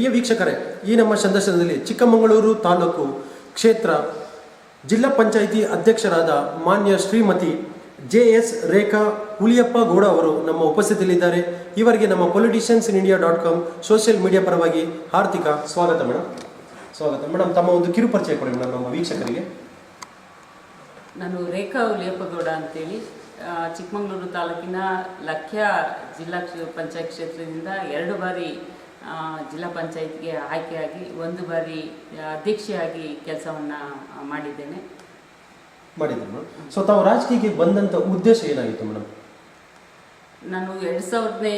ಪ್ರಿಯ ವೀಕ್ಷಕರೇ, ಈ ನಮ್ಮ ಸಂದರ್ಶನದಲ್ಲಿ ಚಿಕ್ಕಮಗಳೂರು ತಾಲೂಕು ಕ್ಷೇತ್ರ ಜಿಲ್ಲಾ ಪಂಚಾಯಿತಿ ಅಧ್ಯಕ್ಷರಾದ ಮಾನ್ಯ ಶ್ರೀಮತಿ JS ರೇಖಾ ಹುಲಿಯಪ್ಪ ಗೌಡ ಅವರು ನಮ್ಮ ಉಪಸ್ಥಿತಿಯಲ್ಲಿದ್ದಾರೆ. ಇವರಿಗೆ ನಮ್ಮ politiciansindia.com ಸೋಷಿಯಲ್ ಮೀಡಿಯಾ ಪರವಾಗಿ ಹಾರ್ದಿಕ ಸ್ವಾಗತ ಮೇಡಮ್. ಸ್ವಾಗತ ಮೇಡಮ್. ತಮ್ಮ ಒಂದು ಕಿರು ಪರಿಚಯ ಕೊಡಿ ಮೇಡಮ್ ನಮ್ಮ ವೀಕ್ಷಕರಿಗೆ. ನಾನು ರೇಖಾ ಹುಲಿಯಪ್ಪ ಗೌಡ ಅಂತೇಳಿ ಚಿಕ್ಕಮಗಳೂರು ತಾಲೂಕಿನ ಲಕ್ಯ ಜಿಲ್ಲಾ ಪಂಚಾಯತ್ ಕ್ಷೇತ್ರದಿಂದ 2 ಬಾರಿ ಜಿಲ್ಲಾ ಪಂಚಾಯತ್ಗೆ ಆಯ್ಕೆಯಾಗಿ 1 ಬಾರಿ ಅಧ್ಯಕ್ಷೆಯಾಗಿ ಕೆಲಸವನ್ನು ಮಾಡಿದ್ದೇನೆ. ಮೇಡಮ್. ಸೊ ತಾವು ರಾಜಕೀಯಕ್ಕೆ ಬಂದಂಥ ಉದ್ದೇಶ ಏನಾಗಿತ್ತು ಮೇಡಮ್? ನಾನು 2000ನೇ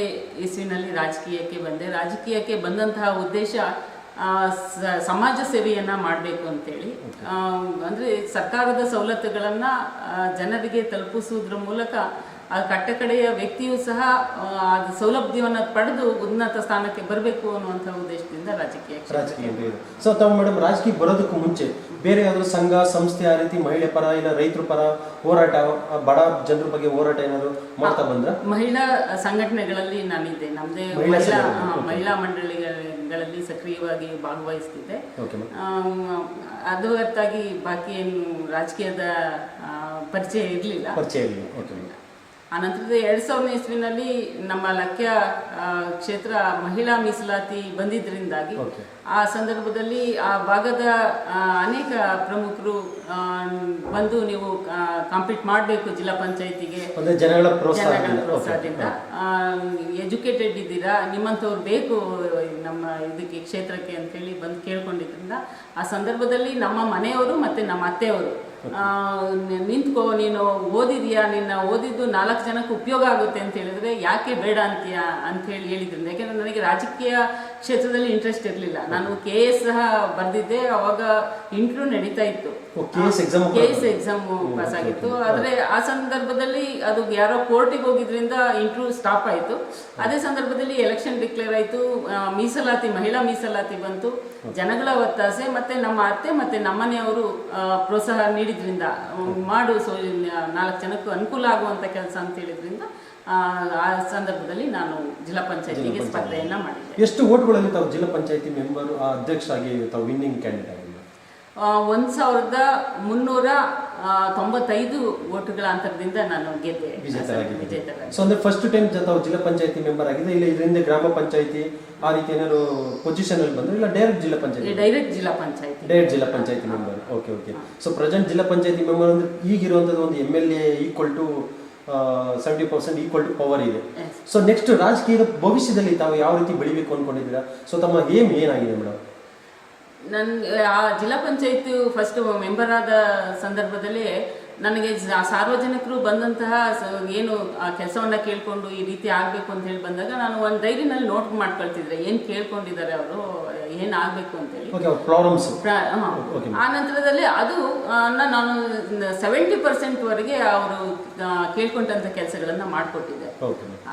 ಇಸ್ವಿನಲ್ಲಿ ರಾಜಕೀಯಕ್ಕೆ ಬಂದೆ. ರಾಜಕೀಯಕ್ಕೆ ಬಂದಂತಹ ಉದ್ದೇಶ ಸಮಾಜ ಸೇವೆಯನ್ನು ಮಾಡಬೇಕು ಅಂತೇಳಿ. ಅಂದರೆ ಸರ್ಕಾರದ ಸವಲತ್ತುಗಳನ್ನು ಜನರಿಗೆ ತಲುಪಿಸುವುದರ ಮೂಲಕ ಕಟ್ಟಕಡೆಯ ವ್ಯಕ್ತಿಯೂ ಸಹ ಅದು ಸೌಲಭ್ಯವನ್ನು ಪಡೆದು ಉನ್ನತ ಸ್ಥಾನಕ್ಕೆ ಬರಬೇಕು ಅನ್ನುವಂಥ ಉದ್ದೇಶದಿಂದ ರಾಜಕೀಯ. ಸೊ ತಾವು ಮೇಡಮ್ ರಾಜಕೀಯ ಬರೋದಕ್ಕೂ ಮುಂಚೆ ಬೇರೆ ಯಾವ್ದಾದ್ರು ಸಂಘ ಸಂಸ್ಥೆ ಆ ರೀತಿ ಮಹಿಳೆ ಪರ ಇಲ್ಲ ರೈತರ ಪರ ಹೋರಾಟ, ಬಡ ಜನರ ಬಗ್ಗೆ ಹೋರಾಟ ಏನಾದ್ರು ಮಾಡ್ತಾ ಬಂದ್ರ? ಮಹಿಳಾ ಸಂಘಟನೆಗಳಲ್ಲಿ ನಾನಿದ್ದೆ. ನಮ್ಮದೇ ಮಹಿಳಾ ಮಂಡಳಿಗಳಲ್ಲಿ ಸಕ್ರಿಯವಾಗಿ ಭಾಗವಹಿಸ್ತಿದ್ದೆ. ಅದು ಹೊರತಾಗಿ ಬಾಕಿ ಏನು ರಾಜಕೀಯದ ಪರಿಚಯ ಇರಲಿಲ್ಲ. ಆನಂತರದ 2000ನೇ ಇಸ್ವಿನಲ್ಲಿ ನಮ್ಮ ಲಕ್ಯ ಕ್ಷೇತ್ರ ಮಹಿಳಾ ಮೀಸಲಾತಿ ಬಂದಿದ್ದರಿಂದಾಗಿ ಆ ಸಂದರ್ಭದಲ್ಲಿ ಆ ಭಾಗದ ಅನೇಕ ಪ್ರಮುಖರು ಬಂದು ನೀವು ಕಾಂಪೀಟ್ ಮಾಡಬೇಕು ಜಿಲ್ಲಾ ಪಂಚಾಯತಿಗೆ, ಜನಗಳ ಪ್ರೋತ್ಸಾಹದಿಂದ ಎಜುಕೇಟೆಡ್ ಇದ್ದೀರಾ, ನಿಮ್ಮಂಥವ್ರು ಬೇಕು ನಮ್ಮ ಇದಕ್ಕೆ ಕ್ಷೇತ್ರಕ್ಕೆ ಅಂತೇಳಿ ಬಂದು ಕೇಳ್ಕೊಂಡಿದ್ರಿಂದ ಆ ಸಂದರ್ಭದಲ್ಲಿ ನಮ್ಮ ಮನೆಯವರು ಮತ್ತು ನಮ್ಮ ಅತ್ತೆಯವರು ನಿಂತ್ಕೋ, ನೀನು ಓದಿದ್ಯಾ, ನಿನ್ನ ಓದಿದ್ದು 4 ಜನಕ್ಕೆ ಉಪಯೋಗ ಆಗುತ್ತೆ ಅಂತ ಹೇಳಿದ್ರೆ ಯಾಕೆ ಬೇಡ ಅಂತೀಯ ಅಂತ ಹೇಳಿದ್ರಿಂದ. ಯಾಕೆಂದರೆ ನನಗೆ ರಾಜಕೀಯ ಕ್ಷೇತ್ರದಲ್ಲಿ ಇಂಟ್ರೆಸ್ಟ್ ಇರಲಿಲ್ಲ. ನಾನು KS ಸಹ ಬರೆದಿದ್ದೆ. ಅವಾಗ ಇಂಟರ್ವ್ಯೂ ನಡೀತಾ ಇತ್ತು, KS ಎಕ್ಸಾಮ್ ಪಾಸ್ ಆಗಿತ್ತು. ಆದರೆ ಆ ಸಂದರ್ಭದಲ್ಲಿ ಅದು ಯಾರೋ ಕೋರ್ಟಿಗೆ ಹೋಗಿದ್ರಿಂದ ಇಂಟರ್ವ್ಯೂ ಸ್ಟಾಪ್ ಆಯಿತು. ಅದೇ ಸಂದರ್ಭದಲ್ಲಿ ಎಲೆಕ್ಷನ್ ಡಿಕ್ಲೇರ್ ಆಯಿತು, ಮೀಸಲಾತಿ ಮಹಿಳಾ ಮೀಸಲಾತಿ ಬಂತು. ಜನಗಳ ಒತ್ತಾಸೆ ಮತ್ತು ನಮ್ಮ ಅತ್ತೆ ಮತ್ತು ನಮ್ಮನೆಯವರು ಪ್ರೋತ್ಸಾಹ ನೀಡಿದ್ರಿಂದ ಮಾಡು, 4 ಜನಕ್ಕೂ ಅನುಕೂಲ ಆಗುವಂಥ ಕೆಲಸ ಅಂತ ಹೇಳಿದ್ರಿಂದ ಆ ಸಂದರ್ಭದಲ್ಲಿ ನಾನು ಜಿಲ್ಲಾ ಪಂಚಾಯತಿಗೆ ಸ್ಪರ್ಧೆಯನ್ನು ಮಾಡಿದ್ದೆ. ಎಷ್ಟು ಓಟ್ಗಳಲ್ಲಿ ತಾವು ಜಿಲ್ಲಾ ಪಂಚಾಯತಿ ಮೆಂಬರ್ ಅಧ್ಯಕ್ಷರಾಗಿ ತಾವು ವಿನ್ನಿಂಗ್ ಕ್ಯಾಂಡಿಡೇಟ್ ಆಗಿಲ್ಲ? 1395 ಓಟುಗಳ ಅಂತರದಿಂದ ನಾನು ಗೆದ್ದೆ, ವಿಜೇತರಾಗಿ. ಸೊ ಅಂದ್ರೆ ಫಸ್ಟ್ ಟೈಮ್ ತಾವು ಜಿಲ್ಲಾ ಪಂಚಾಯತಿ ಮೆಂಬರ್ ಆಗಿದೆ, ಇಲ್ಲ ಇದರಿಂದ ಗ್ರಾಮ ಪಂಚಾಯತಿ ಆ ರೀತಿ ಏನಾದ್ರು ಪೊಸಿಷನ್ ಅಲ್ಲಿ ಬಂದ್ರೆ, ಇಲ್ಲ ಡೈರೆಕ್ಟ್ ಜಿಲ್ಲಾ ಪಂಚಾಯತಿ? ಡೈರೆಕ್ಟ್ ಜಿಲ್ಲಾ ಪಂಚಾಯತಿ ಮೆಂಬರ್. ಓಕೆ. ಸೊ ಪ್ರೆಸೆಂಟ್ ಜಿಲ್ಲಾ ಪಂಚಾಯತಿ ಮೆಂಬರ್ ಅಂದ್ರೆ ಈಗಿರುವಂತದ್ದು ಒಂದು MLA equal to 70% equal to power ಇದೆ. ಸೊ ನೆಕ್ಸ್ಟ್ ರಾಜಕೀಯದ ಭವಿಷ್ಯದಲ್ಲಿ ತಾವು ಯಾವ ರೀತಿ ಬೆಳಿಬೇಕು ಅನ್ಕೊಂಡಿದ್ದೀರಾ? ಸೊ ತಮ್ಮ ಏಮ್ ಏನಾಗಿದೆ ಮೇಡಮ್? ನನಗೆ ಆ ಜಿಲ್ಲಾ ಪಂಚಾಯತ್ ಫಸ್ಟ್ ಮೆಂಬರ್ ಆದ ಸಂದರ್ಭದಲ್ಲಿ ನನಗೆ ಸಾರ್ವಜನಿಕರು ಬಂದಂತಹ ಏನು ಆ ಕೆಲಸವನ್ನು ಕೇಳಿಕೊಂಡು ಈ ರೀತಿ ಆಗಬೇಕು ಅಂತ ಹೇಳಿ ಬಂದಾಗ ನಾನು ಒಂದು ಡೈರಿನಲ್ಲಿ ನೋಟ್ ಮಾಡ್ಕೊಳ್ತಿದ್ರೆ ಏನು ಕೇಳ್ಕೊಂಡಿದ್ದಾರೆ ಅವರು, ಏನು ಆಗಬೇಕು ಅಂತೇಳಿ. ಆ ನಂತರದಲ್ಲಿ ಅದು ನಾನು 70% ಅವರು ಕೇಳ್ಕೊಂಡಂಥ ಕೆಲಸಗಳನ್ನು ಮಾಡಿಕೊಟ್ಟಿದ್ದೆ.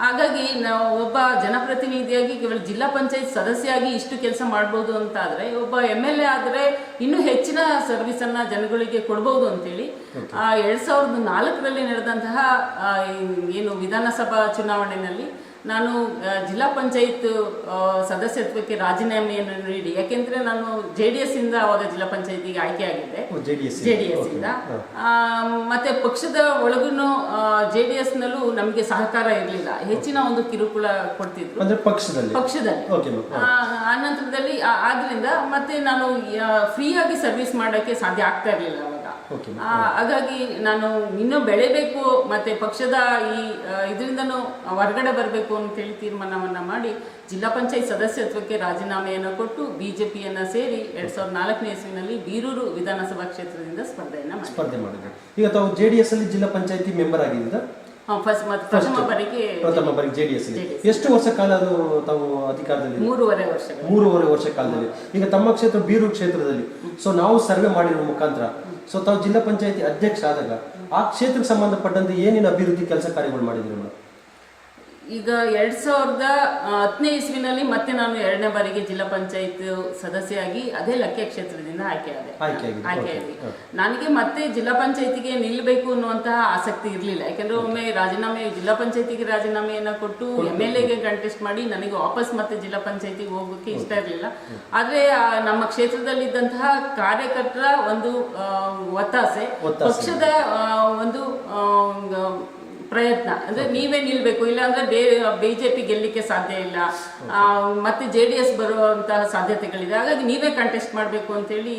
ಹಾಗಾಗಿ ನಾವು ಒಬ್ಬ ಜನಪ್ರತಿನಿಧಿಯಾಗಿ ಕೇವಲ ಜಿಲ್ಲಾ ಪಂಚಾಯತ್ ಸದಸ್ಯಾಗಿ ಇಷ್ಟು ಕೆಲಸ ಮಾಡ್ಬೋದು ಅಂತ ಆದರೆ, ಒಬ್ಬ MLA ಆದರೆ ಇನ್ನೂ ಹೆಚ್ಚಿನ ಸರ್ವಿಸನ್ನು ಜನಗಳಿಗೆ ಕೊಡ್ಬೋದು ಅಂತೇಳಿ 2004ರಲ್ಲಿ ನಡೆದಂತಹ ಏನು ವಿಧಾನಸಭಾ ಚುನಾವಣೆಯಲ್ಲಿ ನಾನು ಜಿಲ್ಲಾ ಪಂಚಾಯತ್ ಸದಸ್ಯತ್ವಕ್ಕೆ ರಾಜೀನಾಮೆಯನ್ನು ನೀಡಿ, ಯಾಕೆಂದ್ರೆ ನಾನು JDS ಇಂದ ಅವಾಗ ಜಿಲ್ಲಾ ಪಂಚಾಯತಿಗೆ ಆಯ್ಕೆಯಾಗಿದ್ದೆ. JDS ಇಂದ ಮತ್ತೆ ಪಕ್ಷದ ಒಳಗೂ JDS ನಲ್ಲೂ ನಮಗೆ ಸಹಕಾರ ಇರಲಿಲ್ಲ, ಹೆಚ್ಚಿನ ಒಂದು ಕಿರುಕುಳ ಕೊಡ್ತಿದ್ರು ಪಕ್ಷದಲ್ಲಿ. ಆ ನಂತರದಲ್ಲಿ ಆದ್ರಿಂದ ಮತ್ತೆ ನಾನು ಫ್ರೀಯಾಗಿ ಸರ್ವಿಸ್ ಮಾಡೋಕ್ಕೆ ಸಾಧ್ಯ ಆಗ್ತಾ ಇರಲಿಲ್ಲ ಅವಾಗ. ಹಾಗಾಗಿ ನಾನು ಇನ್ನೂ ಬೆಳೆಬೇಕು ಮತ್ತೆ ಪಕ್ಷದ ಈ ಇದರಿಂದನೂ ಹೊರಗಡೆ ಬರಬೇಕು ಅಂತೇಳಿ ತೀರ್ಮಾನವನ್ನ ಮಾಡಿ ಜಿಲ್ಲಾ ಪಂಚಾಯತ್ ಸದಸ್ಯತ್ವಕ್ಕೆ ರಾಜೀನಾಮೆಯನ್ನು ಕೊಟ್ಟು BJPಯನ್ನು ಸೇರಿ 2004ನೇ ಇಸ್ವಿನಲ್ಲಿ ಬೀರೂರು ವಿಧಾನಸಭಾ ಕ್ಷೇತ್ರದಿಂದ ಸ್ಪರ್ಧೆ ಮಾಡಿದೆ. ಈಗ ತಾವು JDS ಅಲ್ಲಿ ಜಿಲ್ಲಾ ಪಂಚಾಯತಿ ಮೆಂಬರ್ ಆಗಿದ್ದೀರಾ? ಪ್ರಥಮ ಬಾರಿಗೆ JDS ಅಲ್ಲಿ. ಎಷ್ಟು ವರ್ಷ ಕಾಲ ಅದು ತಾವು ಅಧಿಕಾರದಲ್ಲಿ? 3.5 ವರ್ಷ ಕಾಲದಲ್ಲಿ. ಈಗ ತಮ್ಮ ಕ್ಷೇತ್ರ ಬೀರೂರು ಕ್ಷೇತ್ರದಲ್ಲಿ ಸೊ ನಾವು ಸರ್ವೆ ಮಾಡಿರೋ ಮುಖಾಂತರ ಸೊ ತಾವು ಜಿಲ್ಲಾ ಪಂಚಾಯತಿ ಅಧ್ಯಕ್ಷ ಆದಾಗ ಆ ಕ್ಷೇತ್ರಕ್ಕೆ ಸಂಬಂಧಪಟ್ಟಂತೆ ಏನೇನು ಅಭಿವೃದ್ಧಿ ಕೆಲಸ ಕಾರ್ಯಗಳು ಮಾಡಿದ್ರಿ ಮೇಡಮ್? ಈಗ 2010ನೇ ಇಸ್ವಿನಲ್ಲಿ ಮತ್ತೆ ನಾನು 2ನೇ ಬಾರಿಗೆ ಜಿಲ್ಲಾ ಪಂಚಾಯತ್ ಸದಸ್ಯೆಯಾಗಿ ಅದೇ ಲಕ್ಕೆ ಕ್ಷೇತ್ರದಿಂದ ಆಯ್ಕೆಯಾಗಿ ನನಗೆ ಮತ್ತೆ ಜಿಲ್ಲಾ ಪಂಚಾಯತಿಗೆ ನಿಲ್ಲಬೇಕು ಅನ್ನುವಂತಹ ಆಸಕ್ತಿ ಇರಲಿಲ್ಲ. ಯಾಕಂದ್ರೆ ಒಮ್ಮೆ ಜಿಲ್ಲಾ ಪಂಚಾಯತಿಗೆ ರಾಜೀನಾಮೆಯನ್ನ ಕೊಟ್ಟು MLAಗೆ ಕಂಟೆಸ್ಟ್ ಮಾಡಿ ನನಗೆ ವಾಪಸ್ ಮತ್ತೆ ಜಿಲ್ಲಾ ಪಂಚಾಯತಿಗೆ ಹೋಗೋಕೆ ಇಷ್ಟ ಇರಲಿಲ್ಲ. ಆದ್ರೆ ನಮ್ಮ ಕ್ಷೇತ್ರದಲ್ಲಿದ್ದಂತಹ ಕಾರ್ಯಕರ್ತರ ಒಂದು ಒತ್ತಾಸೆ, ಪಕ್ಷದ ಒಂದು ಪ್ರಯತ್ನ, ಅಂದ್ರೆ ನೀವೇ ನಿಲ್ಬೇಕು, ಇಲ್ಲ ಅಂದ್ರೆ ಬಿಜೆಪಿ ಗೆಲ್ಲಿಕ್ಕೆ ಸಾಧ್ಯ ಇಲ್ಲ, ಮತ್ತೆ JDS ಬರುವಂತಹ ಸಾಧ್ಯತೆಗಳಿದೆ, ಹಾಗಾಗಿ ನೀವೇ ಕಂಟೆಸ್ಟ್ ಮಾಡಬೇಕು ಅಂತೇಳಿ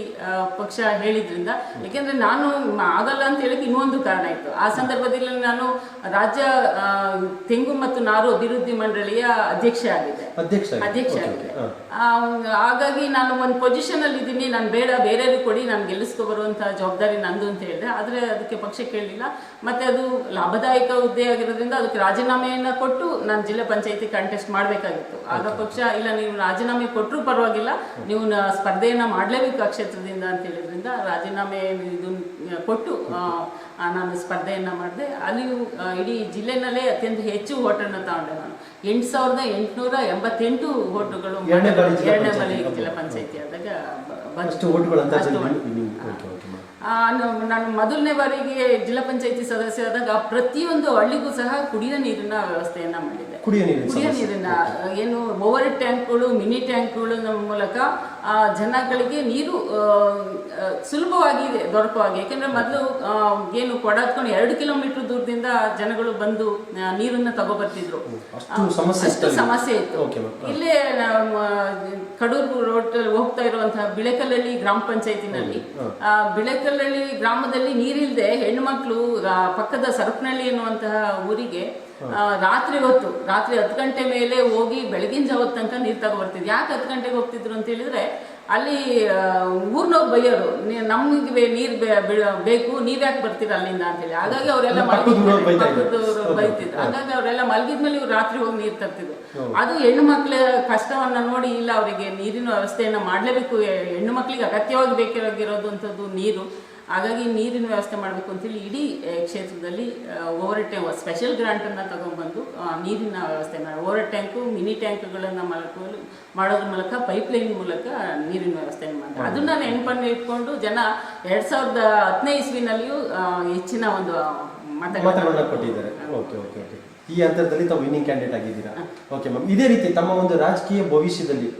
ಪಕ್ಷ ಹೇಳಿದ್ರಿಂದ, ಯಾಕೆಂದ್ರೆ ನಾನು ಆಗಲ್ಲ ಅಂತ ಹೇಳಕ್ಕೆ ಇನ್ನೊಂದು ಕಾರಣ ಇತ್ತು. ಆ ಸಂದರ್ಭದಲ್ಲಿ ನಾನು ರಾಜ್ಯ ತೆಂಗು ಮತ್ತು ನಾರು ಅಭಿವೃದ್ಧಿ ಮಂಡಳಿಯ ಅಧ್ಯಕ್ಷ ಆಗಿದೆ. ಹಾಗಾಗಿ ನಾನು ಒಂದು ಪೊಸಿಷನ್ ಅಲ್ಲಿ ಇದ್ದೀನಿ, ನಾನು ಬೇರೆಯವ್ರಿಗೆ ಕೊಡಿ, ನಾನು ಗೆಲ್ಲಿಸ್ಕೊ ಬರುವಂತಹ ಜವಾಬ್ದಾರಿ ನಂದು ಅಂತ ಹೇಳಿದೆ. ಆದ್ರೆ ಅದಕ್ಕೆ ಪಕ್ಷ ಕೇಳಲಿಲ್ಲ. ಮತ್ತೆ ಅದು ಲಾಭದಾಯಕ ಹುದ್ದೆ ಆಗಿರೋದ್ರಿಂದ ಅದಕ್ಕೆ ರಾಜೀನಾಮೆಯನ್ನ ಕೊಟ್ಟು ನಾನು ಜಿಲ್ಲಾ ಪಂಚಾಯತಿ ಕಂಟೆಸ್ಟ್ ಮಾಡಬೇಕಾಗಿತ್ತು. ಆಗ ಪಕ್ಷ ಇಲ್ಲ, ನೀವು ರಾಜೀನಾಮೆ ಕೊಟ್ಟರು ಪರವಾಗಿಲ್ಲ, ನೀವು ಸ್ಪರ್ಧೆಯನ್ನ ಮಾಡಲೇಬೇಕು ಆ ಕ್ಷೇತ್ರದಿಂದ ಅಂತ ಹೇಳಿದ್ರಿಂದ ರಾಜೀನಾಮೆ ಕೊಟ್ಟು ನಾನು ಸ್ಪರ್ಧೆಯನ್ನ ಮಾಡಿದೆ. ಅಲ್ಲಿಯೂ ಇಡೀ ಜಿಲ್ಲೆನಲ್ಲೇ ಅತ್ಯಂತ ಹೆಚ್ಚು ಓಟನ್ನು ತಗೊಂಡೆ. ನಾನು 8,888 ಓಟುಗಳು 2ನೇ ಬಾರಿ ಜಿಲ್ಲಾ ಪಂಚಾಯತಿ ಆದಾಗ ನಾನು ಮೊದಲನೇ ಬಾರಿಗೆ ಜಿಲ್ಲಾ ಪಂಚಾಯತಿ ಸದಸ್ಯ ಆದಾಗ ಪ್ರತಿಯೊಂದು ಹಳ್ಳಿಗೂ ಸಹ ಕುಡಿಯೋ ನೀರಿನ ವ್ಯವಸ್ಥೆಯನ್ನ ಮಾಡಿದೆ. ಕುಡಿಯೋ ನೀರಿನ ಏನು ಓವರ್ ಟ್ಯಾಂಕ್ಗಳು, ಮಿನಿ ಟ್ಯಾಂಕ್ಗಳ ಮೂಲಕ ಜನಗಳಿಗೆ ನೀರು ಸುಲಭವಾಗಿ ದೊರಕುವಾಗ, ಯಾಕೆಂದ್ರೆ ಮೊದಲು ಏನು ಕೊಡಾತ್ಕೊಂಡು 2 ಕಿಲೋಮೀಟರ್ ದೂರದಿಂದ ಜನಗಳು ಬಂದು ನೀರನ್ನ ತಗೋಬರ್ತಿದ್ರು, ಅಷ್ಟು ಸಮಸ್ಯೆ ಇತ್ತು. ಇಲ್ಲೇ ಕಡೂರು ರೋಡ್ ಹೋಗ್ತಾ ಇರುವಂತಹ ಬಿಳೆಕಲ್ಲಹಳ್ಳಿ ಗ್ರಾಮ ಪಂಚಾಯತಿನಲ್ಲಿ, ಬಿಳೆಕಲ್ಲಹಳ್ಳಿ ಗ್ರಾಮದಲ್ಲಿ ನೀರಿಲ್ದೆ ಹೆಣ್ಮಕ್ಳು ಪಕ್ಕದ ಸರಪನಹಳ್ಳಿ ಎನ್ನುವಂತಹ ಊರಿಗೆ ರಾತ್ರಿ 10 ಗಂಟೆ ಮೇಲೆ ಹೋಗಿ ಬೆಳಗಿನ ಜಾವದ ತನಕ ನೀರು ತಗೊಬರ್ತಿದ್ರು. ಯಾಕೆ 10 ಗಂಟೆಗೆ ಹೋಗ್ತಿದ್ರು ಅಂತ ಹೇಳಿದ್ರೆ, ಅಲ್ಲಿ ಊರ್ನವ್ರು ಬೈಯೋರು, ನಮ್ಗೆ ನೀರ್ ಬೇಕು, ನೀವ್ಯಾಕೆ ಬರ್ತೀರಾ ಅಲ್ಲಿಂದ ಅಂತೇಳಿ. ಹಾಗಾಗಿ ಅವರೆಲ್ಲ ಬೈತಿದ್ರು. ಹಾಗಾಗಿ ಅವರೆಲ್ಲ ಮಲಗಿದ್ಮೇಲೆ ಇವ್ರು ರಾತ್ರಿ ಹೋಗಿ ನೀರು ತರ್ತಿದ್ರು. ಅದು ಹೆಣ್ಣು ಮಕ್ಳ ಕಷ್ಟವನ್ನ ನೋಡಿ, ಇಲ್ಲ ಅವರಿಗೆ ನೀರಿನ ವ್ಯವಸ್ಥೆಯನ್ನ ಮಾಡ್ಲೇಬೇಕು, ಹೆಣ್ಣು ಮಕ್ಳಿಗೆ ಅಗತ್ಯವಾಗಿ ಬೇಕಾಗಿರೋದು ಅಂತದ್ದು ನೀರು. ಹಾಗಾಗಿ ನೀರಿನ ವ್ಯವಸ್ಥೆ ಮಾಡಬೇಕು ಅಂತೇಳಿ ಇಡೀ ಕ್ಷೇತ್ರದಲ್ಲಿ ಓವರ್ ಟ್ಯಾಂಕ್ ಸ್ಪೆಷಲ್ ಗ್ರಾಂಟ್ ಅನ್ನ ತಗೊಂಡ್ಬಂದು ನೀರಿನ ವ್ಯವಸ್ಥೆ ಮಾಡಿ, ಓವರ್ ಟ್ಯಾಂಕು, ಮಿನಿ ಟ್ಯಾಂಕ್ಗಳನ್ನ ಮಾಡೋದ್ರ ಮೂಲಕ, ಪೈಪ್ ಲೈನ್ ಮೂಲಕ ನೀರಿನ ವ್ಯವಸ್ಥೆ ಮಾಡ್ತಾರೆ. ಅದನ್ನ ನೆನಪನ್ನು ಇಟ್ಕೊಂಡು ಜನ 2010ನೇ ಇಸ್ವಿನಲ್ಲಿಯೂ ಹೆಚ್ಚಿನ ಒಂದು ಮತಗಳನ್ನ ಕೊಟ್ಟಿದ್ದಾರೆ. ಈ ಹಂತದಲ್ಲಿ ತಾವು ವಿನ್ನಿಂಗ್ ಕ್ಯಾಂಡಿಡೇಟ್ ಆಗಿದ್ದೀರಾ. ಓಕೆ ಮ್ಯಾಮ್, ಇದೇ ರೀತಿ ತಮ್ಮ ಒಂದು ರಾಜಕೀಯ ಭವಿಷ್ಯದಲ್ಲಿ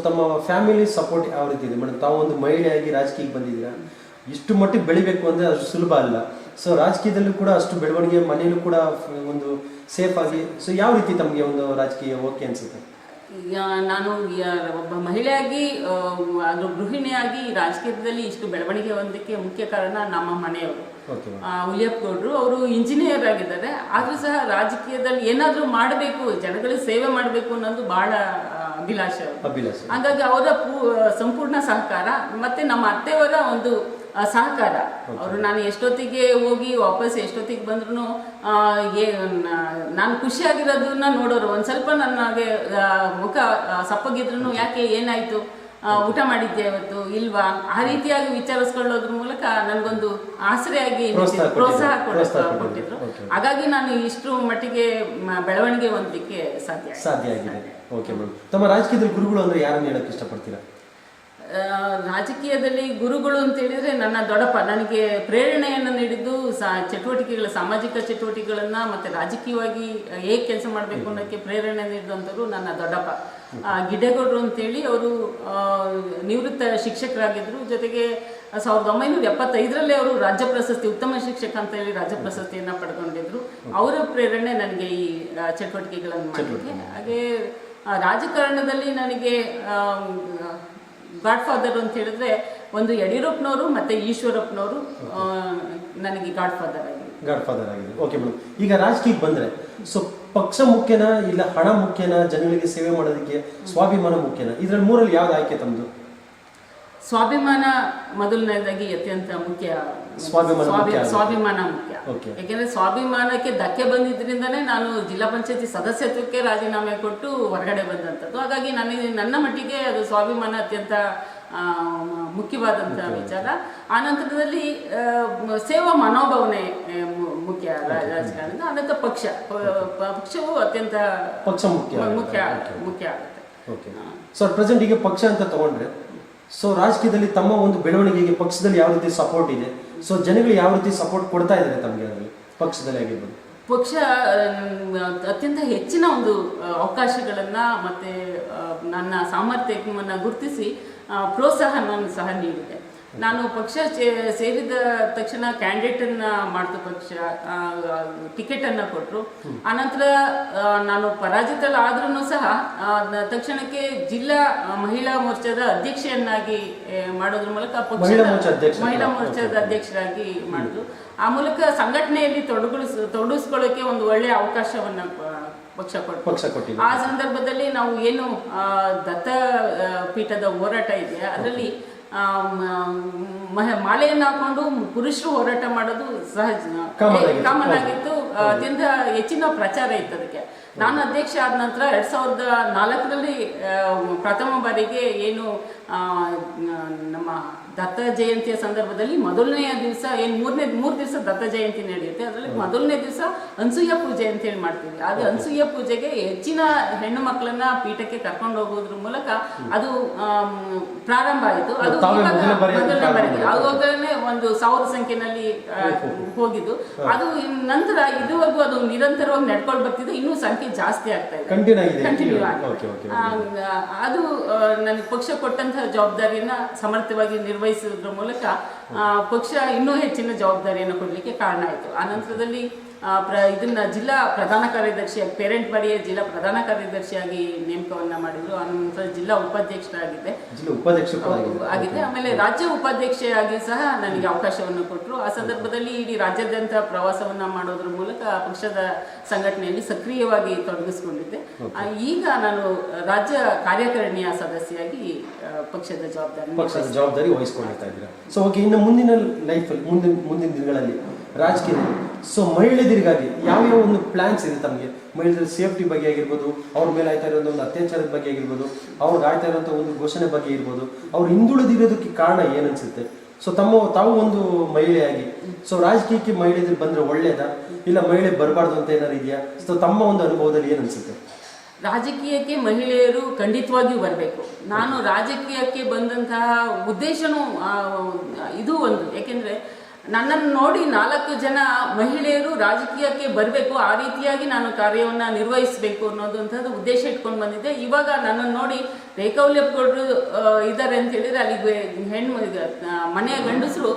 ತಮ್ಮ ಫ್ಯಾಮಿಲಿ ಸಪೋರ್ಟ್ ಯಾವ ರೀತಿ ಇದೆ ಮೇಡಮ್? ತಾವು ಒಂದು ಮಹಿಳೆಯಾಗಿ ರಾಜಕೀಯಕ್ಕೆ ಬಂದಿದ್ದೀರಾ, ಇಷ್ಟು ಮಟ್ಟಿಗೆ ಬೆಳಿಬೇಕು ಅಂದರೆ ಅಷ್ಟು ಸುಲಭ ಅಲ್ಲ. ರಾಜಕೀಯದಲ್ಲೂ ಕೂಡ ಅಷ್ಟು ಬೆಳವಣಿಗೆ, ಮನೆಯಲ್ಲೂ ಕೂಡ ಒಂದು ಸೇಫ್ ಆಗಿ, ಯಾವ ರೀತಿ ತಮಗೆ ಒಂದು ರಾಜಕೀಯ ಓಕೆ ಅನ್ಸುತ್ತೆ? ನಾನು ಒಬ್ಬ ಮಹಿಳೆಯಾಗಿ, ಅದು ಗೃಹಿಣಿಯಾಗಿ ರಾಜಕೀಯದಲ್ಲಿ ಇಷ್ಟು ಬೆಳವಣಿಗೆ ಹೊಂದಕ್ಕೆ ಮುಖ್ಯ ಕಾರಣ ನಮ್ಮ ಮನೆಯವರು. ಹುಲಿಯಪ್ಪ ಗೌಡ್ರು ಅವರು ಇಂಜಿನಿಯರ್ ಆಗಿದ್ದಾರೆ, ಆದ್ರೂ ಸಹ ರಾಜಕೀಯದಲ್ಲಿ ಏನಾದ್ರೂ ಮಾಡಬೇಕು, ಜನಗಳಿಗೆ ಸೇವೆ ಮಾಡಬೇಕು ಅನ್ನೋದು ಬಹಳ ಅಭಿಲಾಷೆ. ಹಾಗಾಗಿ ಅವರ ಸಂಪೂರ್ಣ ಸಹಕಾರ, ಮತ್ತೆ ನಮ್ಮ ಅತ್ತೆಯವರ ಒಂದು ಸಹಕಾರ. ಅವರು ನಾನು ಎಷ್ಟೊತ್ತಿಗೆ ಹೋಗಿ ವಾಪಸ್ ಎಷ್ಟೊತ್ತಿಗೆ ಬಂದ್ರು ನಾನು ಖುಷಿಯಾಗಿರೋದನ್ನ ನೋಡೋರು. ಒಂದ್ ಸ್ವಲ್ಪ ನನಗೆ ಮುಖ ಸಪ್ಪಗಿದ್ರು, ಯಾಕೆ ಏನಾಯ್ತು, ಊಟ ಮಾಡಿದ್ದೆ ಇವತ್ತು ಇಲ್ವಾ, ಆ ರೀತಿಯಾಗಿ ವಿಚಾರಿಸ್ಕೊಳ್ಳೋದ್ರ ಮೂಲಕ ನನಗೊಂದು ಆಸರೆಯಾಗಿ ಪ್ರೋತ್ಸಾಹ ಕೊಟ್ಟಿದ್ರು. ಹಾಗಾಗಿ ನಾನು ಇಷ್ಟು ಮಟ್ಟಿಗೆ ಬೆಳವಣಿಗೆ ಹೊಂದಲಿಕ್ಕೆ ಸಾಧ್ಯ ಆಗಿದೆ. ಓಕೆ ಮೇಡಮ್, ತಮ್ಮ ರಾಜಕೀಯದಲ್ಲಿ ಗುರುಗಳು ಅಂದ್ರೆ ಯಾರನ್ನ ಹೇಳಕ್ ಇಷ್ಟಪಡ್ತೀರಾ? ರಾಜಕೀಯದಲ್ಲಿ ಗುರುಗಳು ಅಂತ ಹೇಳಿದ್ರೆ ನನ್ನ ದೊಡ್ಡಪ್ಪ. ನನಗೆ ಪ್ರೇರಣೆಯನ್ನು ನೀಡಿದ್ದು ಚಟುವಟಿಕೆಗಳ, ಸಾಮಾಜಿಕ ಚಟುವಟಿಕೆಗಳನ್ನ ಮತ್ತೆ ರಾಜಕೀಯವಾಗಿ ಹೇಗೆ ಕೆಲಸ ಮಾಡಬೇಕು ಅನ್ನೋಕ್ಕೆ ಪ್ರೇರಣೆ ನೀಡಿದಂಥವ್ರು ನನ್ನ ದೊಡ್ಡಪ್ಪ ಗಿಡ್ಡೇಗೌಡರು ಅಂತೇಳಿ. ಅವರು ನಿವೃತ್ತ ಶಿಕ್ಷಕರಾಗಿದ್ರು. ಜೊತೆಗೆ 1975ರಲ್ಲಿ ಅವರು ರಾಜ್ಯ ಪ್ರಶಸ್ತಿ, ಉತ್ತಮ ಶಿಕ್ಷಕ ಅಂತ ಹೇಳಿ ರಾಜ್ಯ ಪ್ರಶಸ್ತಿಯನ್ನ ಪಡ್ಕೊಂಡಿದ್ರು. ಅವರ ಪ್ರೇರಣೆ ನನಗೆ ಈ ಚಟುವಟಿಕೆಗಳನ್ನು ಮಾಡಲಿಕ್ಕೆ. ಹಾಗೆ ರಾಜಕಾರಣದಲ್ಲಿ ನನಗೆ ಗಾಡ್ ಫಾದರ್ ಅಂತ ಹೇಳಿದ್ರೆ ಒಂದು ಯಡಿಯೂರಪ್ಪನವರು ಮತ್ತೆ ಈಶ್ವರಪ್ಪನವರು ನನಗೆ ಗಾಡ್ ಫಾದರ್ ಆಗಿದೆ. ಓಕೆ ಮೇಡಮ್, ಈಗ ರಾಜಕೀಯಕ್ಕೆ ಬಂದ್ರೆ ಪಕ್ಷ ಮುಖ್ಯನಾ ಇಲ್ಲ ಹಣ ಮುಖ್ಯನಾ, ಜನಗಳಿಗೆ ಸೇವೆ ಮಾಡೋದಕ್ಕೆ ಸ್ವಾಭಿಮಾನ ಮುಖ್ಯನಾ? ಇದ್ರಲ್ಲಿ ಮೂರಲ್ಲಿ ಯಾವ್ದು ಆಯ್ಕೆ ತಮ್ಮದು? ಸ್ವಾಭಿಮಾನ ಮೊದಲನೇದಾಗಿ ಅತ್ಯಂತ ಮುಖ್ಯ. ಸ್ವಾಭಿಮಾನ ಮುಖ್ಯ. ಯಾಕೆಂದ್ರೆ ಸ್ವಾಭಿಮಾನಕ್ಕೆ ಧಕ್ಕೆ ಬಂದಿದ್ರಿಂದನೇ ನಾನು ಜಿಲ್ಲಾ ಪಂಚಾಯತಿ ಸದಸ್ಯತ್ವಕ್ಕೆ ರಾಜೀನಾಮೆ ಕೊಟ್ಟು ಹೊರಗಡೆ ಬಂದಂಥದ್ದು. ಹಾಗಾಗಿ ನನ್ನ ಮಟ್ಟಿಗೆ ಅದು ಸ್ವಾಭಿಮಾನ ಅತ್ಯಂತ ಮುಖ್ಯವಾದಂತಹ ವಿಚಾರ. ಆ ನಂತರದಲ್ಲಿ ಸೇವಾ ಮನೋಭಾವನೆ ಮುಖ್ಯ ರಾಜಕಾರಣದಿಂದ. ಅನಂತರ ಪಕ್ಷವು ಅತ್ಯಂತ ಮುಖ್ಯ ಆಗುತ್ತೆ. ಸೊ ಪ್ರೆಸೆಂಟ್ ಈಗ ಪಕ್ಷ ಅಂತ ತಗೊಂಡ್ರೆ, ಸೊ ರಾಜಕೀಯದಲ್ಲಿ ತಮ್ಮ ಒಂದು ಬೆಳವಣಿಗೆಗೆ ಪಕ್ಷದಲ್ಲಿ ಯಾವ ರೀತಿ ಸಪೋರ್ಟ್ ಇದೆ, ಸೊ ಜನಗಳು ಯಾವ ರೀತಿ ಸಪೋರ್ಟ್ ಕೊಡ್ತಾ ಇದ್ದಾರೆ ತಮಗೆ ಅದರಲ್ಲಿ ಪಕ್ಷದಲ್ಲಿ ಆಗಿರ್ಬೋದು? ಪಕ್ಷ ಅತ್ಯಂತ ಹೆಚ್ಚಿನ ಒಂದು ಅವಕಾಶಗಳನ್ನ ಮತ್ತೆ ನನ್ನ ಸಾಮರ್ಥ್ಯವನ್ನು ಗುರುತಿಸಿ ಪ್ರೋತ್ಸಾಹವನ್ನು ಸಹ ನೀಡಿದೆ. ನಾನು ಪಕ್ಷ ಸೇರಿದ ತಕ್ಷಣ ಕ್ಯಾಂಡಿಡೇಟನ್ನು ಮಾಡ್ತು, ಪಕ್ಷ ಟಿಕೆಟನ್ನು ಕೊಟ್ಟರು. ಆನಂತರ ನಾನು ಪರಾಜಿತಳಾದ್ರೂ ಸಹ ತಕ್ಷಣಕ್ಕೆ ಜಿಲ್ಲಾ ಮಹಿಳಾ ಮೋರ್ಚಾದ ಅಧ್ಯಕ್ಷೆಯನ್ನಾಗಿ ಮಾಡೋದ್ರ ಮೂಲಕ ಮಹಿಳಾ ಮೋರ್ಚಾದ ಅಧ್ಯಕ್ಷರಾಗಿ ಮಾಡಿದ್ರು. ಆ ಮೂಲಕ ಸಂಘಟನೆಯಲ್ಲಿ ತೊಡಗಿಸ್ಕೊಳ್ಳೋಕೆ ಒಂದು ಒಳ್ಳೆಯ ಅವಕಾಶವನ್ನು ಪಕ್ಷ ಕೊಟ್ಟು, ಆ ಸಂದರ್ಭದಲ್ಲಿ ನಾವು ಏನು ದತ್ತ ಪೀಠದ ಹೋರಾಟ ಇದೆಯಾ ಅದರಲ್ಲಿ ಮಾಲೆಯನ್ನು ಹಾಕೊಂಡು ಪುರುಷರು ಹೋರಾಟ ಮಾಡೋದು ಸಹಜ ಕಾಮನ್ ಆಗಿತ್ತು. ಅತ್ಯಂತ ಹೆಚ್ಚಿನ ಪ್ರಚಾರ ಇತ್ತು ಅದಕ್ಕೆ. ನಾನು ಅಧ್ಯಕ್ಷ ಆದ ನಂತರ 2004ರಲ್ಲಿ ಪ್ರಥಮ ಬಾರಿಗೆ ಏನು ನಮ್ಮ ದತ್ತ ಜಯಂತಿಯ ಸಂದರ್ಭದಲ್ಲಿ ಮೊದಲನೆಯ ದಿವಸ ಏನು ಮೂರು ದಿವಸ ದತ್ತ ಜಯಂತಿ ನಡೆಯುತ್ತೆ. ಅದರಲ್ಲಿ ಮೊದಲನೇ ದಿವಸ ಅನಸೂಯ ಪೂಜೆ ಅಂತ ಹೇಳಿ ಮಾಡ್ತೀವಿ. ಅದು ಅನಸೂಯ ಪೂಜೆಗೆ ಹೆಚ್ಚಿನ ಹೆಣ್ಣು ಮಕ್ಕಳನ್ನ ಪೀಠಕ್ಕೆ ಕರ್ಕೊಂಡು ಹೋಗೋದ್ರ ಮೂಲಕ ಅದು ಪ್ರಾರಂಭ ಆಯಿತು. ಅದು ಮೊದಲನೇ ಬಾರಿಗೆ ಆವಾಗಲೇ ಒಂದು 1000 ಸಂಖ್ಯೆನಲ್ಲಿ ಹೋಗಿದ್ದು. ಅದು ನಂತರ ಇದುವರೆಗೂ ಅದು ನಿರಂತರವಾಗಿ ನಡ್ಕೊಂಡು ಬರ್ತಿದ್ದು. ಇನ್ನೂ ಸಂಖ್ಯೆ ಜಾಸ್ತಿ ಆಗ್ತಾ ಇದೆ, ಕಂಟಿನ್ಯೂ ಆಗಿದೆ. ಅದು ನನಗೆ ಪಕ್ಷ ಕೊಟ್ಟಂತಹ ಜವಾಬ್ದಾರಿಯನ್ನ ಸಮರ್ಥವಾಗಿ ನಿರ್ವಹಿಸುವುದರ ಮೂಲಕ ಪಕ್ಷ ಇನ್ನೂ ಹೆಚ್ಚಿನ ಜವಾಬ್ದಾರಿಯನ್ನು ಕೊಡಲಿಕ್ಕೆ ಕಾರಣ ಆಯಿತು. ಆ ನಂತರದಲ್ಲಿ ಇದನ್ನ ಜಿಲ್ಲಾ ಪ್ರಧಾನ ಕಾರ್ಯದರ್ಶಿಯಾಗಿ, ಪೇರೆಂಟ್ ಬಾಡಿಯ ಜಿಲ್ಲಾ ಪ್ರಧಾನ ಕಾರ್ಯದರ್ಶಿಯಾಗಿ ನೇಮಕವನ್ನ ಮಾಡಿದ್ರು. ಆನಂತರ ಜಿಲ್ಲಾ ಉಪಾಧ್ಯಕ್ಷರಾಗಿದ್ದೆ. ಆಮೇಲೆ ರಾಜ್ಯ ಉಪಾಧ್ಯಕ್ಷೆಯಾಗಿ ಸಹ ನನಗೆ ಅವಕಾಶವನ್ನು ಕೊಟ್ಟರು. ಆ ಸಂದರ್ಭದಲ್ಲಿ ಇಡೀ ರಾಜ್ಯಾದ್ಯಂತ ಪ್ರವಾಸವನ್ನ ಮಾಡೋದ್ರ ಮೂಲಕ ಪಕ್ಷದ ಸಂಘಟನೆಯಲ್ಲಿ ಸಕ್ರಿಯವಾಗಿ ತೊಡಗಿಸಿಕೊಂಡಿದ್ದೆ. ಈಗ ನಾನು ರಾಜ್ಯ ಕಾರ್ಯಕಾರಿಣಿಯ ಸದಸ್ಯೆಯಾಗಿ ಪಕ್ಷದ ಜವಾಬ್ದಾರಿ ವಹಿಸ್ಕೊಳ್ತಾ ಇದ್ದೀರಾ. ಸೊ ಓಕೆ, ಇನ್ನು ಮುಂದಿನ ಲೈಫಲ್ಲಿ ಮುಂದಿನ ದಿನಗಳಲ್ಲಿ ರಾಜಕೀಯದಲ್ಲಿ ಸೊ ಮಹಿಳೆಯರಿಗಾಗಿ ಯಾವ್ಯಾವ ಒಂದು ಪ್ಲಾನ್ಸ್ ಇದೆ ತಮಗೆ? ಮಹಿಳೆಯರ ಸೇಫ್ಟಿ ಬಗ್ಗೆ ಆಗಿರ್ಬೋದು, ಅವ್ರ ಮೇಲೆ ಆಯ್ತಾ ಇರೋ ಒಂದು ಅತ್ಯಾಚಾರದ ಬಗ್ಗೆ ಆಗಿರ್ಬೋದು, ಅವ್ರಿಗೆ ಆಯ್ತಾ ಇರೋಂಥ ಒಂದು ಘೋಷಣೆ ಬಗ್ಗೆ ಇರ್ಬೋದು, ಅವ್ರು ಹಿಂದುಳಿದಿರೋದಕ್ಕೆ ಕಾರಣ ಏನನ್ಸುತ್ತೆ? ಸೊ ತಾವು ಒಂದು ಮಹಿಳೆಯಾಗಿ ಸೊ ರಾಜಕೀಯಕ್ಕೆ ಮಹಿಳೆಯರು ಬಂದರೆ ಒಳ್ಳೇದಾ, ಇಲ್ಲ ಮಹಿಳೆ ಬರಬಾರ್ದು ಅಂತ ಏನಾರು ಇದೆಯಾ? ಸೊ ತಮ್ಮ ಒಂದು ಅನುಭವದಲ್ಲಿ ಏನನ್ಸುತ್ತೆ? ರಾಜಕೀಯಕ್ಕೆ ಮಹಿಳೆಯರು ಖಂಡಿತವಾಗಿಯೂ ಬರಬೇಕು. ನಾನು ರಾಜಕೀಯಕ್ಕೆ ಬಂದಂತಹ ಉದ್ದೇಶನೂ ಇದು ಒಂದು. ಯಾಕೆಂದರೆ ನನ್ನನ್ನು ನೋಡಿ 4 ಜನ ಮಹಿಳೆಯರು ರಾಜಕೀಯಕ್ಕೆ ಬರಬೇಕು, ಆ ರೀತಿಯಾಗಿ ನಾನು ಕಾರ್ಯವನ್ನು ನಿರ್ವಹಿಸಬೇಕು ಅನ್ನೋದಂಥದ್ದು ಉದ್ದೇಶ ಇಟ್ಕೊಂಡು ಬಂದಿದ್ದೆ. ಇವಾಗ ನನ್ನನ್ನು ನೋಡಿ ರೇಖಾ ಹುಲಿಯಪ್ಪಗೌಡರು ಇದ್ದಾರೆ ಅಂತ ಹೇಳಿದ್ರೆ ಅಲ್ಲಿಗೆ ಮನೆಯ ಗಂಡಸರು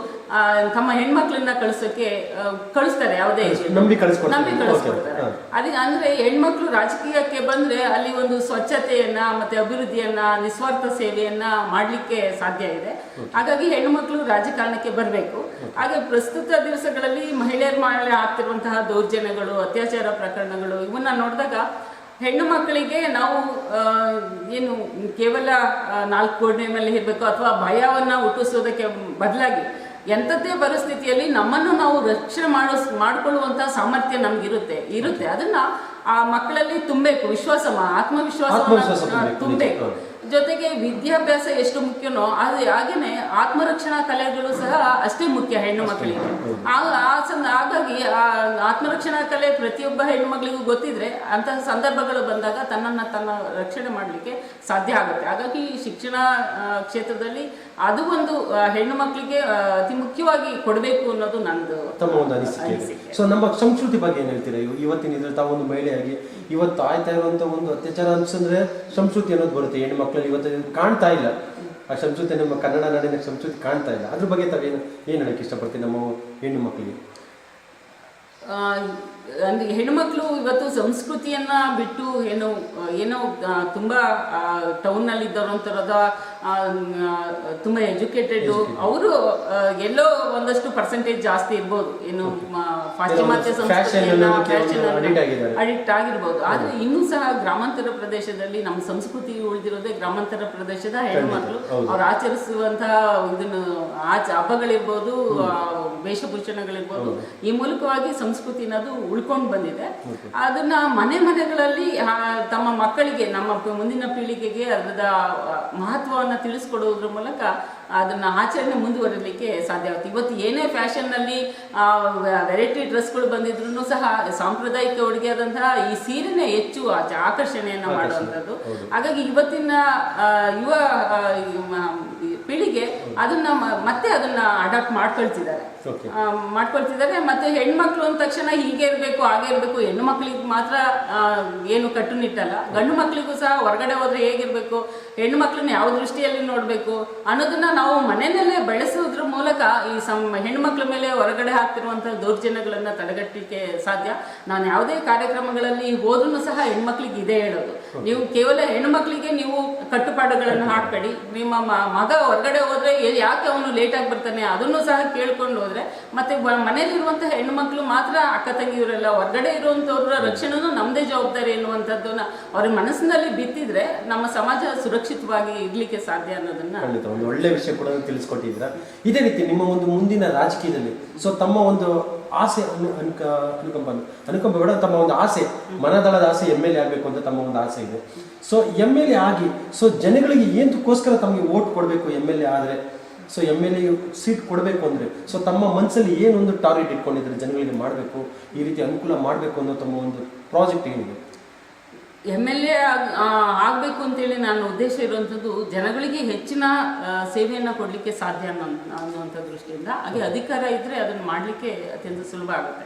ತಮ್ಮ ಹೆಣ್ಮಕ್ಳನ್ನ ಕಳಿಸ್ತಾರೆ, ಯಾವುದೇ ನಂಬಿ ಕಳಿಸ್ಕೊಡ್ತಾರೆ. ಅದಕ್ಕೆ ಅಂದ್ರೆ ಹೆಣ್ಮಕ್ಳು ರಾಜಕೀಯಕ್ಕೆ ಬಂದ್ರೆ ಅಲ್ಲಿ ಒಂದು ಸ್ವಚ್ಛತೆಯನ್ನ ಮತ್ತೆ ಅಭಿವೃದ್ಧಿಯನ್ನ, ನಿಸ್ವಾರ್ಥ ಸೇವೆಯನ್ನ ಮಾಡ್ಲಿಕ್ಕೆ ಸಾಧ್ಯ ಇದೆ. ಹಾಗಾಗಿ ಹೆಣ್ಮಕ್ಳು ರಾಜಕಾರಣಕ್ಕೆ ಬರಬೇಕು. ಹಾಗೆ ಪ್ರಸ್ತುತ ದಿವಸಗಳಲ್ಲಿ ಮಹಿಳೆಯರ ಮೇಲೆ ಆಗ್ತಿರುವಂತಹ ದೌರ್ಜನ್ಯಗಳು, ಅತ್ಯಾಚಾರ ಪ್ರಕರಣಗಳು ಇವನ್ನ ನೋಡಿದಾಗ ಹೆಣ್ಣು ಮಕ್ಕಳಿಗೆ ನಾವು ಏನು ಕೇವಲ 4 ಗೋಡೆ ಮೇಲೆ ಇರಬೇಕು ಅಥವಾ ಭಯವನ್ನ ಹುಟ್ಟಿಸೋದಕ್ಕೆ ಬದಲಾಗಿ ಎಂಥದ್ದೇ ಪರಿಸ್ಥಿತಿಯಲ್ಲಿ ನಮ್ಮನ್ನು ನಾವು ರಕ್ಷಣೆ ಮಾಡಿಕೊಳ್ಳುವಂಥ ಸಾಮರ್ಥ್ಯ ನಮ್ಗಿರುತ್ತೆ. ಅದನ್ನ ಆ ಮಕ್ಕಳಲ್ಲಿ ತುಂಬಬೇಕು, ಆತ್ಮವಿಶ್ವಾಸ ತುಂಬಬೇಕು. ಜೊತೆಗೆ ವಿದ್ಯಾಭ್ಯಾಸ ಎಷ್ಟು ಮುಖ್ಯನೋ ಹಾಗೇನೆ ಆತ್ಮರಕ್ಷಣಾ ಕಲೆಗಳು ಸಹ ಅಷ್ಟೇ ಮುಖ್ಯ ಹೆಣ್ಣು ಮಕ್ಕಳಿಗೆ. ಹಾಗಾಗಿ ಆ ಆತ್ಮರಕ್ಷಣಾ ಕಲೆ ಪ್ರತಿಯೊಬ್ಬ ಹೆಣ್ಣು ಮಗಳಿಗೂ ಗೊತ್ತಿದ್ರೆ ಅಂತಹ ಸಂದರ್ಭಗಳು ಬಂದಾಗ ತನ್ನ ರಕ್ಷಣೆ ಮಾಡಲಿಕ್ಕೆ ಸಾಧ್ಯ ಆಗುತ್ತೆ. ಹಾಗಾಗಿ ಶಿಕ್ಷಣ ಕ್ಷೇತ್ರದಲ್ಲಿ ಅದು ಒಂದು ಹೆಣ್ಣು ಮಕ್ಕಳಿಗೆ ಅತಿ ಮುಖ್ಯವಾಗಿ ಕೊಡಬೇಕು ಅನ್ನೋದು ನಂದು ತಮ್ಮ ಒಂದು ಅನಿಸಿಕೆ. ಸೊ ನಮ್ಮ ಸಂಸ್ಕೃತಿ ಬಗ್ಗೆ ಏನ್ ಹೇಳ್ತೀರಾ? ಇವತ್ತಿನ ಇದ್ರಲ್ಲಿ ತಾವು ಒಂದು ಮಹಿಳೆಯಾಗಿ ಇವತ್ತು ಆಯ್ತಾ ಇರುವಂತ ಒಂದು ಅತ್ಯಾಚಾರ ಅನ್ಸಂದ್ರೆ ಸಂಸ್ಕೃತಿ ಅನ್ನೋದು ಬರುತ್ತೆ. ಹೆಣ್ಣು ಮಕ್ಕಳಲ್ಲಿ ಇವತ್ತು ಕಾಣ್ತಾ ಇಲ್ಲ ಆ ಸಂಸ್ಕೃತಿ, ನಮ್ಮ ಕನ್ನಡ ನಾಡಿನ ಸಂಸ್ಕೃತಿ ಕಾಣ್ತಾ ಇಲ್ಲ. ಅದ್ರ ಬಗ್ಗೆ ತಾವೇನು ಹೇಳಕ್ಕೆ ಇಷ್ಟಪಡ್ತೀನಿ ನಮ್ಮ ಹೆಣ್ಣು ಮಕ್ಕಳಿಗೆ? ಅಂದ್ರೆ ಹೆಣ್ಮಕ್ಳು ಇವತ್ತು ಸಂಸ್ಕೃತಿಯನ್ನ ಬಿಟ್ಟು ಏನೋ ತುಂಬಾ ಟೌನ್ ನಲ್ಲಿ ಇದ್ದವರು ಅಂತಾರದ ತುಂಬಾ ಎಜುಕೇಟೆಡ್ ಅವರು ಎಲ್ಲೋ ಒಂದಷ್ಟು ಪರ್ಸೆಂಟೇಜ್ ಜಾಸ್ತಿ ಇರ್ಬೋದು, ಏನು ಪಾಶ್ಚಿಮಾತ್ಯ ಸಂಸ್ಕೃತಿಯನ್ನ ಅಡಿಕ್ಟ್ ಆಗಿರ್ಬೋದು. ಆದ್ರೆ ಇನ್ನೂ ಸಹ ಗ್ರಾಮಾಂತರ ಪ್ರದೇಶದಲ್ಲಿ ನಮ್ಮ ಸಂಸ್ಕೃತಿ ಉಳಿದಿರೋದೇ ಗ್ರಾಮಾಂತರ ಪ್ರದೇಶದ ಹೆಣ್ಮಕ್ಳು ಅವ್ರು ಆಚರಿಸುವಂತಹ ಇದನ್ನು ಹಬ್ಬಗಳಿರ್ಬೋದು, ವೇಷಭೂಷಣಗಳಿರ್ಬೋದು, ಈ ಮೂಲಕವಾಗಿ ಸಂಸ್ಕೃತಿ ಅನ್ನೋದು ಉಳ್ಕೊಂಡು ಬಂದಿದೆ. ಅದನ್ನ ಮನೆಗಳಲ್ಲಿ ತಮ್ಮ ಮಕ್ಕಳಿಗೆ, ನಮ್ಮ ಮುಂದಿನ ಪೀಳಿಗೆಗೆ ಅದರ ಮಹತ್ವವನ್ನು ತಿಳಿಸ್ಕೊಡೋದ್ರ ಮೂಲಕ ಅದನ್ನ ಆಚರಣೆ ಮುಂದುವರಿಲಿಕ್ಕೆ ಸಾಧ್ಯ ಆಗುತ್ತೆ. ಇವತ್ತು ಏನೇ ಫ್ಯಾಷನ್ ನಲ್ಲಿ ವೆರೈಟಿ ಡ್ರೆಸ್ಗಳು ಬಂದಿದ್ರು ಸಹ ಸಾಂಪ್ರದಾಯಿಕ ಉಡುಗೆಯಾದಂತಹ ಈ ಸೀರೆನೇ ಹೆಚ್ಚು ಆಕರ್ಷಣೆಯನ್ನ ಮಾಡುವಂಥದ್ದು. ಹಾಗಾಗಿ ಇವತ್ತಿನ ಯುವ ಪೀಳಿಗೆ ಅದನ್ನ ಮತ್ತೆ ಅದನ್ನ ಅಡಾಪ್ಟ್ ಮಾಡ್ಕೊಳ್ತಿದ್ದಾರೆ. ಮತ್ತೆ ಹೆಣ್ಮಕ್ಳು ಅಂದ ತಕ್ಷಣ ಹೀಗೆ ಇರಬೇಕು ಹಾಗೆ ಇರಬೇಕು, ಹೆಣ್ಣು ಮಕ್ಳಿಗೆ ಮಾತ್ರ ಏನು ಕಟ್ಟುನಿಟ್ಟಲ್ಲ, ಗಂಡು ಮಕ್ಳಿಗೂ ಸಹ ಹೊರಗಡೆ ಹೋದ್ರೆ ಹೇಗಿರ್ಬೇಕು, ಹೆಣ್ಣು ಮಕ್ಳನ್ನ ಯಾವ ದೃಷ್ಟಿಯಲ್ಲಿ ನೋಡ್ಬೇಕು ಅನ್ನೋದನ್ನ ನಾವು ಮನೆಯಲ್ಲೇ ಬೆಳೆಸೋದ್ರ ಮೂಲಕ ಈ ಹೆಣ್ಮಕ್ಳ ಮೇಲೆ ಹೊರಗಡೆ ಹಾಕ್ತಿರುವಂತಹ ದೌರ್ಜನ್ಯಗಳನ್ನ ತಡೆಗಟ್ಟಲಿಕ್ಕೆ ಸಾಧ್ಯ. ನಾನು ಯಾವುದೇ ಕಾರ್ಯಕ್ರಮಗಳಲ್ಲಿ ಹೋದ್ರೂ ಸಹ ಹೆಣ್ಮಕ್ಳಿಗೆ ಇದೇ ಹೇಳೋದು, ನೀವು ಕೇವಲ ಹೆಣ್ಮಕ್ಳಿಗೆ ನೀವು ಕಟ್ಟುಪಾಡುಗಳನ್ನು ಹಾಕ್ಬೇಡಿ. ನಿಮ್ಮ ಮಗ ಹೊರಗಡೆ ಹೋದ್ರೆ ಯಾಕೆ ಅವನು ಲೇಟ್ ಆಗಿ ಬರ್ತಾನೆ ಅದನ್ನು ಸಹ ಕೇಳ್ಕೊಂಡು ಹೋದ್ರೆ, ಮತ್ತೆ ಮನೆಯಲ್ಲಿರುವಂತಹ ಹೆಣ್ಣು ಮಕ್ಕಳು ಮಾತ್ರ ಅಕ್ಕ ತಂಗಿಯವರೆಲ್ಲ ಹೊರಗಡೆ ಇರುವಂತವ್ರ ರಕ್ಷಣೆನೂ ನಮ್ದೇ ಜವಾಬ್ದಾರಿ ಎನ್ನುವಂಥದ್ದನ್ನ ಅವ್ರ ಮನಸ್ಸಿನಲ್ಲಿ ಬಿತ್ತಿದ್ರೆ ನಮ್ಮ ಸಮಾಜ ಸುರಕ್ಷಿತವಾಗಿ ಇರ್ಲಿಕ್ಕೆ ಸಾಧ್ಯ ಅನ್ನೋದನ್ನ ಒಂದು ಒಳ್ಳೆ ವಿಷಯ ಕೂಡ ತಿಳಿಸ್ಕೊಟ್ಟಿದ್ದೀರಾ. ಇದೇ ರೀತಿ ನಿಮ್ಮ ಒಂದು ಮುಂದಿನ ರಾಜಕೀಯದಲ್ಲಿ ಸೊ ತಮ್ಮ ಒಂದು ಆಸೆ ಅನುಕಂಪ ಬೇಡ, ತಮ್ಮ ಒಂದು ಆಸೆ, ಮನದಳದ ಆಸೆ MLA ಆಗಬೇಕು ಅಂತ ತಮ್ಮ ಒಂದು ಆಸೆ ಇದೆ. ಸೊ MLA ಆಗಿ ಸೊ ಜನಗಳಿಗೆ ಏನಕ್ಕೋಸ್ಕರ ತಮಗೆ ವೋಟ್ ಕೊಡಬೇಕು MLA ಆದರೆ, ಸೊ MLA ಸೀಟ್ ಕೊಡಬೇಕು ಅಂದರೆ ಸೊ ತಮ್ಮ ಮನಸ್ಸಲ್ಲಿ ಏನೊಂದು ಟಾರ್ಗೆಟ್ ಇಟ್ಕೊಂಡಿದ್ರೆ ಜನಗಳಿಗೆ ಮಾಡಬೇಕು, ಈ ರೀತಿ ಅನುಕೂಲ ಮಾಡಬೇಕು ಅನ್ನೋ ತಮ್ಮ ಒಂದು ಪ್ರಾಜೆಕ್ಟ್ ಏನಿದೆ? MLA ಆಗಬೇಕು ಅಂತೇಳಿ ನನ್ನ ಉದ್ದೇಶ ಇರುವಂಥದ್ದು ಜನಗಳಿಗೆ ಹೆಚ್ಚಿನ ಸೇವೆಯನ್ನು ಕೊಡಲಿಕ್ಕೆ ಸಾಧ್ಯ ಅನ್ನುವಂಥ ದೃಷ್ಟಿಯಿಂದ. ಹಾಗೆ ಅಧಿಕಾರ ಇದ್ದರೆ ಅದನ್ನು ಮಾಡಲಿಕ್ಕೆ ಅತ್ಯಂತ ಸುಲಭ ಆಗುತ್ತೆ.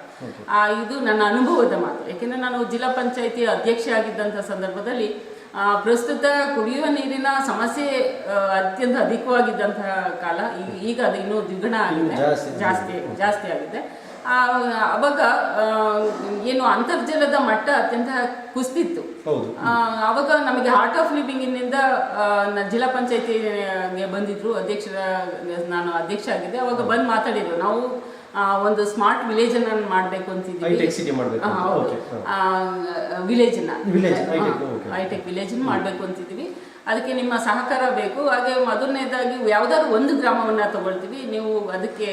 ಇದು ನನ್ನ ಅನುಭವದ ಮಾತು. ಯಾಕೆಂದರೆ ನಾನು ಜಿಲ್ಲಾ ಪಂಚಾಯಿತಿ ಅಧ್ಯಕ್ಷೆ ಆಗಿದ್ದಂಥ ಸಂದರ್ಭದಲ್ಲಿ ಪ್ರಸ್ತುತ ಕುಡಿಯುವ ನೀರಿನ ಸಮಸ್ಯೆ ಅತ್ಯಂತ ಅಧಿಕವಾಗಿದ್ದಂತಹ ಕಾಲ. ಈಗ ಅದು ಇನ್ನೂ ದ್ವಿಗುಣ ಆಗಿದೆ, ಜಾಸ್ತಿ ಆಗಿದೆ. ಅವಾಗ ಏನು ಅಂತರ್ಜಲದ ಮಟ್ಟ ಅತ್ಯಂತ ಕುಸಿದಿತ್ತು. ಅವಾಗ ನಮಗೆ ಹಾರ್ಟ್ ಆಫ್ ಲಿವಿಂಗ್ ಇಂದ ಜಿಲ್ಲಾ ಪಂಚಾಯತಿಗೆ ಬಂದಿದ್ರು, ನಾನು ಅಧ್ಯಕ್ಷ ಆಗಿದ್ದೆ. ಅವಾಗ ಬಂದು ಮಾತಾಡಿದ್ರು, ನಾವು ಒಂದು ಸ್ಮಾರ್ಟ್ ವಿಲೇಜ್ ಅನ್ನ ಮಾಡಬೇಕು ಅಂತಿದ್ದೀವಿ, ಹೈಟೆಕ್ ವಿಲೇಜ್ ಮಾಡಬೇಕು ಅಂತಿದ್ದೀವಿ, ಅದಕ್ಕೆ ನಿಮ್ಮ ಸಹಕಾರ ಬೇಕು. ಹಾಗೆ ಮೊದಲನೇದಾಗಿ ಯಾವ್ದಾದ್ರು ಒಂದು ಗ್ರಾಮವನ್ನ ತಗೊಳ್ತೀವಿ, ನೀವು ಅದಕ್ಕೆ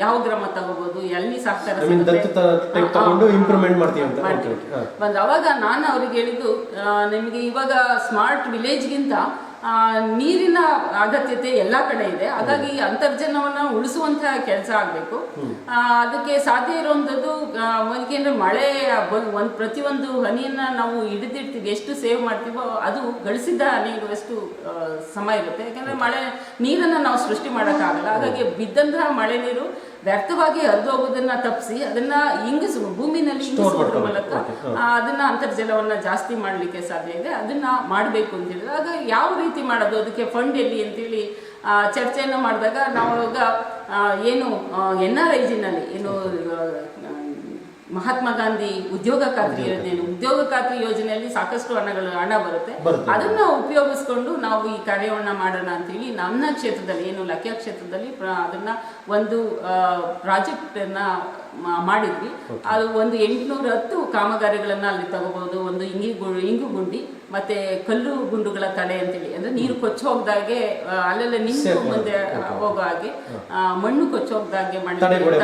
ಯಾವ ಗ್ರಾಮ ತಗೋಬಹುದು, ಎಲ್ಲಿ ಸಹಕಾರ ಬಂದು ಅವಾಗ ನಾನು ಅವ್ರಿಗೆ ಹೇಳಿದ್ದು, ನಿಮಗೆ ಇವಾಗ ಸ್ಮಾರ್ಟ್ ವಿಲೇಜ್ಗಿಂತ ನೀರಿನ ಅಗತ್ಯತೆ ಎಲ್ಲ ಕಡೆ ಇದೆ. ಹಾಗಾಗಿ ಅಂತರ್ಜಲವನ್ನ ಉಳಿಸುವಂತಹ ಕೆಲಸ ಆಗಬೇಕು. ಅದಕ್ಕೆ ಸಾಧ್ಯ ಇರುವಂಥದ್ದು ಏಕೆಂದ್ರೆ ಮಳೆ ಪ್ರತಿಯೊಂದು ಹನಿಯನ್ನ ನಾವು ಹಿಡಿದಿಡ್ತೀವಿ, ಎಷ್ಟು ಸೇವ್ ಮಾಡ್ತೀವೋ ಅದು ಗಳಿಸಿದ್ದ ಹನಿಗೂ ಸಮಯ ಇರುತ್ತೆ. ಯಾಕಂದ್ರೆ ಮಳೆ ನೀರನ್ನ ನಾವು ಸೃಷ್ಟಿ ಮಾಡೋಕ್ಕಾಗಲ್ಲ. ಹಾಗಾಗಿ ಬಿದ್ದಂತಹ ಮಳೆ ನೀರು ವ್ಯರ್ಥವಾಗಿ ಹರಿದು ಹೋಗೋದನ್ನ ತಪ್ಪಿಸಿ ಅದನ್ನ ಭೂಮಿನಲ್ಲಿ ಇಂಗಿಸುವುದರ ಮೂಲಕ ಅದನ್ನ ಅಂತರ್ಜಲವನ್ನ ಜಾಸ್ತಿ ಮಾಡ್ಲಿಕ್ಕೆ ಸಾಧ್ಯ ಇದೆ. ಅದನ್ನ ಮಾಡಬೇಕು ಅಂತ ಹೇಳಿದ್ರೆ ಆಗ ಯಾವ ರೀತಿ ಮಾಡೋದು, ಅದಕ್ಕೆ ಫಂಡ್ ಎಲ್ಲಿ ಅಂತೇಳಿ ಚರ್ಚೆಯನ್ನು ಮಾಡಿದಾಗ ನಾವು ಏನು NRIGನಲ್ಲಿ ಏನು ಮಹಾತ್ಮ ಗಾಂಧಿ ಉದ್ಯೋಗ ಖಾತ್ರಿ ಯೋಜನೆಯಲ್ಲಿ ಸಾಕಷ್ಟು ಹಣ ಬರುತ್ತೆ. ಅದನ್ನ ಉಪಯೋಗಿಸ್ಕೊಂಡು ನಾವು ಈ ಕಾರ್ಯವನ್ನ ಮಾಡೋಣ ಅಂತೇಳಿ ನನ್ನ ಕ್ಷೇತ್ರದಲ್ಲಿ ಏನು ಲಕ್ಯ ಕ್ಷೇತ್ರದಲ್ಲಿ ಅದನ್ನ ಒಂದು ಪ್ರಾಜೆಕ್ಟ್ ಅನ್ನ ಮಾಡಿದ್ವಿ. ಅದು ಒಂದು 810 ಕಾಮಗಾರಿಗಳನ್ನ ಅಲ್ಲಿ ತಗೋಬಹುದು. ಒಂದು ಇಂಗು ಗುಂಡಿ ಮತ್ತೆ ಕಲ್ಲು ಗುಂಡುಗಳ ತಡೆ ಅಂತೇಳಿ, ಅಂದ್ರೆ ನೀರು ಕೊಚ್ಚಿ ಹೋಗ್ದಾಗೆ ಅಲ್ಲೆಲ್ಲ ನಿಂತು ಮುಂದೆ ಹೋಗೋ ಹಾಗೆ, ಮಣ್ಣು ಕೊಚ್ಚಿ ಹೋಗ್ದಾಗೆ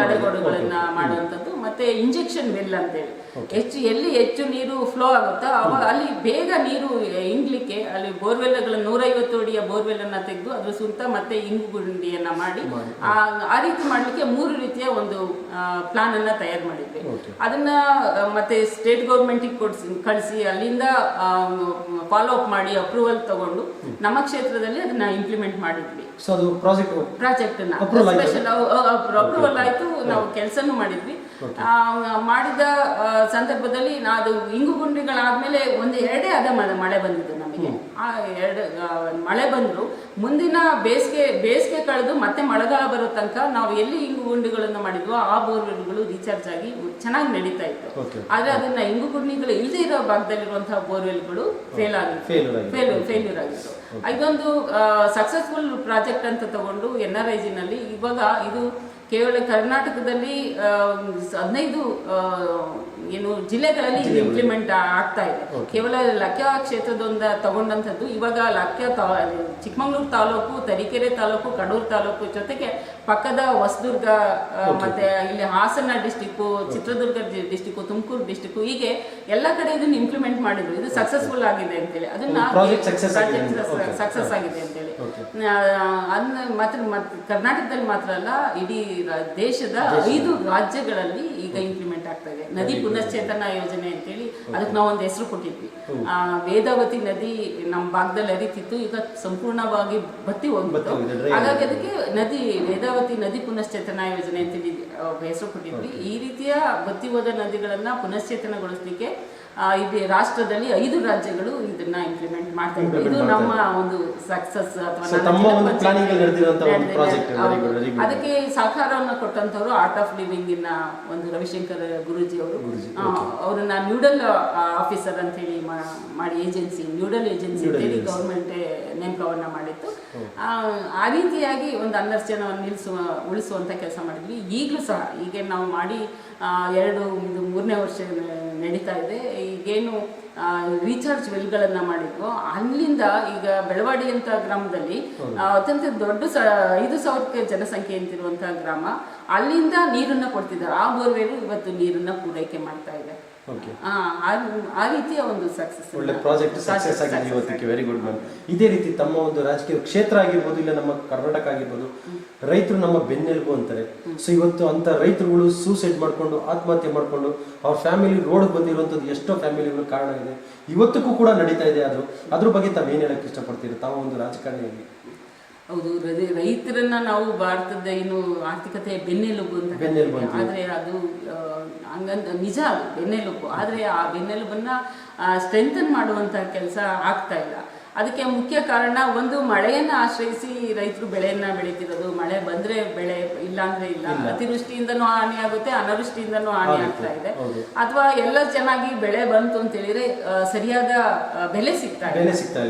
ತಡೆಗೋಡುಗಳನ್ನ ಮಾಡುವಂಥದ್ದು. ಮತ್ತೆ ಇಂಜೆಕ್ಷನ್ ವೆಲ್ ಅಂತೇಳಿ ಎಲ್ಲಿ ಹೆಚ್ಚು ನೀರು ಫ್ಲೋ ಆಗುತ್ತೋ ಅವಾಗ ಅಲ್ಲಿ ಬೇಗ ನೀರು ಇಂಗ್ಲಿಕ್ಕೆ ಅಲ್ಲಿ ಬೋರ್ವೆಲ್ಗಳ 150 ಅಡಿಯ ಬೋರ್ವೆಲ್ ಅನ್ನ ತೆಗೆದು ಅದ್ರ ಸುತ್ತ ಮತ್ತೆ ಇಂಗು ಗುಂಡಿಯನ್ನ ಮಾಡಿ ಆ ರೀತಿ ಮಾಡ್ಲಿಕ್ಕೆ 3 ರೀತಿಯ ಒಂದು ಪ್ಲಾನ್ ಅನ್ನ ತಯಾರು ಮಾಡಿದ್ವಿ. ಅದನ್ನ ಮತ್ತೆ ಸ್ಟೇಟ್ ಗೌರ್ಮೆಂಟಿಗೆ ಕಳಿಸಿ ಅಲ್ಲಿಂದ ಫಾಲೋ ಅಪ್ ಮಾಡಿ ಅಪ್ರೂವಲ್ ತಗೊಂಡು ನಮ್ಮ ಕ್ಷೇತ್ರದಲ್ಲಿ ಅದನ್ನ ಇಂಪ್ಲಿಮೆಂಟ್ ಮಾಡಿದ್ವಿ. ಪ್ರಾಜೆಕ್ಟ್ ಅಪ್ರೂವಲ್ ಆಯ್ತು, ನಾವು ಕೆಲಸನೂ ಮಾಡಿದ್ವಿ. ಮಾಡಿದ ಸಂದರ್ಭದಲ್ಲಿ ಅದು ಇಂಗು ಗುಂಡಿಗಳಾದ್ಮೇಲೆ 1-2 ಮಳೆ ಬಂದಿದ್ದು ನಮಗೆ. ನಮಗೆ ಆ ಮಳೆ ಬಂದ್ರು ಮುಂದಿನ ಬೇಸಿಗೆ ಕಳೆದು ಮತ್ತೆ ಮಳೆಗಾಲ ಬರೋ ತನಕ ನಾವು ಎಲ್ಲಿ ಇಂಗು ಗುಂಡಿಗಳನ್ನು ಮಾಡಿದ್ವೋ ಆ ಬೋರ್ವೆಲ್ಗಳು ರೀಚಾರ್ಜ್ ಆಗಿ ಚೆನ್ನಾಗಿ ನಡೀತಾ ಇತ್ತು. ಆದ್ರೆ ಅದನ್ನ ಇಂಗು ಗುಂಡಿಗಳು ಇಲ್ಲದೆ ಇರೋ ಭಾಗದಲ್ಲಿರುವಂತಹ ಬೋರ್ವೆಲ್ಗಳು ಫೇಲ್ಯೂರ್ ಆಗಿತ್ತು. ಇದೊಂದು ಸಕ್ಸಸ್ಫುಲ್ ಪ್ರಾಜೆಕ್ಟ್ ಅಂತ ತಗೊಂಡು NRIG ನಲ್ಲಿ ಇವಾಗ ಇದು ಕೇವಲ ಕರ್ನಾಟಕದಲ್ಲಿ 15 ಜಿಲ್ಲೆಗಳಲ್ಲಿ ಇದು ಇಂಪ್ಲಿಮೆಂಟ್ ಆಗ್ತಾ ಇದೆ. ಕೇವಲ ಲಕ್ಯ ಕ್ಷೇತ್ರದೊಂದ ತಗೊಂಡಂಥದ್ದು ಇವಾಗ ಚಿಕ್ಕಮಗಳೂರು ತಾಲೂಕು, ತರೀಕೆರೆ ತಾಲೂಕು, ಕಡೂರು ತಾಲೂಕು ಜೊತೆಗೆ ಪಕ್ಕದ ಹೊಸದುರ್ಗ ಮತ್ತೆ ಇಲ್ಲಿ Hassan district, Chitradurga district, Tumakuru district ಹೀಗೆ ಎಲ್ಲ ಕಡೆ ಇದನ್ನ ಇಂಪ್ಲಿಮೆಂಟ್ ಮಾಡಿದ್ರು. ಇದು ಸಕ್ಸಸ್ಫುಲ್ ಆಗಿದೆ ಅಂತೇಳಿ ಅದನ್ನ ಸಕ್ಸಸ್ ಆಗಿದೆ ಅಂತೇಳಿ ಮಾತ್ರ ಕರ್ನಾಟಕದಲ್ಲಿ ಮಾತ್ರ ಅಲ್ಲ ಇಡೀ ದೇಶದ 5 ರಾಜ್ಯಗಳಲ್ಲಿ ಈಗ ಇಂಪ್ಲಿಮೆಂಟ್ ಆಗ್ತಾ ಇದೆ. ನದಿ ಪುನಶ್ಚೇತನ ಯೋಜನೆ ಅಂತೇಳಿ ಅದಕ್ಕೆ ನಾವು ಒಂದು ಹೆಸರು ಕೊಟ್ಟಿದ್ವಿ. ವೇದಾವತಿ ನದಿ ನಮ್ಮ ಭಾಗದಲ್ಲಿ ಹರಿತಿತ್ತು, ಈಗ ಸಂಪೂರ್ಣವಾಗಿ ಬತ್ತಿ ಹೋಗ್ಬಿಟ್ಟು ಹಾಗಾಗಿ ಅದಕ್ಕೆ ವೇದಾವತಿ ನದಿ ಪುನಶ್ಚೇತನ ಯೋಜನೆ ಅಂತೇಳಿ ಹೆಸರು ಕೊಟ್ಟಿದ್ವಿ. ಈ ರೀತಿಯ ಬತ್ತಿ ಹೋದ ನದಿಗಳನ್ನ ಪುನಶ್ಚೇತನಗೊಳಿಸ್ಲಿಕ್ಕೆ ಇಲ್ಲಿ ರಾಷ್ಟ್ರದಲ್ಲಿ 5 ರಾಜ್ಯಗಳು ಇದನ್ನ ಇಂಪ್ಲಿಮೆಂಟ್ ಮಾಡ್ತಾ ಇದ್ದಾರೆ. ಇದು ನಮ್ಮ ಒಂದು ಸಕ್ಸಸ್ ಅದಕ್ಕೆ ಸಹಕಾರವನ್ನು ಕೊಟ್ಟಂತವ್ರು ಆರ್ಟ್ ಆಫ್ ಲಿವಿಂಗ್ ಇನ್ನ ಒಂದು ರವಿಶಂಕರ್ ಗುರೂಜಿ ಅವರು ಅವ್ರನ್ನ ನ್ಯೂಡಲ್ ಆಫೀಸರ್ ಅಂತ ಹೇಳಿ ಮಾಡಿ ನ್ಯೂಡಲ್ ಏಜೆನ್ಸಿ ಅಂತೇಳಿ ಗವರ್ಮೆಂಟ್ ನೇಮಕವನ್ನ ಮಾಡಿತ್ತು. ಆ ರೀತಿಯಾಗಿ ಒಂದು 12 ಜನವನ್ನು ಉಳಿಸುವಂತ ಕೆಲಸ ಮಾಡಿದ್ವಿ. ಈಗಲೂ ಸಹ ಈಗ ನಾವು ಮಾಡಿ 3ನೇ ವರ್ಷ ನಡೀತಾ ಇದೆ. ಈಗೇನು ರೀಚಾರ್ಜ್ ವೆಲ್ಗಳನ್ನ ಮಾಡಿದ್ವು ಅಲ್ಲಿಂದ ಈಗ ಬೆಳವಾಡಿ ಅಂತ ಗ್ರಾಮದಲ್ಲಿ ಅತ್ಯಂತ ದೊಡ್ಡ 5,000 ಜನಸಂಖ್ಯೆ ಅಂತಿರುವಂತಹ ಗ್ರಾಮ, ಅಲ್ಲಿಂದ ನೀರನ್ನ ಕೊಡ್ತಿದ್ದಾರೆ. ಆ ಬೋರ್ವೆಲ್ ಇವತ್ತು ನೀರನ್ನ ಪೂರೈಕೆ ಮಾಡ್ತಾ ಇದೆ. ಆ ರೀತಿಯ ಒಂದು ಸಕ್ಸಸ್ ಒಳ್ಳೆ ಪ್ರಾಜೆಕ್ಟ್ ಸಕ್ಸಸ್ ಆಗಿದೆ ಇವತ್ತಿಗೆ. Very good ma'am. ಇದೇ ರೀತಿ ತಮ್ಮ ಒಂದು ರಾಜಕೀಯ ಕ್ಷೇತ್ರ ಆಗಿರ್ಬೋದು, ಇಲ್ಲ ನಮ್ಮ ಕರ್ನಾಟಕ ಆಗಿರ್ಬೋದು, ರೈತರು ನಮ್ಮ ಬೆನ್ನೆಲುಬು ಅಂತಾರೆ. ಸೊ ಇವತ್ತು ಅಂತ ರೈತರುಗಳು ಸೂಸೈಡ್ ಮಾಡ್ಕೊಂಡು ಆತ್ಮಹತ್ಯೆ ಮಾಡ್ಕೊಂಡು ಅವ್ರ ಫ್ಯಾಮಿಲಿ ರೋಡ್ ಬಂದಿರುವಂಥದ್ದು ಎಷ್ಟೋ ಫ್ಯಾಮಿಲಿಗಳು ಕಾರಣ ಇದೆ, ಇವತ್ತಿಗೂ ಕೂಡ ನಡೀತಾ ಇದೆ. ಅದ್ರ ಬಗ್ಗೆ ತಾವು ಏನ್ ಹೇಳಕ್ ಇಷ್ಟಪಡ್ತೀರಿ ತಾವು ಒಂದು ರಾಜಕಾರಣಿಯಾಗಿ? ಹೌದು, ರೈತರನ್ನ ನಾವು ಭಾರತದ ಆರ್ಥಿಕತೆ ಬೆನ್ನೆಲುಬು ಅಂತ, ಆದ್ರೆ ಅದು ಹಂಗಂತ ನಿಜ, ಅದು ಬೆನ್ನೆಲುಬು. ಆದ್ರೆ ಆ ಬೆನ್ನೆಲುಬನ್ನ ಸ್ಟ್ರೆಂಥನ್ ಮಾಡುವಂತ ಕೆಲಸ ಆಗ್ತಾ ಇಲ್ಲ. ಅದಕ್ಕೆ ಮುಖ್ಯ ಕಾರಣ ಒಂದು ಮಳೆಯನ್ನ ಆಶ್ರಯಿಸಿ ರೈತರು ಬೆಳೆಯನ್ನ ಬೆಳೀತಿರೋದು. ಮಳೆ ಬಂದ್ರೆ ಬೆಳೆ, ಇಲ್ಲ ಅಂದ್ರೆ ಇಲ್ಲ. ಅತಿವೃಷ್ಟಿಯಿಂದನೂ ಹಾನಿ ಆಗುತ್ತೆ, ಅನಾವೃಷ್ಟಿಯಿಂದನೂ ಹಾನಿ ಆಗ್ತಾ ಇದೆ. ಅಥವಾ ಎಲ್ಲ ಚೆನ್ನಾಗಿ ಬೆಳೆ ಬಂತು ಅಂತ ಹೇಳಿದ್ರೆ ಸರಿಯಾದ ಬೆಲೆ ಸಿಗ್ತಾ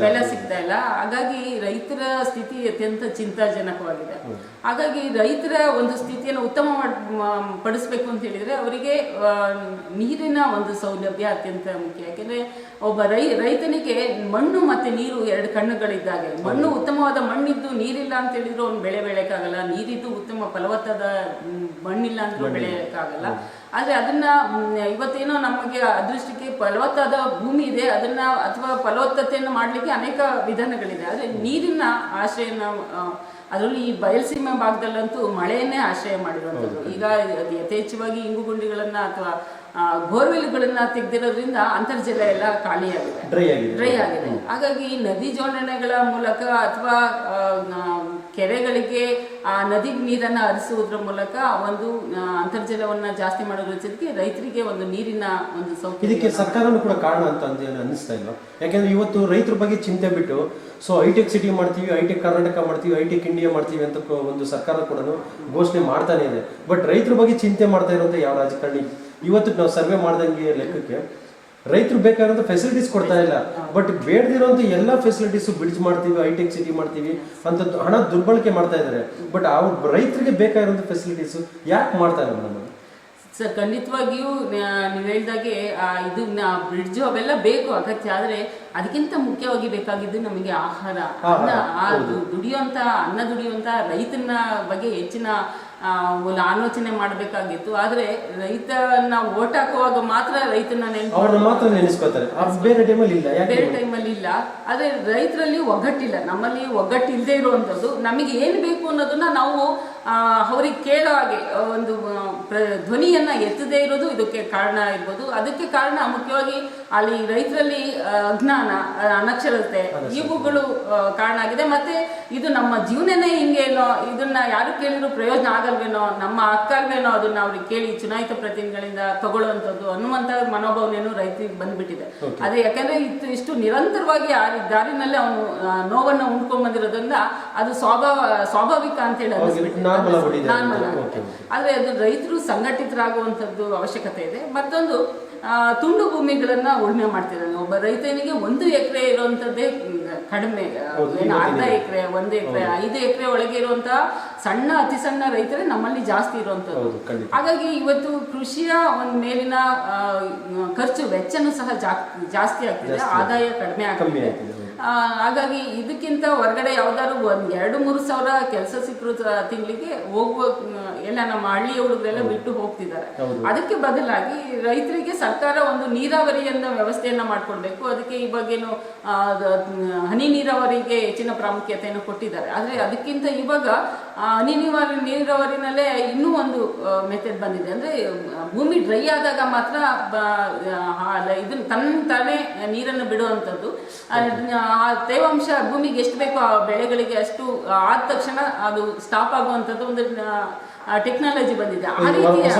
ಇಲ್ಲ. ಹಾಗಾಗಿ ರೈತರ ಸ್ಥಿತಿ ಅತ್ಯಂತ ಚಿಂತಾಜನಕವಾಗಿದೆ. ಹಾಗಾಗಿ ರೈತರ ಒಂದು ಸ್ಥಿತಿಯನ್ನು ಉತ್ತಮ ಪಡಿಸ್ಬೇಕು ಅಂತ ಹೇಳಿದ್ರೆ ಅವರಿಗೆ ನೀರಿನ ಒಂದು ಸೌಲಭ್ಯ ಅತ್ಯಂತ ಮುಖ್ಯ. ಯಾಕೆಂದ್ರೆ ಒಬ್ಬ ರೈತನಿಗೆ ಮಣ್ಣು ಮತ್ತೆ ನೀರು 2 ಕಣ್ಣುಗಳಿದ್ದಾಗೆ. ಮಣ್ಣು ಉತ್ತಮವಾದ ಮಣ್ಣಿದ್ದು ನೀರಿಲ್ಲ ಅಂತ ಹೇಳಿದ್ರು ಅವ್ನು ಬೆಳೆ ಬೆಳೆಯಕ್ಕಾಗಲ್ಲ. ನೀರಿದ್ದು ಉತ್ತಮ ಫಲವತ್ತಾದ ಮಣ್ಣಿಲ್ಲ ಅಂದ್ರೂ ಬೆಳೆಯಕ್ಕಾಗಲ್ಲ. ಆದ್ರೆ ಅದನ್ನ ಇವತ್ತೇನೋ ನಮಗೆ ಅದೃಷ್ಟಕ್ಕೆ ಫಲವತ್ತಾದ ಭೂಮಿ ಇದೆ, ಅದನ್ನ ಅಥವಾ ಫಲವತ್ತತೆಯನ್ನು ಮಾಡ್ಲಿಕ್ಕೆ ಅನೇಕ ವಿಧಾನಗಳಿದೆ. ಆದ್ರೆ ನೀರಿನ ಆಶ್ರಯನ ಅದರಲ್ಲಿ ಈ ಬಯಲುಸೀಮೆ ಭಾಗದಲ್ಲಂತೂ ಮಳೆಯನ್ನೇ ಆಶ್ರಯ ಮಾಡಿರುವಂಥದ್ದು. ಈಗ ಯಥೇಚ್ಛವಾಗಿ ಇಂಗು ಗುಂಡಿಗಳನ್ನ ಅಥವಾ ಬೋರ್ವೆಲ್ಗಳನ್ನ ತೆಗೆದಿರೋದ್ರಿಂದ ಅಂತರ್ಜಲ ಎಲ್ಲ ಖಾಲಿಯಾಗಿದೆ, ಡ್ರೈ ಆಗಿದೆ. ಹಾಗಾಗಿ ನದಿ ಜೋಡಣೆಗಳ ಮೂಲಕ ಅಥವಾ ಕೆರೆಗಳಿಗೆ ಆ ನದಿ ನೀರನ್ನ ಹರಿಸುವುದರ ಮೂಲಕ ಒಂದು ಅಂತರ್ಜಲವನ್ನ ಜಾಸ್ತಿ ಮಾಡೋದ್ರೊಂದಿಗೆ ರೈತರಿಗೆ ಒಂದು ನೀರಿನ ಒಂದು ಸೌಕರ್ಯ. ಇದಕ್ಕೆ ಸರ್ಕಾರನೂ ಕೂಡ ಕಾರಣ ಅಂತ ಅನ್ನಿಸ್ತಾ ಇಲ್ಲ. ಯಾಕಂದ್ರೆ ಇವತ್ತು ರೈತರ ಬಗ್ಗೆ ಚಿಂತೆ ಬಿಟ್ಟು ಸೊ ಹೈಟೆಕ್ ಸಿಟಿ ಮಾಡ್ತೀವಿ, ಹೈಟೆಕ್ ಕರ್ನಾಟಕ ಮಾಡ್ತೀವಿ, ಹೈಟೆಕ್ ಇಂಡಿಯಾ ಮಾಡ್ತೀವಿ ಅಂತ ಒಂದು ಸರ್ಕಾರ ಕೂಡ ಘೋಷಣೆ ಮಾಡ್ತಾನೆ ಇದೆ. ಬಟ್ ರೈತರ ಬಗ್ಗೆ ಚಿಂತೆ ಮಾಡ್ತಾ ಇರೋಂಥ ಯಾವ ರಾಜಕಾರಣಿ ಇವತ್ತು ನಾವು ಸರ್ವೆ ಮಾಡ್ದಂಗೆ ಲೆಕ್ಕಕ್ಕೆ ರೈತರು ಬೇಕಾದಂತ ಫೆಸಿಲಿಟೀಸ್ ಕೊಡ್ತಾ ಇಲ್ಲ. ಬಟ್ ಬೇಡದಿರೋಂಥ ಎಲ್ಲ ಫೆಸಿಲಿಟೀಸ್ ಬ್ರಿಡ್ಜ್ ಮಾಡ್ತೀವಿ, ಹೈಟೆಕ್ ಸಿಟಿ ಮಾಡ್ತೀವಿ ಅಂತ ಹಣ ದುರ್ಬಳಕೆ ಮಾಡ್ತಾ ಇದ್ದಾರೆ. ಬಟ್ ರೈತರಿಗೆ ಬೇಕಾಗಿರೋಂಥ ಫೆಸಿಲಿಟೀಸ್ ಯಾಕೆ ಮಾಡ್ತಾ ಇಲ್ಲ ಮೇಡಮ್? ಸರ್, ಖಂಡಿತವಾಗಿಯೂ ನೀವು ಹೇಳಿದಾಗೆ ಇದು ಬ್ರಿಡ್ಜ್ ಅವೆಲ್ಲ ಬೇಕು, ಅಗತ್ಯ. ಆದ್ರೆ ಅದಕ್ಕಿಂತ ಮುಖ್ಯವಾಗಿ ಬೇಕಾಗಿದ್ದು ನಮಗೆ ಆಹಾರ, ಅನ್ನ ದುಡಿಯುವಂತ ರೈತನ ಬಗ್ಗೆ ಹೆಚ್ಚಿನ ಒಂದು ಆಲೋಚನೆ ಮಾಡಬೇಕಾಗಿತ್ತು. ಆದ್ರೆ ರೈತನ ಓಟ್ ಹಾಕುವಾಗ ಮಾತ್ರ ರೈತನ ನೆನೆಸ್ಕೋತಾರೆ, ಬೇರೆ ಟೈಮಲ್ಲಿ ಇಲ್ಲ. ಆದ್ರೆ ರೈತರಲ್ಲಿ ಒಗ್ಗಟ್ಟಿಲ್ಲ. ನಮ್ಮಲ್ಲಿ ಒಗ್ಗಟ್ಟು ಇಲ್ಲದೆ ಇರುವಂತದ್ದು. ನಮಗೆ ಏನ್ ಬೇಕು ಅನ್ನೋದನ್ನ ನಾವು ಅವ್ರಿಗೆ ಕೇಳೋ ಹಾಗೆ ಒಂದು ಧ್ವನಿಯನ್ನ ಎತ್ತದೇ ಇರೋದು ಇದಕ್ಕೆ ಕಾರಣ ಇರ್ಬೋದು. ಅದಕ್ಕೆ ಕಾರಣ ಮುಖ್ಯವಾಗಿ ಅಲ್ಲಿ ರೈತರಲ್ಲಿ ಅಜ್ಞಾನ, ಅನಕ್ಷರತೆ ಇವುಗಳು ಕಾರಣ ಆಗಿದೆ. ಮತ್ತೆ ಇದು ನಮ್ಮ ಜೀವನನೇ ಹಿಂಗೇನೋ, ಇದನ್ನ ಯಾರು ಕೇಳಿದ್ರು ಪ್ರಯೋಜನ ಆಗಲ್ವೇನೋ, ನಮ್ಮ ಅಕ್ಕಲ್ವೇನೋ ಅದನ್ನ ಅವ್ರಿಗೆ ಕೇಳಿ ಚುನಾಯಿತ ಪ್ರತಿನಿಧಿಗಳಿಂದ ತಗೊಳ್ಳುವಂಥದ್ದು ಅನ್ನುವಂಥ ಮನೋಭಾವನೆಯನ್ನು ರೈತರಿಗೆ ಬಂದ್ಬಿಟ್ಟಿದೆ. ಅದೇ ಯಾಕಂದ್ರೆ ಇಷ್ಟು ನಿರಂತರವಾಗಿ ಆ ದಾರಿನಲ್ಲಿ ಅವನು ನೋವನ್ನು ಉಂಡ್ಕೊಂಡ್ ಬಂದಿರೋದ್ರಿಂದ ಅದು ಸ್ವಾಭಾವಿಕ ಅಂತ ಹೇಳಿ ನಾರ್ಮಲ್ ಆಗುತ್ತೆ. ಆದ್ರೆ ಅದು ರೈತರು ಸಂಘಟಿತರಾಗುವಂಥದ್ದು ಅವಶ್ಯಕತೆ ಇದೆ. ಮತ್ತೊಂದು ತುಂಡು ಭೂಮಿಗಳನ್ನ ಉಳುಮೆ ಮಾಡ್ತಿದ್ದಾನೆ ಒಬ್ಬ ರೈತನಿಗೆ 1 ಎಕರೆ ಇರುವಂತದ್ದೇ ಕಡಿಮೆ, ಅರ್ಧ ಎಕರೆ, 1 ಎಕರೆ, 5 ಎಕರೆ ಒಳಗೆ ಇರುವಂತಹ ಸಣ್ಣ ಅತಿ ಸಣ್ಣ ರೈತರೇ ನಮ್ಮಲ್ಲಿ ಜಾಸ್ತಿ ಇರುವಂತದ್ದು. ಹಾಗಾಗಿ ಇವತ್ತು ಕೃಷಿಯ ಒಂದು ಮೇಲಿನ ಖರ್ಚು ವೆಚ್ಚನೂ ಸಹ ಜಾಸ್ತಿ ಆಗ್ತಿದೆ, ಆದಾಯ ಕಡಿಮೆ ಆಗ್ತಿದೆ. ಹಾಗಾಗಿ ಇದಕ್ಕಿಂತ ಹೊರಗಡೆ ಯಾವ್ದಾದ್ರು 1-2-3 ಸಾವಿರ ಕೆಲಸ ಸಿಕ್ಕರು ತಿಂಗಳಿಗೆ ಹೋಗುವ ಎಲ್ಲ ನಮ್ಮ ಹಳ್ಳಿಯ ಹುಡುಗರೆಲ್ಲ ಬಿಟ್ಟು ಹೋಗ್ತಿದ್ದಾರೆ. ಅದಕ್ಕೆ ಬದಲಾಗಿ ರೈತರಿಗೆ ಸರ್ಕಾರ ಒಂದು ನೀರಾವರಿಯನ್ನ ವ್ಯವಸ್ಥೆಯನ್ನ ಮಾಡ್ಕೊಡ್ಬೇಕು. ಅದಕ್ಕೆ ಈ ಬಗ್ಗೆನು ಹನಿ ನೀರಾವರಿಗೆ ಹೆಚ್ಚಿನ ಪ್ರಾಮುಖ್ಯತೆಯನ್ನು ಕೊಟ್ಟಿದ್ದಾರೆ. ಆದ್ರೆ ಅದಕ್ಕಿಂತ ಇವಾಗ ಹನಿ ನೀರಾವರಿನಲ್ಲೇ ಇನ್ನೂ ಒಂದು ಮೆಥಡ್ ಬಂದಿದೆ. ಅಂದ್ರೆ ಭೂಮಿ ಡ್ರೈ ಆದಾಗ ಮಾತ್ರ ಇದನ್ನ ತಾನೇ ನೀರನ್ನು ಬಿಡುವಂಥದ್ದು. ಆ ತೇವಾಂಶ ಭೂಮಿಗೆ ಎಷ್ಟು ಬೇಕೋ ಆ ಬೆಳೆಗಳಿಗೆ ಅಷ್ಟು ಆದ ತಕ್ಷಣ ಅದು ಸ್ಟಾಪ್ ಆಗುವಂಥದ್ದು ಒಂದು ಟೆಕ್ನಾಲಜಿ ಬಂದಿದೆ. ಆ ರೀತಿಯ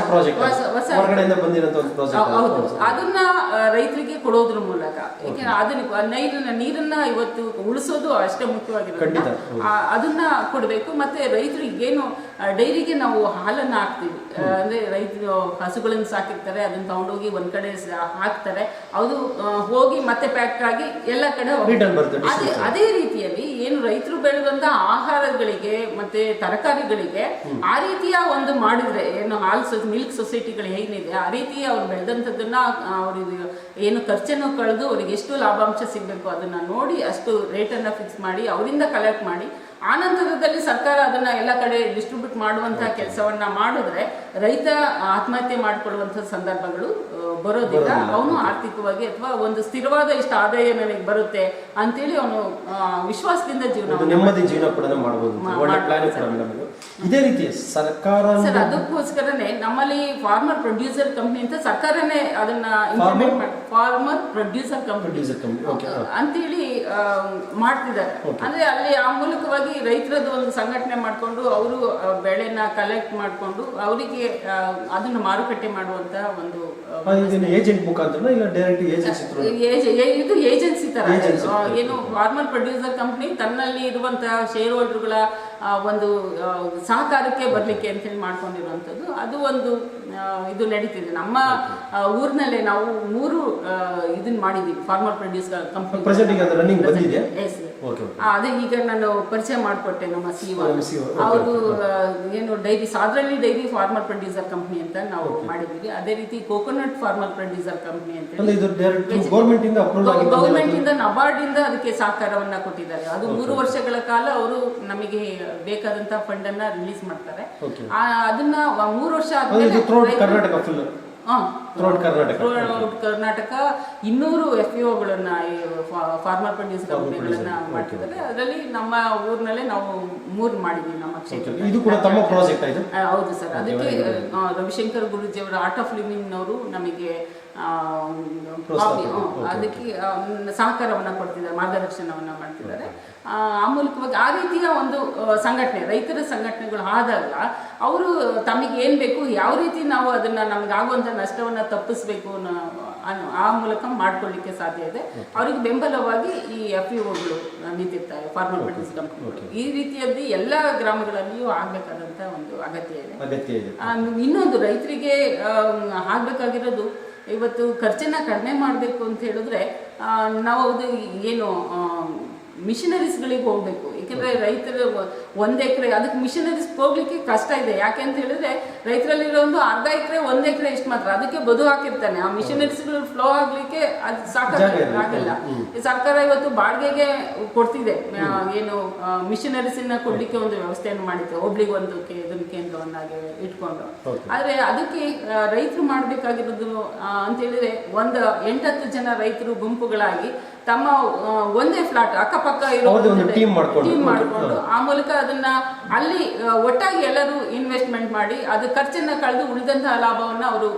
ಹೌದು, ಅದನ್ನ ರೈತರಿಗೆ ಕೊಡೋದ್ರ ಮೂಲಕ ಅದನ್ನ ನೀರನ್ನ ಇವತ್ತು ಉಳಿಸೋದು ಅಷ್ಟೇ ಮುಖ್ಯವಾಗಿರುತ್ತೆ. ಅದನ್ನ ಕೊಡಬೇಕು. ಮತ್ತೆ ರೈತರಿಗೆ ಏನು ಡೈರಿಗೆ ನಾವು ಹಾಲನ್ನ ಹಾಕ್ತೀವಿ, ಅಂದ್ರೆ ರೈತರು ಹಸುಗಳನ್ನು ಸಾಕಿರ್ತಾರೆ, ಅದನ್ನ ತಗೊಂಡೋಗಿ ಒಂದ್ ಕಡೆ ಹಾಕ್ತಾರೆ, ಅದು ಹೋಗಿ ಮತ್ತೆ ಪ್ಯಾಕ್ ಆಗಿ ಎಲ್ಲ ಕಡೆ ಅದೇ ರೀತಿಯಲ್ಲಿ ಏನು ರೈತರು ಬೆಳೆದಂತ ಆಹಾರಗಳಿಗೆ ಮತ್ತೆ ತರಕಾರಿಗಳಿಗೆ ಆ ರೀತಿಯ ಒಂದು ಮಾಡಿದ್ರೆ ಏನು ಮಿಲ್ಕ್ ಸೊಸೈಟಿಗಳು ಏನಿದೆ ಆ ರೀತಿ ಅವ್ರು ಬೆಳೆದಂಥದ್ದನ್ನ ಅವ್ರಿಗೆ ಏನು ಖರ್ಚನ್ನು ಕಳೆದು ಅವ್ರಿಗೆ ಎಷ್ಟು ಲಾಭಾಂಶ ಸಿಗಬೇಕು ಅದನ್ನ ನೋಡಿ ಅಷ್ಟು ರೇಟನ್ನು ಫಿಕ್ಸ್ ಮಾಡಿ ಅವರಿಂದ ಕಲೆಕ್ಟ್ ಮಾಡಿ ಆನಂತರದಲ್ಲಿ ಸರ್ಕಾರ ಅದನ್ನ ಎಲ್ಲ ಕಡೆ ಡಿಸ್ಟ್ರಿಬ್ಯೂಟ್ ಮಾಡುವಂತಹ ಕೆಲಸವನ್ನ ಮಾಡಿದ್ರೆ ರೈತ ಆತ್ಮಹತ್ಯೆ ಮಾಡಿಕೊಳ್ಳುವಂತಹ ಸಂದರ್ಭಗಳು ಬರೋದಿಲ್ಲ. ಅವನು ಆರ್ಥಿಕವಾಗಿ ಅಥವಾ ಒಂದು ಸ್ಥಿರವಾದ ಇಷ್ಟು ಆದಾಯ ನನಗೆ ಬರುತ್ತೆ ಅಂತೇಳಿ ಅವನು ವಿಶ್ವಾಸದಿಂದ ನೆಮ್ಮದಿ ಜೀವನ ಕೂಡ ಮಾಡಬಹುದು. ಇದೇ ರೀತಿ ಸರ್ಕಾರ ಸರ್ ಅದಕ್ಕೋಸ್ಕರನೇ ನಮ್ಮಲ್ಲಿ ಫಾರ್ಮರ್ ಪ್ರೊಡ್ಯೂಸರ್ ಕಂಪ್ನಿ ಅಂತ ಸರ್ಕಾರನೇ ಅದನ್ನ ಇಂಪ್ಲಿಮೆಂಟ್ ಮಾಡಿ ಫಾರ್ಮರ್ ಪ್ರೊಡ್ಯೂಸರ್ ಕಂಪ್ನಿ ಅಂತೇಳಿ ಮಾಡ್ತಿದ್ದಾರೆ. ಅಂದ್ರೆ ಅಲ್ಲಿ ಆ ಮೂಲಕವಾಗಿ ರೈತರದ್ದು ಒಂದು ಸಂಘಟನೆ ಮಾಡಿಕೊಂಡು ಅವರು ಬೆಳೆನ ಕಲೆಕ್ಟ್ ಮಾಡಿಕೊಂಡು ಅವರಿಗೆ ಅದನ್ನ ಮಾರುಕಟ್ಟೆ ಮಾಡುವಂತ ಒಂದು ಏಜೆಂಟ್ ಮುಖಾಂತರ ಇಲ್ಲ ಡೈರೆಕ್ಟ್ ಇದು ಏಜೆನ್ಸಿ ತರ ಏನು ಫಾರ್ಮರ್ ಪ್ರೊಡ್ಯೂಸರ್ ಕಂಪ್ನಿ ತನ್ನಲ್ಲಿ ಇರುವಂತಹ ಶೇರ್ ಹೋಲ್ಡರ್ಗಳ ಒಂದು ಸಹಕಾರಕ್ಕೆ ಬರ್ಲಿಕ್ಕೆ ಅಂತ ಹೇಳಿ ಮಾಡ್ಕೊಂಡಿರುವಂತದ್ದು ಅದು ಒಂದು ಇದು ನಡೀತಿದೆ. ನಮ್ಮ ಊರಿನಲ್ಲೇ ನಾವು 3 ಇದನ್ನ ಮಾಡಿದೀವಿ ಫಾರ್ಮರ್ ಪ್ರೊಡ್ಯೂಸರ್ ಕಂಪ್ನಿ. ಅದೇ ಈಗ ನಾನು ಪರಿಚಯ ಮಾಡಿಕೊಟ್ಟೆ ನಮ್ಮ ಸಿಒ ಅವರು ಏನು dairy dairy farmer producer company ಅಂತ ನಾವು ಮಾಡಿದೀವಿ. ಅದೇ ರೀತಿ ಕೋಕೋನಟ್ ಫಾರ್ಮರ್ ಪ್ರೊಡ್ಯೂಸರ್ ಕಂಪ್ನಿ ಅಂತ ಗೌರ್ಮೆಂಟ್ ಇಂದ ನಬಾರ್ಡ್ ಇಂದ ಅದಕ್ಕೆ ಸಹಕಾರವನ್ನ ಕೊಟ್ಟಿದ್ದಾರೆ. ಅದು 3 ವರ್ಷಗಳ ಕಾಲ ಅವರು ನಮಗೆ ಬೇಕಾದಂತಹ ಫಂಡ್ ಅನ್ನ ರಿಲೀಸ್ ಮಾಡ್ತಾರೆ. ಅದನ್ನ 3 ವರ್ಷ ಆದ್ಮೇಲೆ ಕರ್ನಾಟಕ 200 FPOಗಳನ್ನ ಫಾರ್ಮರ್ ಪ್ರೊಡ್ಯೂಸ್ ಕಂಪನಿಗಳನ್ನ ಮಾಡ್ತಿದ್ದಾರೆ. ಅದರಲ್ಲಿ ನಮ್ಮ ಊರಿನಲ್ಲೇ ನಾವು 3 ಮಾಡಿದ್ವಿ ನಮ್ಮ ಕ್ಷೇತ್ರ. ಇದು ಕೂಡ ತಮ್ಮ ಪ್ರಾಜೆಕ್ಟ್ ಆಯ್ತು? ಹೌದು ಸರ್. ಅದಕ್ಕೆ ರವಿಶಂಕರ್ ಗುರೂಜಿ ಅವರ ಆರ್ಟ್ ಆಫ್ ಲಿವಿಂಗ್ ಅವರು ನಮಗೆ ಅದಕ್ಕೆ ಸಹಕಾರವನ್ನ ಕೊಡ್ತಿದ್ದಾರೆ, ಮಾರ್ಗದರ್ಶನವನ್ನ ಮಾಡ್ತಿದ್ದಾರೆ. ಆ ಮೂಲಕವಾಗಿ ಆ ರೀತಿಯ ಒಂದು ಸಂಘಟನೆ ರೈತರ ಸಂಘಟನೆಗಳು ಆದಾಗ ಅವರು ತಮಗೆ ಏನ್ ಬೇಕು ಯಾವ ರೀತಿ ನಾವು ಅದನ್ನ ನಮ್ಗೆ ಆಗುವಂತ ನಷ್ಟವನ್ನ ತಪ್ಪಿಸ್ಬೇಕು ಆ ಮೂಲಕ ಮಾಡ್ಕೊಳ್ಳಿಕ್ಕೆ ಸಾಧ್ಯ ಇದೆ. ಅವರಿಗೆ ಬೆಂಬಲವಾಗಿ ಈ FPOಗಳು ನಿಂತಿರ್ತಾರೆ ಫಾರ್ಮರ್ ಪ್ರೊಡ್ಯೂಸ್ ಕಂಪನಿ. ಈ ರೀತಿಯಾಗಿ ಎಲ್ಲ ಗ್ರಾಮಗಳಲ್ಲಿಯೂ ಆಗ್ಬೇಕಾದಂತ ಒಂದು ಅಗತ್ಯ ಇದೆ. ಇನ್ನೊಂದು ರೈತರಿಗೆ ಆಗ್ಬೇಕಾಗಿರೋದು ಇವತ್ತು ಖರ್ಚನ್ನ ಕಡಿಮೆ ಮಾಡಬೇಕು ಅಂತ ಹೇಳಿದ್ರೆ ನಾವು ಅದು ಏನು ಮಿಷನರೀಸ್ಗಳಿಗೆ ಹೋಗ್ಬೇಕು. ಯಾಕೆಂದ್ರೆ ರೈತರು 1 ಎಕರೆ ಅದಕ್ಕೆ ಮಿಷನರೀಸ್ ಹೋಗ್ಲಿಕ್ಕೆ ಕಷ್ಟ ಇದೆ. ಯಾಕೆ ಅಂತ ಹೇಳಿದ್ರೆ ರೈತರಲ್ಲಿರೋ ಒಂದು ಅರ್ಧ ಎಕರೆ 1 ಎಕರೆ ಇಷ್ಟು ಮಾತ್ರ ಅದಕ್ಕೆ ಬದು ಹಾಕಿರ್ತಾನೆ. ಆ ಮಿಷನರೀಸ್ಗಳು ಫ್ಲೋ ಆಗ್ಲಿಕ್ಕೆ ಅದು ಸಾಕಾಗಲ್ಲ. ಸರ್ಕಾರ ಇವತ್ತು ಬಾಡಿಗೆಗೆ ಕೊಡ್ತಿದೆ, ಏನು ಮಿಷನರೀಸ್ ಕೊಡ್ಲಿಕ್ಕೆ ಒಂದು ವ್ಯವಸ್ಥೆಯನ್ನು ಮಾಡಿದೆ, ಒಬ್ಳಿಗೆ ಒಂದು ಇದನ್ನ ಕೇಂದ್ರವನ್ನಾಗಿ ಇಟ್ಕೊಂಡು. ಆದ್ರೆ ಅದಕ್ಕೆ ರೈತರು ಮಾಡ್ಬೇಕಾಗಿರೋದು ಅಂತ ಹೇಳಿದ್ರೆ 1-8-10 ಜನ ರೈತರು ಗುಂಪುಗಳಾಗಿ ತಮ್ಮ ಒಂದೇ ಫ್ಲಾಟ್ ಅಕ್ಕಪಕ್ಕ ಇರೋ ಟೀಮ್ ಸ್ಕೀಮ್ ಮಾಡಿಕೊಂಡು ಆ ಮೂಲಕ ಅದನ್ನ ಅಲ್ಲಿ ಒಟ್ಟಾಗಿ ಎಲ್ಲರೂ ಇನ್ವೆಸ್ಟ್ಮೆಂಟ್ ಮಾಡಿ ಅದು ಖರ್ಚನ್ನ ಕಳೆದು ಉಳಿದಂತಹ ಲಾಭವನ್ನ ಅವರು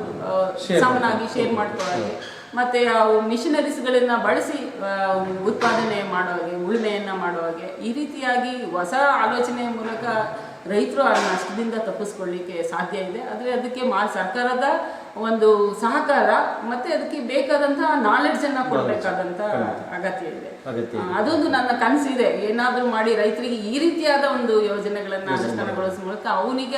ಸಮನಾಗಿ ಶೇರ್ ಮಾಡ್ಕೊಳ್ಳೋದು, ಮತ್ತೆ ಅವು ಮಿಷನರೀಸ್ಗಳನ್ನ ಬಳಸಿ ಉತ್ಪಾದನೆ ಮಾಡೋ ಹಾಗೆ, ಉಳುಮೆಯನ್ನ ಮಾಡೋ ಹಾಗೆ, ಈ ರೀತಿಯಾಗಿ ಹೊಸ ಆಲೋಚನೆಯ ಮೂಲಕ ರೈತರು ಆ ನಷ್ಟದಿಂದ ತಪ್ಪಿಸ್ಕೊಳ್ಳಿಕ್ಕೆ ಸಾಧ್ಯ ಇದೆ. ಆದರೆ ಅದಕ್ಕೆ ಸರ್ಕಾರದ ಒಂದು ಸಹಕಾರ ಮತ್ತೆ ಅದಕ್ಕೆ ಬೇಕಾದಂತಹ ನಾಲೆಡ್ಜ್ ಅನ್ನ ಕೊಡಬೇಕಾದಂತ ಅಗತ್ಯ ಇದೆ. ಅದೊಂದು ನನ್ನ ಕನಸಿದೆ, ಏನಾದ್ರೂ ಮಾಡಿ ರೈತರಿಗೆ ಈ ರೀತಿಯಾದ ಒಂದು ಯೋಜನೆಗಳನ್ನ ಅನುಷ್ಠಾನಗೊಳಿಸುವ ಮೂಲಕ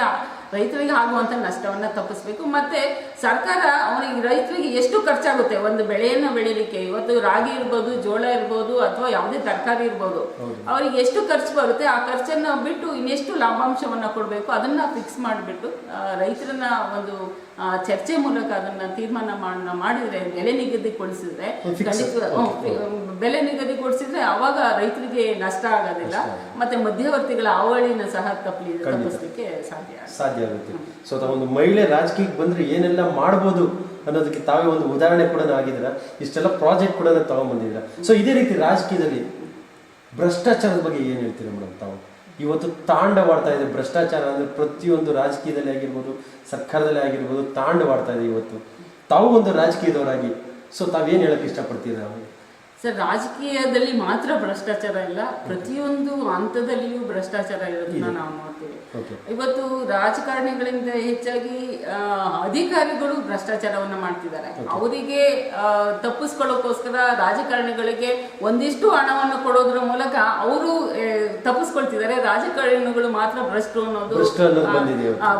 ರೈತರಿಗೆ ಆಗುವಂತ ನಷ್ಟವನ್ನ ತಪ್ಪಿಸ್ಬೇಕು. ಮತ್ತೆ ಸರ್ಕಾರ ಅವನಿಗೆ ರೈತರಿಗೆ ಎಷ್ಟು ಖರ್ಚಾಗುತ್ತೆ ಒಂದು ಬೆಳೆಯನ್ನ ಬೆಳಿಲಿಕ್ಕೆ, ಇವತ್ತು ರಾಗಿ ಇರ್ಬೋದು, ಜೋಳ ಇರ್ಬೋದು, ಅಥವಾ ಯಾವುದೇ ತರಕಾರಿ ಇರ್ಬೋದು, ಅವರಿಗೆ ಎಷ್ಟು ಖರ್ಚು ಬರುತ್ತೆ ಆ ಖರ್ಚನ್ನ ಬಿಟ್ಟು ಇನ್ನೆಷ್ಟು ಲಾಭಾಂಶವನ್ನ ಕೊಡಬೇಕು ಅದನ್ನ ಫಿಕ್ಸ್ ಮಾಡಿಬಿಟ್ಟು ರೈತರನ್ನ ಒಂದು ಚರ್ಚೆ ಮೂಲಕ ಅದನ್ನ ತೀರ್ಮಾನ ಮಾಡಿದ್ರೆ, ಬೆಲೆ ನಿಗದಿಗೊಳಿಸಿದ್ರೆ ಬೆಲೆ ನಿಗದಿಗೊಳಿಸಿದ್ರೆ ಅವಾಗ ರೈತರಿಗೆ ನಷ್ಟ ಆಗೋದಿಲ್ಲ, ಮತ್ತೆ ಮಧ್ಯವರ್ತಿಗಳ ಅವಳಿನ ಸಹ ತಪ್ಪಿಸ್ಲಿಕ್ಕೆ ಸಾಧ್ಯ ಆಗುತ್ತೆ. ಸೊ ಒಂದು ಮಹಿಳೆ ರಾಜಕೀಯಕ್ಕೆ ಬಂದ್ರೆ ಏನೆಲ್ಲ ಮಾಡ್ಬೋದು ಅನ್ನೋದಕ್ಕೆ ತಾವೇ ಒಂದು ಉದಾಹರಣೆ ಕೂಡ ಆಗಿದ್ದೀರಾ, ಇಷ್ಟೆಲ್ಲ ಪ್ರಾಜೆಕ್ಟ್ ಕೂಡ ತಗೊಂಡ್ಬಂದಿದ್ದೀರಾ. ಸೊ ಇದೇ ರೀತಿ ರಾಜಕೀಯದಲ್ಲಿ ಭ್ರಷ್ಟಾಚಾರದ ಬಗ್ಗೆ ಏನ್ ಹೇಳ್ತೀರಾ ಮೇಡಮ್ ತಾವು? ಇವತ್ತು ತಾಂಡವಾಡ್ತಾ ಇದೆ ಭ್ರಷ್ಟಾಚಾರ ಅಂದ್ರೆ, ಪ್ರತಿಯೊಂದು ರಾಜಕೀಯದಲ್ಲಿ ಆಗಿರ್ಬೋದು, ಸರ್ಕಾರದಲ್ಲಿ ಆಗಿರ್ಬೋದು, ತಾಂಡವಾಡ್ತಾ ಇದೆ. ಇವತ್ತು ತಾವು ಒಂದು ರಾಜಕೀಯದವರಾಗಿ ಸೊ ತಾವೇನು ಹೇಳಕ್ ಇಷ್ಟಪಡ್ತೀರಾ? ಸರ್, ರಾಜಕೀಯದಲ್ಲಿ ಮಾತ್ರ ಭ್ರಷ್ಟಾಚಾರ ಇಲ್ಲ, ಪ್ರತಿಯೊಂದು ಹಂತದಲ್ಲಿಯೂ ಭ್ರಷ್ಟಾಚಾರ ಇರೋದನ್ನ ನಾವು ನೋಡ್ತೀವಿ. ಇವತ್ತು ರಾಜಕಾರಣಿಗಳಿಂದ ಹೆಚ್ಚಾಗಿ ಅಧಿಕಾರಿಗಳು ಭ್ರಷ್ಟಾಚಾರವನ್ನ ಮಾಡ್ತಿದ್ದಾರೆ. ಅವರಿಗೆ ತಪ್ಪಿಸ್ಕೊಳ್ಳೋಕೋಸ್ಕರ ರಾಜಕಾರಣಿಗಳಿಗೆ ಒಂದಿಷ್ಟು ಹಣವನ್ನು ಕೊಡೋದ್ರ ಮೂಲಕ ಅವರು ತಪ್ಪಿಸ್ಕೊಳ್ತಿದ್ದಾರೆ. ರಾಜಕಾರಣಿಗಳು ಮಾತ್ರ ಭ್ರಷ್ಟರು ಅನ್ನೋದು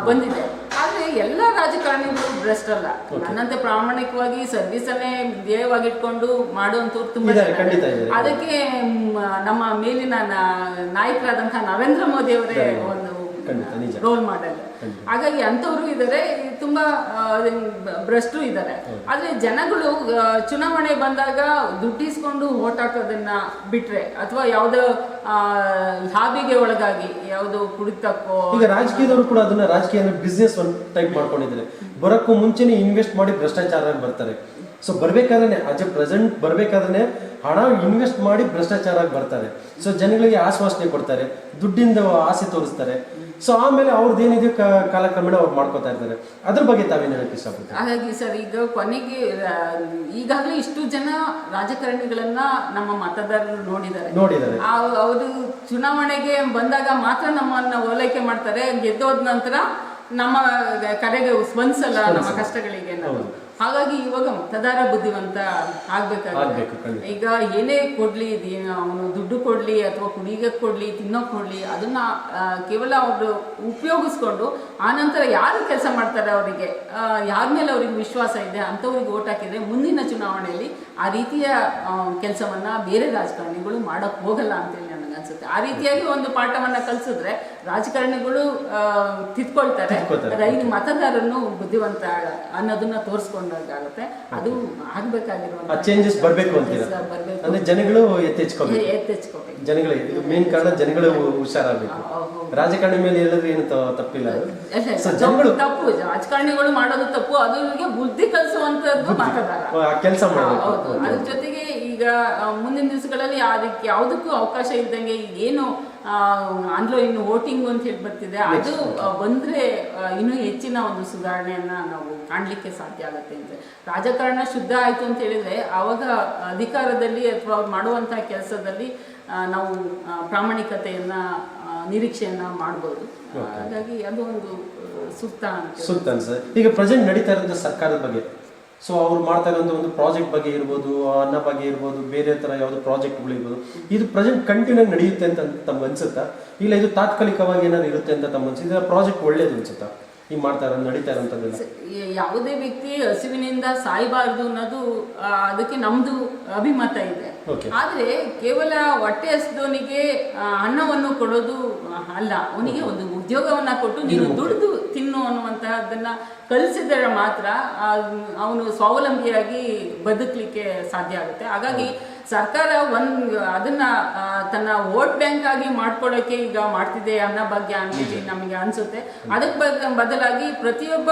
ಬಂದಿದೆ. ಆದ್ರೆ ಎಲ್ಲ ರಾಜಕಾರಣಿಗಳು ಭ್ರಷ್ಟಲ್ಲ. ನನ್ನಂತೆ ಪ್ರಾಮಾಣಿಕವಾಗಿ ಸರ್ವಿಸ್ ಅನ್ನೇ ಧ್ಯೇಯವಾಗಿಟ್ಕೊಂಡು ಮಾಡುವಂತವ್ರು ತುಂಬಾ. ಅದಕ್ಕೆ ನಮ್ಮ ಮೇಲಿನ ನಾಯಕರಾದಂತಹ ನರೇಂದ್ರ ಮೋದಿ ಅವರೇ ಒಂದು ರೋಲ್ ಮಾಡೆಲ್. ಹಾಗಾಗಿ ಅಂತವರು ಇದ್ದಾರೆ, ತುಂಬಾ ಭ್ರಷ್ಟರು ಇದ್ದಾರೆ. ಆದ್ರೆ ಜನಗಳು ಚುನಾವಣೆ ಬಂದಾಗ ದುಡ್ಡಿಸ್ಕೊಂಡು ಓಟ್ ಹಾಕೋದನ್ನ ಬಿಟ್ರೆ, ಅಥವಾ ಯಾವ್ದೋ ಹಾಬಿಗೆ ಒಳಗಾಗಿ ಯಾವ್ದೋ ಕುಡಿತಕ್ಕೋ, ಈಗ ರಾಜಕೀಯದವರು ಕೂಡ ಅದನ್ನ ರಾಜಕೀಯ ಬಿಸ್ನೆಸ್ ಟೈಪ್ ಮಾಡ್ಕೊಂಡಿದ್ದಾರೆ. ಬರೋಕ್ಕೂ ಮುಂಚೆನೆ ಇನ್ವೆಸ್ಟ್ ಮಾಡಿ ಭ್ರಷ್ಟಾಚಾರ ಬರ್ತಾರೆ. ಸೊ ಬರ್ಬೇಕಾದ್ರೆ ಪ್ರೆಸೆಂಟ್ ಬರ್ಬೇಕಾದ್ರೆ ಹಣ ಇನ್ವೆಸ್ಟ್ ಮಾಡಿ ಭ್ರಷ್ಟಾಚಾರ ಬರ್ತಾರೆ. ಸೊ ಜನಗಳಿಗೆ ಆಶ್ವಾಸನೆ ಕೊಡ್ತಾರೆ, ದುಡ್ಡಿಂದ ಆಸೆ ತೋರಿಸ್ತಾರೆ. ಸೊ ಆಮೇಲೆ ಅವ್ರದ್ದು ಏನಿದೆ ಕಾಲಕ್ರಮೇಣ ಅವ್ರು ಮಾಡ್ಕೋತಾ ಇರ್ತಾರೆ. ಅದ್ರ ಬಗ್ಗೆ ತಾವೇನು ಹೇಳಕ್ಕೆ ಇಷ್ಟಪಡ್ತಾರೆ? ಹಾಗಾಗಿ ಸರ್, ಈಗ ಕೊನೆಗೆ ಈಗಾಗಲೇ ಇಷ್ಟು ಜನ ರಾಜಕಾರಣಿಗಳನ್ನ ನಮ್ಮ ಮತದಾರರು ನೋಡಿದ್ದಾರೆ. ಅವರು ಚುನಾವಣೆಗೆ ಬಂದಾಗ ಮಾತ್ರ ನಮ್ಮನ್ನ ಓಲೈಕೆ ಮಾಡ್ತಾರೆ, ಗೆದ್ದೋದ ನಂತರ ನಮ್ಮ ಕರೆಗೆ ಸ್ಪಂದಿಸಲ್ಲ ನಮ್ಮ ಕಷ್ಟಗಳಿಗೆ. ಹಾಗಾಗಿ ಇವಾಗ ಮತದಾರ ಬುದ್ಧಿವಂತ ಆಗ್ಬೇಕಾಗುತ್ತೆ. ಈಗ ಏನೇ ಕೊಡ್ಲಿ, ಅವನು ದುಡ್ಡು ಕೊಡ್ಲಿ ಅಥವಾ ಕುಡಿಗೆ ಕೊಡ್ಲಿ, ತಿನ್ನೋಕ್ ಕೊಡ್ಲಿ, ಅದನ್ನ ಕೇವಲ ಅವರು ಉಪಯೋಗಿಸ್ಕೊಂಡು ಆನಂತರ ಯಾರು ಕೆಲಸ ಮಾಡ್ತಾರೆ, ಅವರಿಗೆ ಯಾರ ಮೇಲೆ ಅವ್ರಿಗೆ ವಿಶ್ವಾಸ ಇದೆ ಅಂತವ್ರಿಗೆ ಓಟ್ ಹಾಕಿದ್ರೆ ಮುಂದಿನ ಚುನಾವಣೆಯಲ್ಲಿ ಆ ರೀತಿಯ ಕೆಲಸವನ್ನ ಬೇರೆ ರಾಜಕಾರಣಿಗಳು ಮಾಡಕ್ ಹೋಗಲ್ಲ ಅಂತೇಳಿ ನನಗನ್ಸುತ್ತೆ. ಆ ರೀತಿಯಾಗಿ ಒಂದು ಪಾಠವನ್ನ ಕಲಿಸಿದ್ರೆ ರಾಜಕಾರಣಿಗಳು ತಿದ್ಕೊಳ್ತಾರೆ, ಮತದಾರನ್ನು ಬುದ್ಧಿವಂತ ಅನ್ನೋದನ್ನ ತೋರಿಸ್ಕೊಂಡಾಗುತ್ತೆ. ಅದು ಆಗ್ಬೇಕಾಗಿರುವಂತ ಚೇಂಜಸ್ ಬರ್ಬೇಕು ಅಂತೀರಾ? ಅಂದ್ರೆ ಜನಗಳು ಎತ್ತೆಚ್ಕೋಬೇಕು. ಜನಗಳೇ ಇದು ಮೇನ್ ಕಾರಣ, ಜನಗಳು ಹುಷಾರಾಗಬೇಕು. ರಾಜಕಾರಣಿ ಮೇಲೆ ಎಲ್ಲರೂ ಏನು ತಪ್ಪಿಲ್ಲ. ತಪ್ಪು ರಾಜಕಾರಣಿಗಳು ಮಾಡೋದು ತಪ್ಪು, ಅದಕ್ಕೆ ಬುದ್ಧಿ ಕಲಿಸುವಂತದ್ದು ಮತದಾರ ಕೆಲಸ ಮಾಡಬೇಕು. ಅದ್ರ ಜೊತೆಗೆ ಈಗ ಮುಂದಿನ ದಿವಸಗಳಲ್ಲಿ ಅದಕ್ಕೆ ಯಾವುದಕ್ಕೂ ಅವಕಾಶ ಇದ್ದಂಗೆ ಏನು ಇನ್ನು ವೋಟಿಂಗ್ ಅಂತ ಹೇಳಿ ಬರ್ತಿದೆ, ಅದು ಬಂದ್ರೆ ಇನ್ನೂ ಹೆಚ್ಚಿನ ಒಂದು ಸುಧಾರಣೆಯನ್ನ ನಾವು ಕಾಣ್ಲಿಕ್ಕೆ ಸಾಧ್ಯ ಆಗತ್ತೆ. ಅಂದ್ರೆ ರಾಜಕಾರಣ ಶುದ್ಧ ಆಯ್ತು ಅಂತ ಹೇಳಿದ್ರೆ ಅವಾಗ ಅಧಿಕಾರದಲ್ಲಿ ಅಥವಾ ಅವ್ರು ಮಾಡುವಂತಹ ಕೆಲಸದಲ್ಲಿ ನಾವು ಪ್ರಾಮಾಣಿಕತೆಯನ್ನ ನಿರೀಕ್ಷೆಯನ್ನ ಮಾಡ್ಬೋದು. ಹಾಗಾಗಿ ಅದು ಒಂದು ಸೂಕ್ತ ಅನ್ಸುತ್ತೆ. ಈಗ ಪ್ರೆಸೆಂಟ್ ನಡೀತಾ ಇರೋದು ಸರ್ಕಾರದ ಬಗ್ಗೆ, ಸೊ ಅವ್ರು ಮಾಡ್ತಾ ಇರೋಂಥ ಒಂದು ಪ್ರಾಜೆಕ್ಟ್ ಬಗ್ಗೆ ಇರ್ಬೋದು, ಅನ್ನ ಬಗ್ಗೆ ಇರ್ಬೋದು, ಬೇರೆ ಥರ ಯಾವುದೋ ಪ್ರಾಜೆಕ್ಟ್ಗಳು ಇರ್ಬೋದು, ಇದು ಪ್ರೆಸೆಂಟ್ ಕಂಟಿನ್ಯೂ ನಡೆಯುತ್ತೆ ಅಂತ ತಮ್ಗೆ ಅನ್ಸುತ್ತಾ? ಇಲ್ಲ ಇದು ತಾತ್ಕಾಲಿಕವಾಗಿ ಏನಾದ್ರು ಇರುತ್ತೆ ಅಂತ ತಮ್ಮ ಅನ್ಸುತ್ತೆ? ಪ್ರಾಜೆಕ್ಟ್ ಒಳ್ಳೇದು ಅನ್ಸುತ್ತಾ ಈಗ ಮಾಡ್ತಾ ಇರೋದು, ನಡೀತಾ ಇರೋಂಥದ್ದೆಲ್ಲ? ಯಾವುದೇ ವ್ಯಕ್ತಿ ಹಸಿವಿನಿಂದ ಸಾಯಬಾರ್ದು ಅನ್ನೋದು ಅದಕ್ಕೆ ನಮ್ದು ಅಭಿಮತ ಇದೆ. ಆದ್ರೆ ಕೇವಲ ಹೊಟ್ಟೆ ಹಸಿದವನಿಗೆ ಅನ್ನವನ್ನು ಕೊಡೋದು ಅಲ್ಲ, ಅವನಿಗೆ ಒಂದು ಉದ್ಯೋಗವನ್ನ ಕೊಟ್ಟು ನೀನು ದುಡಿದು ತಿನ್ನು ಅನ್ನುವಂತಹದನ್ನ ಕಲಿಸಿದರೆ ಮಾತ್ರ ಅವನು ಸ್ವಾವಲಂಬಿಯಾಗಿ ಬದುಕಲಿಕ್ಕೆ ಸಾಧ್ಯ ಆಗುತ್ತೆ. ಹಾಗಾಗಿ ಸರ್ಕಾರ ಅದನ್ನ ತನ್ನ ವೋಟ್ ಬ್ಯಾಂಕ್ ಆಗಿ ಮಾಡ್ಕೊಳ್ಳೋಕೆ ಈಗ ಮಾಡ್ತಿದೆ ಅನ್ನೋ ಬಗ್ಗೆ ಅಂತೇಳಿ ನಮಗೆ ಅನ್ಸುತ್ತೆ. ಅದಕ್ಕೆ ಬದಲಾಗಿ ಪ್ರತಿಯೊಬ್ಬ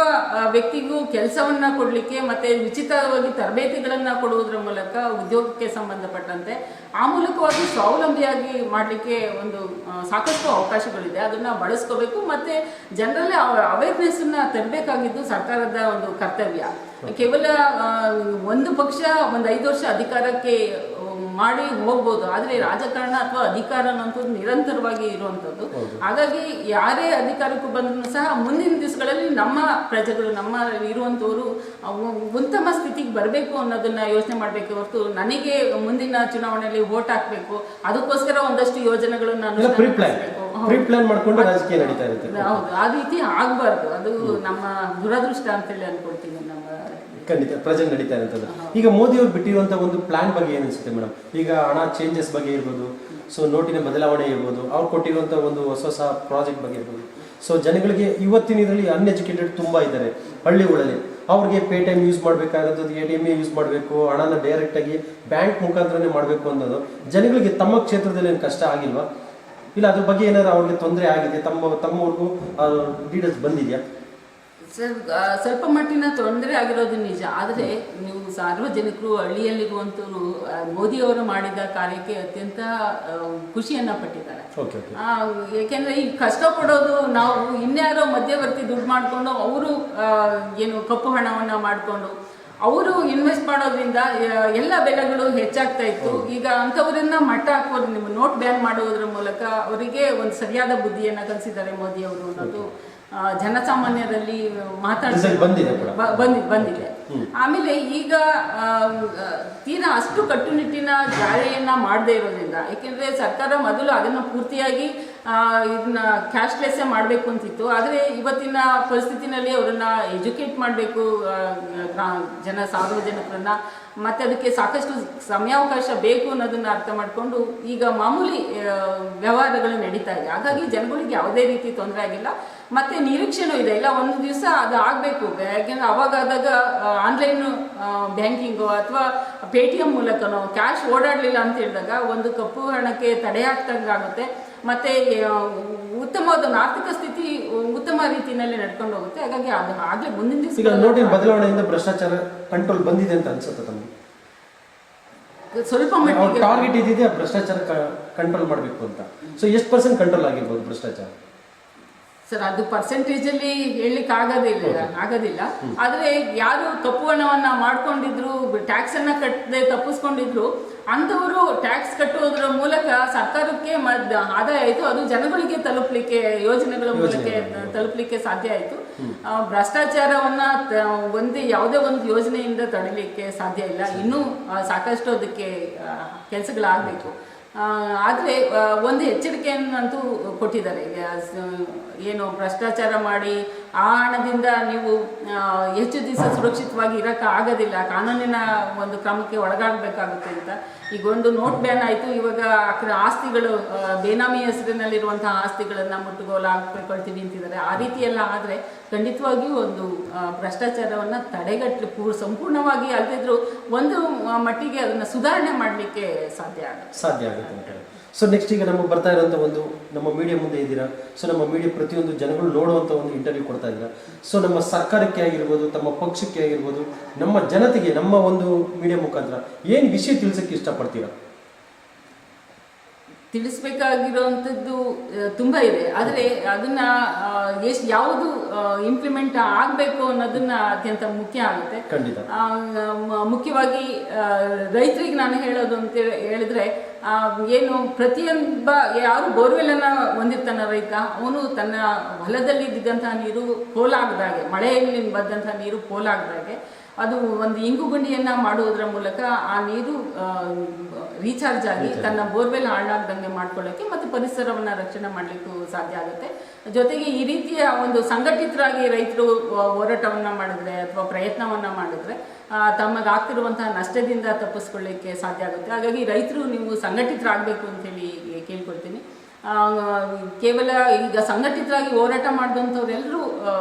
ವ್ಯಕ್ತಿಗೂ ಕೆಲಸವನ್ನ ಕೊಡ್ಲಿಕ್ಕೆ ಮತ್ತೆ ಉಚಿತವಾಗಿ ತರಬೇತಿಗಳನ್ನ ಕೊಡುವುದರ ಮೂಲಕ ಉದ್ಯೋಗಕ್ಕೆ ಸಂಬಂಧಪಟ್ಟಂತೆ ಆ ಮೂಲಕವಾಗಿ ಸ್ವಾವಲಂಬಿಯಾಗಿ ಮಾಡಲಿಕ್ಕೆ ಒಂದು ಸಾಕಷ್ಟು ಅವಕಾಶಗಳಿದೆ. ಅದನ್ನ ಬಳಸ್ಕೋಬೇಕು ಮತ್ತೆ ಜನರಲ್ಲಿ ಅವೇರ್ನೆಸ್ ಅನ್ನ ತರಬೇಕಾಗಿದ್ದು ಸರ್ಕಾರದ ಒಂದು ಕರ್ತವ್ಯ. ಕೇವಲ ಒಂದು ಪಕ್ಷ ಒಂದು 5 ವರ್ಷ ಅಧಿಕಾರಕ್ಕೆ ಮಾಡಿ ಹೋಗ್ಬೋದು, ಆದ್ರೆ ರಾಜಕಾರಣ ಅಥವಾ ಅಧಿಕಾರ ಅನ್ನೋದು ನಿರಂತರವಾಗಿ ಇರುವಂತದ್ದು. ಹಾಗಾಗಿ ಯಾರೇ ಅಧಿಕಾರಕ್ಕೂ ಬಂದ್ರು ಸಹ ಮುಂದಿನ ದಿವಸಗಳಲ್ಲಿ ನಮ್ಮ ಪ್ರಜೆಗಳು, ನಮ್ಮ ಇರುವಂತವರು ಉತ್ತಮ ಸ್ಥಿತಿಗೆ ಬರಬೇಕು ಅನ್ನೋದನ್ನ ಯೋಚನೆ ಮಾಡ್ಬೇಕು ಹೊರತು ನನಗೆ ಮುಂದಿನ ಚುನಾವಣೆಯಲ್ಲಿ ವೋಟ್ ಹಾಕ್ಬೇಕು ಅದಕ್ಕೋಸ್ಕರ ಒಂದಷ್ಟು ಯೋಜನೆಗಳನ್ನ ಮಾಡ್ಕೊಂಡು ರಾಜಕೀಯ ನಡೀತಾ ಇರುತ್ತೆ. ಹೌದು, ಆ ರೀತಿ ಆಗ್ಬಾರ್ದು. ಅದು ನಮ್ಮ ದುರದೃಷ್ಟ ಅಂತೇಳಿ ಅನ್ಕೊಳ್ತೀನಿ. ನಮ್ಮ ಖಂಡಿತ ಪ್ರೆಸೆಂಟ್ ನಡೀತಾ ಇರುತ್ತದೆ. ಈಗ ಮೋದಿ ಅವರು ಬಿಟ್ಟಿರುವಂತಹ ಒಂದು ಪ್ಲಾನ್ ಬಗ್ಗೆ ಏನು ಅನ್ಸುತ್ತೆ ಮೇಡಮ್? ಈಗ ಹಣ ಚೇಂಜಸ್ ಬಗ್ಗೆ ಇರ್ಬೋದು, ಸೊ ನೋಟಿನ ಬದಲಾವಣೆ ಇರ್ಬೋದು, ಅವ್ರು ಕೊಟ್ಟಿರುವಂತಹ ಒಂದು ಹೊಸ ಪ್ರಾಜೆಕ್ಟ್ ಬಗ್ಗೆ ಇರ್ಬೋದು. ಸೊ ಜನಗಳಿಗೆ ಇವತ್ತಿನ ಇದರಲ್ಲಿ ಅನ್ಎಜುಕೇಟೆಡ್ ತುಂಬಾ ಇದ್ದಾರೆ ಹಳ್ಳಿಗಳಲ್ಲಿ. ಅವ್ರಿಗೆ ಪೇ ಟೈಮ್ ಯೂಸ್ ಮಾಡಬೇಕಾಗುತ್ತೆ, ATM ಯೂಸ್ ಮಾಡಬೇಕು, ಹಣನ ಡೈರೆಕ್ಟ್ ಆಗಿ ಬ್ಯಾಂಕ್ ಮುಖಾಂತರನೇ ಮಾಡಬೇಕು ಅನ್ನೋದು ಜನಗಳಿಗೆ ತಮ್ಮ ಕ್ಷೇತ್ರದಲ್ಲಿ ಏನು ಕಷ್ಟ ಆಗಿಲ್ವಾ? ಇಲ್ಲ ಅದ್ರ ಬಗ್ಗೆ ಏನಾದ್ರು ಅವ್ರಿಗೆ ತೊಂದರೆ ಆಗಿದೆ? ತಮ್ಮವ್ರಿಗೂ ಡೀಟೇಲ್ಸ್ ಬಂದಿದೆಯಾ? ಸರ್, ಸ್ವಲ್ಪ ಮಟ್ಟಿನ ತೊಂದರೆ ಆಗಿರೋದು ನಿಜ. ಆದರೆ ನೀವು ಸಾರ್ವಜನಿಕರು ಹಳ್ಳಿಯಲ್ಲಿರುವಂತವರು ಮೋದಿಯವರು ಮಾಡಿದ ಕಾರ್ಯಕ್ಕೆ ಅತ್ಯಂತ ಖುಷಿಯನ್ನ ಪಟ್ಟಿದ್ದಾರೆ. ಏಕೆಂದ್ರೆ ಈ ಕಷ್ಟ ಪಡೋದು ನಾವು ಇನ್ಯಾರೋ ಮಧ್ಯವರ್ತಿ ದುಡ್ಡು ಮಾಡ್ಕೊಂಡು ಅವರು ಏನು ಕಪ್ಪು ಹಣವನ್ನ ಮಾಡ್ಕೊಂಡು ಅವರು ಇನ್ವೆಸ್ಟ್ ಮಾಡೋದ್ರಿಂದ ಎಲ್ಲ ಬೆಲೆಗಳು ಹೆಚ್ಚಾಗ್ತಾ ಇತ್ತು. ಈಗ ಅಂಥವರನ್ನ ಮಟ್ಟ ಹಾಕೋದು, ನಿಮ್ಮ ನೋಟ್ ಬ್ಯಾನ್ ಮಾಡುವುದರ ಮೂಲಕ ಅವರಿಗೆ ಒಂದು ಸರಿಯಾದ ಬುದ್ಧಿಯನ್ನ ಕಲಿಸಿದ್ದಾರೆ ಮೋದಿ ಅವರು ಅನ್ನೋದು ಜನಸಾಮಾನ್ಯರಲ್ಲಿ ಬಂದಿದೆ. ಆಮೇಲೆ ಈಗ ತೀರಾ ಅಷ್ಟು ಕಟ್ಟುನಿಟ್ಟಿನ ಜಾರಿಯನ್ನ ಮಾಡದೇ ಇರೋದ್ರಿಂದ, ಏಕೆಂದ್ರೆ ಸರ್ಕಾರ ಮೊದಲು ಅದನ್ನ ಪೂರ್ತಿಯಾಗಿ ಇದನ್ನ ಕ್ಯಾಶ್ಲೆಸ್ ಮಾಡಬೇಕು ಅಂತಿತ್ತು. ಆದರೆ ಇವತ್ತಿನ ಪರಿಸ್ಥಿತಿನಲ್ಲಿ ಅವರನ್ನ ಎಜುಕೇಟ್ ಮಾಡಬೇಕು, ಸಾರ್ವಜನಿಕರನ್ನ, ಮತ್ತೆ ಅದಕ್ಕೆ ಸಾಕಷ್ಟು ಸಮಯಾವಕಾಶ ಬೇಕು ಅನ್ನೋದನ್ನ ಅರ್ಥ ಮಾಡಿಕೊಂಡು ಈಗ ಮಾಮೂಲಿ ವ್ಯವಹಾರಗಳು ನಡೀತಾ ಇದೆ. ಹಾಗಾಗಿ ಜನಗಳಿಗೆ ಯಾವುದೇ ರೀತಿ ತೊಂದರೆ ಆಗಿಲ್ಲ. ಮತ್ತೆ ನಿರೀಕ್ಷೆನೂ ಇದೆ, ಇಲ್ಲ ಒಂದು ದಿವಸ ಅದು ಆಗಬೇಕು. ಯಾಕೆಂದ್ರೆ ಅವಾಗಾದಾಗ ಆನ್ಲೈನ್ ಬ್ಯಾಂಕಿಂಗು ಅಥವಾ ಪೇಟಿಎಂ ಮೂಲಕನೋ ಕ್ಯಾಶ್ ಓಡಾಡಲಿಲ್ಲ ಅಂತ ಹೇಳಿದಾಗ ಒಂದು ಕಪ್ಪು ಹಣಕ್ಕೆ ತಡೆ ಹಾಕ್ದಂಗಾಗುತ್ತೆ. ಮತ್ತೆ ಉತ್ತಮವಾದ ಆರ್ಥಿಕ ಸ್ಥಿತಿ ಉತ್ತಮ ರೀತಿಯಲ್ಲಿ ನಡ್ಕೊಂಡು ಹೋಗುತ್ತೆ. ಹಾಗಾಗಿ ಅದು ಆಗ್ಲೇ ಮುಂದಿನ ದಿವಸ ನೋಟಿನ ಬದಲಾವಣೆಯಿಂದ ಭ್ರಷ್ಟಾಚಾರ ಕಂಟ್ರೋಲ್ ಬಂದಿದೆ ಅಂತ ಅನ್ಸುತ್ತೆ ತಮಗೆ? ಸ್ವಲ್ಪ ಟಾರ್ಗೆಟ್ ಇದಿದೆ ಭ್ರಷ್ಟಾಚಾರ ಕಂಟ್ರೋಲ್ ಮಾಡಬೇಕು ಅಂತ. ಸೊ ಎಷ್ಟು % ಕಂಟ್ರೋಲ್ ಆಗಿರ್ಬೋದು ಭ್ರಷ್ಟಾಚಾರ? ಸರ್, ಅದು ಪರ್ಸೆಂಟೇಜ್ ಅಲ್ಲಿ ಹೇಳಲಿಕ್ಕೆ ಆಗೋದಿಲ್ಲ. ಆದ್ರೆ ಯಾರು ಕಪ್ಪು ಹಣವನ್ನ ಮಾಡ್ಕೊಂಡಿದ್ರು, ಟ್ಯಾಕ್ಸ್ ಅನ್ನ ಕಟ್ಟದೆ ತಪ್ಪಿಸ್ಕೊಂಡಿದ್ರು, ಅಂಥವರು ಟ್ಯಾಕ್ಸ್ ಕಟ್ಟುವುದರ ಮೂಲಕ ಸರ್ಕಾರಕ್ಕೆ ಆದಾಯ ಆಯಿತು. ಅದು ಜನಗಳಿಗೆ ತಲುಪಲಿಕ್ಕೆ, ಯೋಜನೆಗಳ ಮೂಲಕ ತಲುಪಲಿಕ್ಕೆ ಸಾಧ್ಯ ಆಯಿತು. ಭ್ರಷ್ಟಾಚಾರವನ್ನ ಯಾವುದೇ ಒಂದು ಯೋಜನೆಯಿಂದ ತಡಿಲಿಕ್ಕೆ ಸಾಧ್ಯ ಇಲ್ಲ. ಇನ್ನೂ ಸಾಕಷ್ಟು ಅದಕ್ಕೆ ಕೆಲಸಗಳಾಗಬೇಕು. ಆದರೆ ಒಂದು ಎಚ್ಚರಿಕೆಯನ್ನಂತೂ ಕೊಟ್ಟಿದ್ದಾರೆ. ಏನು ಭ್ರಷ್ಟಾಚಾರ ಮಾಡಿ ಆ ಹಣದಿಂದ ನೀವು ಹೆಚ್ಚು ದಿವಸ ಸುರಕ್ಷಿತವಾಗಿ ಇರೋಕ್ಕೆ ಆಗೋದಿಲ್ಲ, ಕಾನೂನಿನ ಒಂದು ಕ್ರಮಕ್ಕೆ ಒಳಗಾಗಬೇಕಾಗುತ್ತೆ ಅಂತ. ಈಗ ಒಂದು ನೋಟ್ ಬ್ಯಾನ್ ಆಯಿತು. ಇವಾಗ ಆಸ್ತಿಗಳು, ಬೇನಾಮಿ ಹೆಸರಿನಲ್ಲಿರುವಂತಹ ಆಸ್ತಿಗಳನ್ನು ಮುಟ್ಟುಗೋಲು ಹಾಕ್ಕೊಳ್ತೀವಿ ಅಂತಿದ್ದಾರೆ. ಆ ರೀತಿ ಎಲ್ಲ ಆದರೆ ಖಂಡಿತವಾಗಿಯೂ ಒಂದು ಭ್ರಷ್ಟಾಚಾರವನ್ನು ತಡೆಗಟ್ಟಲು ಸಂಪೂರ್ಣವಾಗಿ ಅಲ್ಲದಿದ್ರೂ ಒಂದು ಮಟ್ಟಿಗೆ ಅದನ್ನು ಸುಧಾರಣೆ ಮಾಡಲಿಕ್ಕೆ ಸಾಧ್ಯ ಆಗುತ್ತೆ. ಸೊ ನೆಕ್ಸ್ಟ್ ಈಗ ನಮಗೆ ಬರ್ತಾ ಇರೋಂಥ ಒಂದು ನಮ್ಮ ಮೀಡಿಯಾ ಮುಂದೆ ಇದ್ದೀರಾ. ಸೊ ನಮ್ಮ ಮೀಡಿಯಾ ಪ್ರತಿಯೊಂದು ಜನಗಳು ನೋಡುವಂಥ ಒಂದು ಇಂಟರ್ವ್ಯೂ ಕೊಡ್ತಾ ಇದ್ದೀರಾ. ಸೊ ನಮ್ಮ ಸರ್ಕಾರಕ್ಕೆ ಆಗಿರ್ಬೋದು, ತಮ್ಮ ಪಕ್ಷಕ್ಕೆ ಆಗಿರ್ಬೋದು, ನಮ್ಮ ಜನತೆಗೆ ನಮ್ಮ ಒಂದು ಮೀಡಿಯಾ ಮುಖಾಂತರ ಏನು ವಿಷಯ ತಿಳಿಸೋಕ್ಕೆ ಇಷ್ಟಪಡ್ತೀರಾ? ತಿಳಿಸ್ಬೇಕಾಗಿರುವಂಥದ್ದು ತುಂಬ ಇದೆ. ಆದರೆ ಅದನ್ನ ಯಾವುದು ಇಂಪ್ಲಿಮೆಂಟ್ ಆಗಬೇಕು ಅನ್ನೋದನ್ನ ಅತ್ಯಂತ ಮುಖ್ಯ ಆಗುತ್ತೆ. ಮುಖ್ಯವಾಗಿ ರೈತರಿಗೆ ನಾನು ಹೇಳೋದು ಅಂತ ಹೇಳಿದ್ರೆ, ಏನು ಪ್ರತಿಯೊಬ್ಬ ಯಾರು ಬೋರ್ವೆಲ್ಲನ್ನು ಹೊಂದಿರ್ತಾನ ರೈತ, ಅವನು ತನ್ನ ಹೊಲದಲ್ಲಿ ಇದ್ದಂತಹ ನೀರು ಪೋಲಾಗದಾಗೆ, ಮಳೆಯಲ್ಲಿ ಬಂದಂತಹ ನೀರು ಪೋಲಾಗದಾಗೆ ಅದು ಒಂದು ಇಂಗು ಗುಂಡಿಯನ್ನ ಮಾಡುವುದರ ಮೂಲಕ ಆ ನೀರು ರೀಚಾರ್ಜ್ ಆಗಿ ತನ್ನ ಬೋರ್ವೆಲ್ ಹಾಳಾಗ್ದಂಗೆ ಮಾಡ್ಕೊಳ್ಳೋಕ್ಕೆ ಮತ್ತು ಪರಿಸರವನ್ನ ರಕ್ಷಣೆ ಮಾಡಲಿಕ್ಕೂ ಸಾಧ್ಯ ಆಗುತ್ತೆ. ಜೊತೆಗೆ ಈ ರೀತಿಯ ಒಂದು ಸಂಘಟಿತರಾಗಿ ರೈತರು ಹೋರಾಟವನ್ನ ಮಾಡಿದ್ರೆ ಅಥವಾ ಪ್ರಯತ್ನವನ್ನ ಮಾಡಿದ್ರೆ ತಮಗಾಗ್ತಿರುವಂತಹ ನಷ್ಟದಿಂದ ತಪ್ಪಿಸ್ಕೊಳ್ಳಿಕ್ಕೆ ಸಾಧ್ಯ ಆಗುತ್ತೆ. ಹಾಗಾಗಿ ರೈತರು ನೀವು ಸಂಘಟಿತರಾಗಬೇಕು ಅಂತೇಳಿ ಕೇಳ್ಕೊಳ್ತೀನಿ. ಕೇವಲ ಈಗ ಸಂಘಟಿತರಾಗಿ ಹೋರಾಟ ಮಾಡಿದಂಥವ್ರೆಲ್ಲರೂ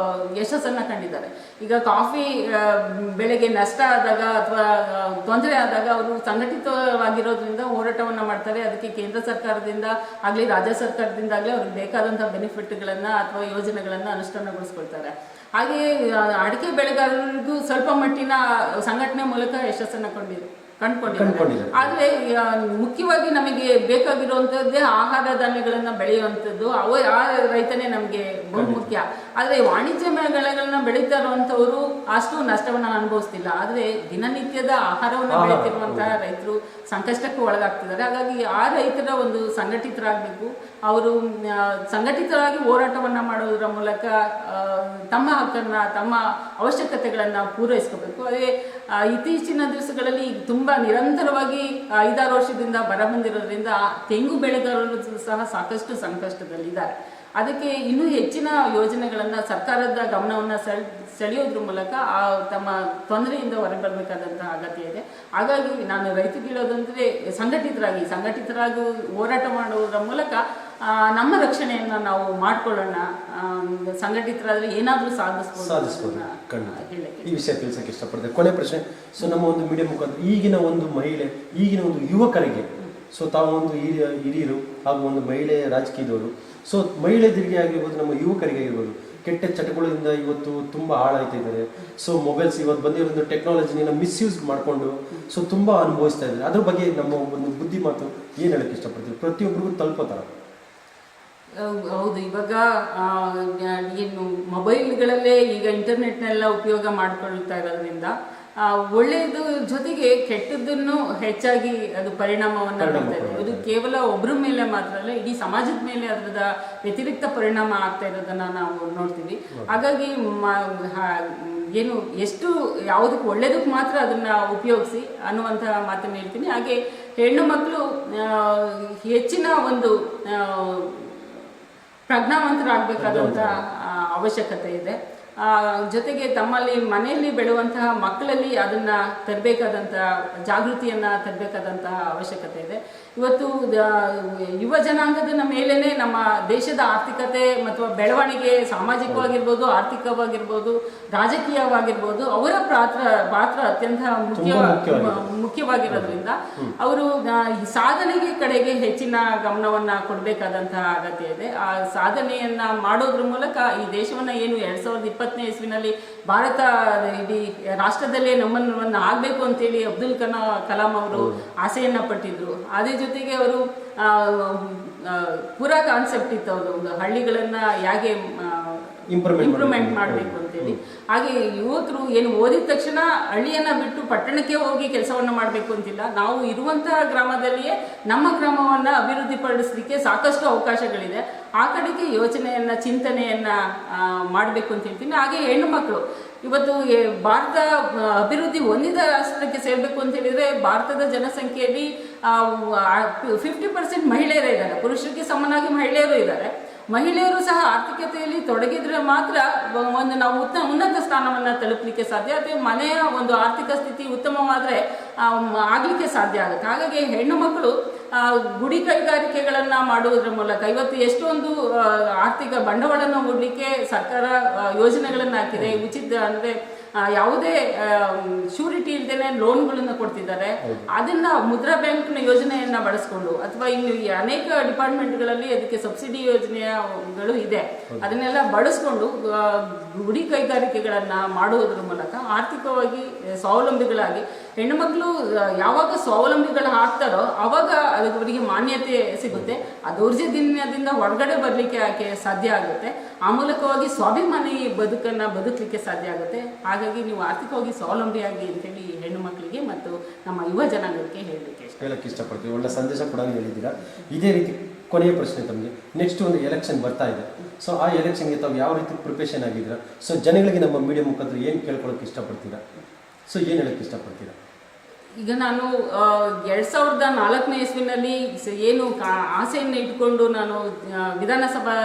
ಯಶಸ್ಸನ್ನು ಕಂಡಿದ್ದಾರೆ. ಈಗ ಕಾಫಿ ಬೆಳೆಗೆ ನಷ್ಟ ಆದಾಗ ಅಥವಾ ತೊಂದರೆ ಆದಾಗ ಅವರು ಸಂಘಟಿತವಾಗಿರೋದ್ರಿಂದ ಹೋರಾಟವನ್ನು ಮಾಡ್ತಾರೆ. ಅದಕ್ಕೆ ಕೇಂದ್ರ ಸರ್ಕಾರದಿಂದ ಆಗಲಿ ರಾಜ್ಯ ಸರ್ಕಾರದಿಂದ ಆಗಲಿ ಅವ್ರಿಗೆ ಬೇಕಾದಂಥ ಬೆನಿಫಿಟ್ಗಳನ್ನು ಅಥವಾ ಯೋಜನೆಗಳನ್ನು ಅನುಷ್ಠಾನಗೊಳಿಸ್ಕೊಳ್ತಾರೆ. ಹಾಗೆಯೇ ಅಡಿಕೆ ಬೆಳೆಗಾರರಿಗೂ ಸ್ವಲ್ಪ ಮಟ್ಟಿನ ಸಂಘಟನೆ ಮೂಲಕ ಯಶಸ್ಸನ್ನು ಕಂಡುಕೊಂಡಿದ್ದಾರೆ. ಆದರೆ ಮುಖ್ಯವಾಗಿ ನಮಗೆ ಬೇಕಾಗಿರುವಂಥದ್ದೇ ಆಹಾರ ಧಾನ್ಯಗಳನ್ನು ಬೆಳೆಯುವಂಥದ್ದು, ಆ ರೈತನೇ ನಮಗೆ ಬಹುಮುಖ್ಯ. ಆದರೆ ವಾಣಿಜ್ಯ ಬೆಳೆಗಳನ್ನ ಬೆಳೀತಾ ಇರುವಂಥವರು ಅಷ್ಟು ನಷ್ಟವನ್ನು ಅನುಭವಿಸ್ತಿಲ್ಲ. ಆದರೆ ದಿನನಿತ್ಯದ ಆಹಾರವನ್ನು ಬೆಳೀತಿರುವಂತಹ ರೈತರು ಸಂಕಷ್ಟಕ್ಕೆ ಒಳಗಾಗ್ತಿದ್ದಾರೆ. ಹಾಗಾಗಿ ಆ ರೈತರ ಒಂದು ಸಂಘಟಿತರಾಗಬೇಕು. ಅವರು ಸಂಘಟಿತರಾಗಿ ಹೋರಾಟವನ್ನು ಮಾಡೋದ್ರ ಮೂಲಕ ತಮ್ಮ ಹಕ್ಕನ್ನು, ತಮ್ಮ ಅವಶ್ಯಕತೆಗಳನ್ನು ಪೂರೈಸ್ಕೋಬೇಕು. ಅದೇ ಇತ್ತೀಚಿನ ದಿವಸಗಳಲ್ಲಿ ತುಂಬ ನಿರಂತರವಾಗಿ 5-6 ವರ್ಷದಿಂದ ಬರ ಬಂದಿರೋದ್ರಿಂದ ತೆಂಗು ಬೆಳೆಗಾರರು ಸಹ ಸಾಕಷ್ಟು ಸಂಕಷ್ಟದಲ್ಲಿದ್ದಾರೆ. ಅದಕ್ಕೆ ಇನ್ನೂ ಹೆಚ್ಚಿನ ಯೋಜನೆಗಳನ್ನು ಸರ್ಕಾರದ ಗಮನವನ್ನು ಸೆಳೆಯೋದ್ರ ಮೂಲಕ ತಮ್ಮ ತೊಂದರೆಯಿಂದ ಹೊರಬರಬೇಕಾದಂತಹ ಅಗತ್ಯ ಇದೆ. ಹಾಗಾಗಿ ನಾನು ರೈತರಿಗೆ ಹೇಳೋದಂದರೆ ಸಂಘಟಿತರಾಗಿ ಹೋರಾಟ ಮಾಡುವುದರ ಮೂಲಕ ನಮ್ಮ ರಕ್ಷಣೆಯನ್ನು ನಾವು ಮಾಡ್ಕೊಳ್ಳೋಣ. ಸಂಘಟಿತರಾದರೆ ಏನಾದರೂ ಸಾಧಿಸ್ಬೋದು. ಈ ವಿಷಯ ತಿಳಿಸಕ್ಕೆ ಇಷ್ಟಪಡ್ತೇನೆ. ಕೊನೆ ಪ್ರಶ್ನೆ. ಸೊ ನಮ್ಮ ಒಂದು ಮೀಡಿಯಾ ಮುಖಾಂತರ ಈಗಿನ ಒಂದು ಮಹಿಳೆ, ಈಗಿನ ಒಂದು ಯುವಕರಿಗೆ, ಸೊ ತಾವು ಒಂದು ಹಿರಿಯರು ಹಾಗೂ ಒಂದು ಮಹಿಳೆ ರಾಜಕೀಯದವರು, ಸೊ ಮಹಿಳೆಯರಿಗೆ ಆಗಿರ್ಬೋದು, ನಮ್ಮ ಯುವಕರಿಗೆ ಆಗಿರ್ಬೋದು, ಕೆಟ್ಟ ಚಟಗಳಿಂದ ಇವತ್ತು ತುಂಬ ಹಾಳಾಯ್ತಾ ಇದ್ದಾರೆ. ಸೊ ಮೊಬೈಲ್ಸ್ ಇವತ್ತು ಬಂದಿರೋ ಟೆಕ್ನಾಲಜಿನ ಮಿಸ್ಯೂಸ್ ಮಾಡಿಕೊಂಡು ಸೊ ತುಂಬ ಅನುಭವಿಸ್ತಾ ಇದ್ದಾರೆ. ಅದ್ರ ಬಗ್ಗೆ ನಮ್ಮ ಒಂದು ಬುದ್ಧಿ ಮಾತು ಏನು ಹೇಳಕ್ಕೆ ಇಷ್ಟಪಡ್ತೀವಿ, ಪ್ರತಿಯೊಬ್ಬರಿಗೂ ತಲುಪೋ ಥರ? ಹೌದು, ಇವಾಗ ಏನು ಮೊಬೈಲ್ಗಳಲ್ಲೇ ಈಗ ಇಂಟರ್ನೆಟ್ನೆಲ್ಲ ಉಪಯೋಗ ಮಾಡ್ಕೊಳ್ತಾ ಇರೋದ್ರಿಂದ ಒಳ್ಳೆಯದು ಜೊತೆಗೆ ಕೆಟ್ಟದ್ದನ್ನು ಹೆಚ್ಚಾಗಿ ಅದು ಪರಿಣಾಮವನ್ನು ಬೀರ್ತಾ ಇದೆ. ಅದು ಕೇವಲ ಒಬ್ಬರ ಮೇಲೆ ಮಾತ್ರ ಅಲ್ಲ, ಇಡೀ ಸಮಾಜದ ಮೇಲೆ ಅದರದ ವ್ಯತಿರಿಕ್ತ ಪರಿಣಾಮ ಆಗ್ತಾ ಇರೋದನ್ನ ನಾವು ನೋಡ್ತೀವಿ. ಹಾಗಾಗಿ ಏನು ಎಷ್ಟು ಯಾವುದಕ್ಕೆ ಒಳ್ಳೇದಕ್ಕೆ ಮಾತ್ರ ಅದನ್ನ ಉಪಯೋಗಿಸಿ ಅನ್ನುವಂಥ ಮಾತನ್ನು ಹೇಳ್ತೀನಿ. ಹಾಗೆ ಹೆಣ್ಣು ಮಕ್ಕಳು ಹೆಚ್ಚಿನ ಒಂದು ಪ್ರಜ್ಞಾವಂತರಾಗಬೇಕಾದಂಥ ಅವಶ್ಯಕತೆ ಇದೆ. ಜೊತೆಗೆ ತಮ್ಮಲ್ಲಿ ಮನೆಯಲ್ಲಿ ಬೆಳೆಯುವಂತಹ ಮಕ್ಕಳಲ್ಲಿ ಅದನ್ನು ತರಬೇಕಾದಂತಹ ಜಾಗೃತಿಯನ್ನು ತರಬೇಕಾದಂತಹ ಅವಶ್ಯಕತೆ ಇದೆ. ಇವತ್ತು ಯುವ ಜನಾಂಗದ ಮೇಲೇನೆ ನಮ್ಮ ದೇಶದ ಆರ್ಥಿಕತೆ ಮತ್ತು ಬೆಳವಣಿಗೆ ಸಾಮಾಜಿಕವಾಗಿರ್ಬೋದು, ಆರ್ಥಿಕವಾಗಿರ್ಬೋದು, ರಾಜಕೀಯವಾಗಿರ್ಬೋದು ಅವರ ಪಾತ್ರ ಅತ್ಯಂತ ಮುಖ್ಯವಾಗಿರೋದ್ರಿಂದ ಅವರು ಸಾಧನೆಗೆ ಕಡೆಗೆ ಹೆಚ್ಚಿನ ಗಮನವನ್ನು ಕೊಡಬೇಕಾದಂತಹ ಅಗತ್ಯ ಇದೆ. ಆ ಸಾಧನೆಯನ್ನ ಮಾಡೋದ್ರ ಮೂಲಕ ಈ ದೇಶವನ್ನ ಏನು 2020ನೇ ಇಸ್ವಿನಲ್ಲಿ ಭಾರತ ಇಡೀ ರಾಷ್ಟ್ರದಲ್ಲೇ ನಮ್ಮನ್ನು ಆಗಬೇಕು ಅಂತೇಳಿ ಅಬ್ದುಲ್ ಕಲಾಂ ಅವರು ಆಸೆಯನ್ನ ಪಟ್ಟಿದ್ರು. ಅದೇ ಜೊತೆಗೆ ಅವರು ಪೂರಾ ಕಾನ್ಸೆಪ್ಟ್ ಇತ್ತು ಅವರು ಒಂದು ಹಳ್ಳಿಗಳನ್ನ ಹೇಗೆ ಇಂಪ್ರೂವ್ಮೆಂಟ್ ಮಾಡಬೇಕು ಅಂತೇಳಿ. ಹಾಗೆ ಯುವಕರು ಏನು ಓದಿದ ತಕ್ಷಣ ಹಳ್ಳಿಯನ್ನ ಬಿಟ್ಟು ಪಟ್ಟಣಕ್ಕೆ ಹೋಗಿ ಕೆಲಸವನ್ನ ಮಾಡಬೇಕು ಅಂತಿಲ್ಲ. ನಾವು ಇರುವಂತಹ ಗ್ರಾಮದಲ್ಲಿಯೇ ನಮ್ಮ ಗ್ರಾಮವನ್ನ ಅಭಿವೃದ್ಧಿಪಡಿಸಲಿಕ್ಕೆ ಸಾಕಷ್ಟು ಅವಕಾಶಗಳಿದೆ. ಆ ಕಡೆಗೆ ಯೋಚನೆಯನ್ನ, ಚಿಂತನೆಯನ್ನ ಮಾಡಬೇಕು ಅಂತ ಹೇಳ್ತೀನಿ. ಹಾಗೆ ಹೆಣ್ಣು ಮಕ್ಕಳು ಇವತ್ತು ಭಾರತ ಅಭಿವೃದ್ಧಿ ಹೊಂದಿದ ರಾಷ್ಟ್ರಕ್ಕೆ ಸೇರಬೇಕು ಅಂತ ಹೇಳಿದ್ರೆ ಭಾರತದ ಜನಸಂಖ್ಯೆಯಲ್ಲಿ 50% ಮಹಿಳೆಯರೇ ಇದ್ದಾರೆ. ಪುರುಷರಿಗೆ ಸಮನಾಗಿ ಮಹಿಳೆಯರು ಇದ್ದಾರೆ. ಮಹಿಳೆಯರು ಸಹ ಆರ್ಥಿಕತೆಯಲ್ಲಿ ತೊಡಗಿದ್ರೆ ಮಾತ್ರ ಒಂದು ನಾವು ಉನ್ನತ ಸ್ಥಾನವನ್ನು ತಲುಪಲಿಕ್ಕೆ ಸಾಧ್ಯ. ಅದೇ ಮನೆಯ ಒಂದು ಆರ್ಥಿಕ ಸ್ಥಿತಿ ಉತ್ತಮವಾದರೆ ಆಗಲಿಕ್ಕೆ ಸಾಧ್ಯ ಆಗುತ್ತೆ. ಹಾಗಾಗಿ ಹೆಣ್ಣು ಮಕ್ಕಳು ಗುಡಿ ಕೈಗಾರಿಕೆಗಳನ್ನು ಮಾಡುವುದರ ಮೂಲಕ ಇವತ್ತು ಎಷ್ಟೊಂದು ಆರ್ಥಿಕ ಬಂಡವಾಳವನ್ನು ಹೂಡಲಿಕ್ಕೆ ಸರ್ಕಾರ ಯೋಜನೆಗಳನ್ನು ಹಾಕಿದೆ. ಉಚಿತ ಅಂದರೆ ಯಾವುದೇ ಶ್ಯೂರಿಟಿ ಇಲ್ಲದೇನೆ ಲೋನ್ಗಳನ್ನು ಕೊಡ್ತಿದ್ದಾರೆ. ಅದನ್ನ ಮುದ್ರಾ ಬ್ಯಾಂಕ್ನ ಯೋಜನೆಯನ್ನ ಬಳಸ್ಕೊಂಡು ಅಥವಾ ಇನ್ನು ಅನೇಕ ಡಿಪಾರ್ಟ್ಮೆಂಟ್ಗಳಲ್ಲಿ ಅದಕ್ಕೆ ಸಬ್ಸಿಡಿ ಯೋಜನೆಗಳು ಇದೆ. ಅದನ್ನೆಲ್ಲ ಬಳಸ್ಕೊಂಡು ಗುಡಿ ಕೈಗಾರಿಕೆಗಳನ್ನ ಮಾಡುವುದರ ಮೂಲಕ ಆರ್ಥಿಕವಾಗಿ ಸ್ವಾವಲಂಬಿಗಳಾಗಿ ಹೆಣ್ಣು ಮಕ್ಕಳು ಯಾವಾಗ ಸ್ವಾವಲಂಬಿಗಳು ಆಗ್ತಾರೋ ಅವಾಗ ಅವರಿಗೆ ಮಾನ್ಯತೆ ಸಿಗುತ್ತೆ. ಆ ದೌರ್ಜನ್ಯದಿಂದ ಹೊರಗಡೆ ಬರಲಿಕ್ಕೆ ಆಕೆ ಸಾಧ್ಯ ಆಗುತ್ತೆ. ಆ ಮೂಲಕವಾಗಿ ಸ್ವಾಭಿಮಾನಿ ಬದುಕಲಿಕ್ಕೆ ಸಾಧ್ಯ ಆಗುತ್ತೆ. ಹಾಗಾಗಿ ನೀವು ಆರ್ಥಿಕವಾಗಿ ಸ್ವಾವಲಂಬಿಯಾಗಿ ಅಂತೇಳಿ ಹೆಣ್ಣು ಮಕ್ಕಳಿಗೆ ಮತ್ತು ನಮ್ಮ ಯುವ ಜನಾಂಗಕ್ಕೆ ಹೇಳಕ್ಕೆ ಇಷ್ಟಪಡ್ತೀವಿ. ಒಳ್ಳೆ ಸಂದೇಶ ಕೂಡ ಹೇಳಿದ್ದೀರಾ. ಇದೇ ರೀತಿ ಕೊನೆಯ ಪ್ರಶ್ನೆ ತಮಗೆ. ನೆಕ್ಸ್ಟ್ ಒಂದು ಎಲೆಕ್ಷನ್ ಬರ್ತಾ ಇದೆ. ಸೊ ಆ ಎಲೆಕ್ಷನ್ಗೆ ತಾವು ಯಾವ ರೀತಿ ಪ್ರಿಪರೇಷನ್ ಆಗಿದ್ದೀರಾ? ಸೊ ಜನಗಳಿಗೆ ನಮ್ಮ ಮೀಡಿಯಾ ಮುಖಾಂತರ ಏನು ಕೇಳ್ಕೊಳ್ಳೋಕೆ ಇಷ್ಟಪಡ್ತೀರಾ? ಸೊ ಏನು ಹೇಳಕ್ಕೆ ಇಷ್ಟಪಡ್ತೀರಾ? ಈಗ ನಾನು 2004ನೇ ಇಸ್ವಿನಲ್ಲಿ ಏನು ಆಸೆಯನ್ನು ಇಟ್ಕೊಂಡು ನಾನು ವಿಧಾನಸಭಾ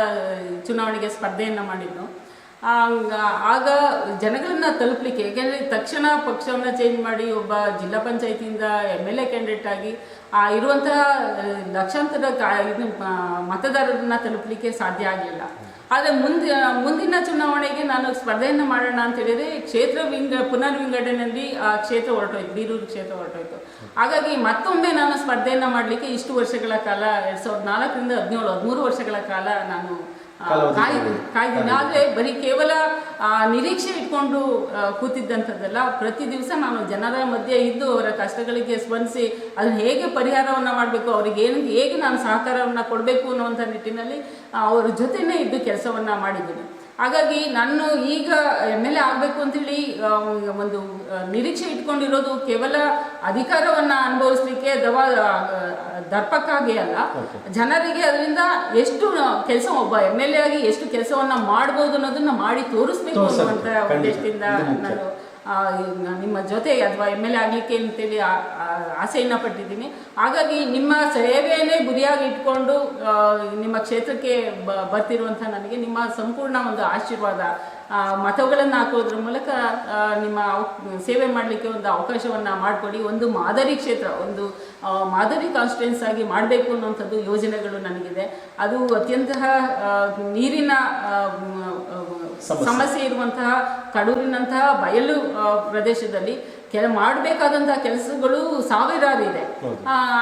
ಚುನಾವಣೆಗೆ ಸ್ಪರ್ಧೆಯನ್ನು ಮಾಡಿದ್ದು, ಆಗ ಜನಗಳನ್ನ ತಲುಪಲಿಕ್ಕೆ, ಯಾಕೆಂದರೆ ತಕ್ಷಣ ಪಕ್ಷವನ್ನು ಚೇಂಜ್ ಮಾಡಿ ಒಬ್ಬ ಜಿಲ್ಲಾ ಪಂಚಾಯತಿಯಿಂದ MLA ಕ್ಯಾಂಡಿಡೇಟ್ ಆಗಿ ಇರುವಂತಹ ಲಕ್ಷಾಂತರ ಮತದಾರರನ್ನ ತಲುಪಲಿಕ್ಕೆ ಸಾಧ್ಯ ಆಗಲಿಲ್ಲ. ಆದರೆ ಮುಂದಿನ ಚುನಾವಣೆಗೆ ನಾನು ಸ್ಪರ್ಧೆಯನ್ನು ಮಾಡೋಣ ಅಂತ ಹೇಳಿದರೆ ಕ್ಷೇತ್ರ ಪುನರ್ವಿಂಗಡಣೆಯಲ್ಲಿ ಆ ಕ್ಷೇತ್ರ ಹೊರಟೋಯ್ತು, ಬೀರೂರು ಕ್ಷೇತ್ರ ಹೊರಟೋಯ್ತು. ಹಾಗಾಗಿ ಮತ್ತೊಮ್ಮೆ ನಾನು ಸ್ಪರ್ಧೆಯನ್ನು ಮಾಡಲಿಕ್ಕೆ ಇಷ್ಟು ವರ್ಷಗಳ ಕಾಲ 2004ರಿಂದ 17 13 ವರ್ಷಗಳ ಕಾಲ ನಾನು ಕಾಯ್ದಿನಿ. ಆದರೆ ಬರೀ ಕೇವಲ ನಿರೀಕ್ಷೆ ಇಟ್ಕೊಂಡು ಕೂತಿದ್ದಂಥದ್ದಲ್ಲ, ಪ್ರತಿ ದಿವಸ ನಾನು ಜನರ ಮಧ್ಯೆ ಇದ್ದು ಅವರ ಕಷ್ಟಗಳಿಗೆ ಸ್ಪಂದಿಸಿ ಅದನ್ನು ಹೇಗೆ ಪರಿಹಾರವನ್ನು ಮಾಡಬೇಕು, ಅವರಿಗೆ ಹೇಗೆ ನಾನು ಸಹಕಾರವನ್ನು ಕೊಡಬೇಕು ಅನ್ನುವಂಥ ನಿಟ್ಟಿನಲ್ಲಿ ಅವರ ಜೊತೆನೇ ಇದ್ದು ಕೆಲಸವನ್ನು ಮಾಡಿದ್ದೀನಿ. ಹಾಗಾಗಿ ನಾನು ಈಗ MLA ಆಗಬೇಕು ಅಂತೇಳಿ ಒಂದು ನಿರೀಕ್ಷೆ ಇಟ್ಕೊಂಡಿರೋದು ಕೇವಲ ಅಧಿಕಾರವನ್ನು ಅನುಭವಿಸ್ಲಿಕ್ಕೆ ಅಥವಾ ದರ್ಪಕ್ಕಾಗಿ ಅಲ್ಲ, ಜನರಿಗೆ ಅದರಿಂದ ಎಷ್ಟು ಕೆಲಸ ಒಬ್ಬ MLA ಆಗಿ ಎಷ್ಟು ಕೆಲಸವನ್ನ ಮಾಡ್ಬೋದು ಅನ್ನೋದನ್ನ ಮಾಡಿ ತೋರಿಸ್ಬೇಕು ಅನ್ನುವಂಥ ಉದ್ದೇಶದಿಂದ ನಾನು ನಿಮ್ಮ ಜೊತೆ ಅಥವಾ MLA ಆಗಲಿಕ್ಕೆ ಅಂತೇಳಿ ಆಸೆಯನ್ನು ಪಟ್ಟಿದ್ದೀನಿ. ಹಾಗಾಗಿ ನಿಮ್ಮ ಸೇವೆಯನ್ನೇ ಗುರಿಯಾಗಿ ಇಟ್ಕೊಂಡು ನಿಮ್ಮ ಕ್ಷೇತ್ರಕ್ಕೆ ಬರ್ತಿರುವಂಥ ನನಗೆ ನಿಮ್ಮ ಸಂಪೂರ್ಣ ಒಂದು ಆಶೀರ್ವಾದ, ಮತಗಳನ್ನು ಹಾಕೋದ್ರ ಮೂಲಕ ನಿಮ್ಮ ಸೇವೆ ಮಾಡಲಿಕ್ಕೆ ಒಂದು ಅವಕಾಶವನ್ನು ಮಾಡಿಕೊಡಿ. ಒಂದು ಮಾದರಿ ಕ್ಷೇತ್ರ, ಒಂದು ಮಾದರಿ ಕಾನ್ಸ್ಟಿಟ್ಯೂನ್ಸ್ ಆಗಿ ಮಾಡಬೇಕು ಅನ್ನೋಂಥದ್ದು ಯೋಜನೆಗಳು ನನಗಿದೆ. ಅದು ಅತ್ಯಂತ ನೀರಿನ ಸಮಸ್ಯೆ ಇರುವಂತಹ ಕಡೂರಿನಂತಹ ಬಯಲು ಪ್ರದೇಶದಲ್ಲಿ ಮಾಡಬೇಕಾದಂತಹ ಕೆಲಸಗಳು ಸಾವಿರಾರು ಇದೆ.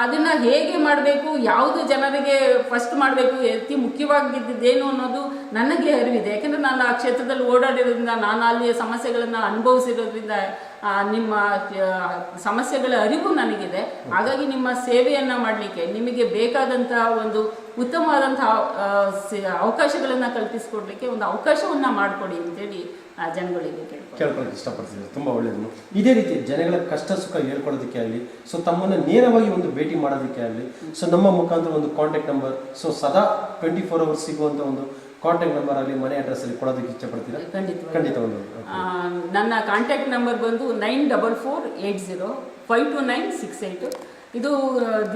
ಅದನ್ನ ಹೇಗೆ ಮಾಡಬೇಕು, ಯಾವುದು ಜನರಿಗೆ ಫಸ್ಟ್ ಮಾಡಬೇಕು, ಅತಿ ಮುಖ್ಯವಾಗಿದ್ದೇನು ಅನ್ನೋದು ನನಗೆ ಅರಿವಿದೆ. ಯಾಕಂದ್ರೆ ನಾನು ಆ ಕ್ಷೇತ್ರದಲ್ಲಿ ಓಡಾಡಿರೋದ್ರಿಂದ, ನಾನು ಅಲ್ಲಿಯ ಸಮಸ್ಯೆಗಳನ್ನು ಅನುಭವಿಸಿರೋದ್ರಿಂದ ನಿಮ್ಮ ಸಮಸ್ಯೆಗಳ ಅರಿವು ನನಗಿದೆ. ಹಾಗಾಗಿ ನಿಮ್ಮ ಸೇವೆಯನ್ನು ಮಾಡಲಿಕ್ಕೆ ನಿಮಗೆ ಬೇಕಾದಂತಹ ಒಂದು ಉತ್ತಮವಾದಂತಹ ಅವಕಾಶಗಳನ್ನು ಕಲ್ಪಿಸಿಕೊಡ್ಲಿಕ್ಕೆ ಒಂದು ಅವಕಾಶವನ್ನು ಮಾಡಿಕೊಡಿ ಅಂತೇಳಿ ಜನಗಳಿಗೆ ಕೇಳ್ಕೊಳ್ಳೋಕೆ ಇಷ್ಟಪಡ್ತಿದ್ದಾರೆ. ತುಂಬ ಒಳ್ಳೆಯದು. ಇದೇ ರೀತಿ ಜನಗಳ ಕಷ್ಟ ಸುಖ ಹೇಳ್ಕೊಳ್ಳೋದಕ್ಕೆ ಆಗಲಿ, ಸೊ ತಮ್ಮನ್ನು ನೇರವಾಗಿ ಒಂದು ಭೇಟಿ ಮಾಡೋದಕ್ಕೆ ಆಗಲಿ, ಸೊ ನಮ್ಮ ಮುಖಾಂತರ ಒಂದು ಕಾಂಟ್ಯಾಕ್ಟ್ ನಂಬರ್, ಸೊ ಸದಾ 24 hours ಸಿಗುವಂಥ ಒಂದು ಕಾಂಟ್ಯಾಕ್ಟ್ ನಂಬರ್ ಆಗಲಿ, ಮನೆ ಅಡ್ರೆಸ್ ಅಲ್ಲಿ ಕೊಡೋದಕ್ಕೆ ಇಷ್ಟಪಡ್ತೀರಾ? ಖಂಡಿತ. ನನ್ನ ಕಾಂಟ್ಯಾಕ್ಟ್ ನಂಬರ್ ಬಂದು 9448052968. ಇದು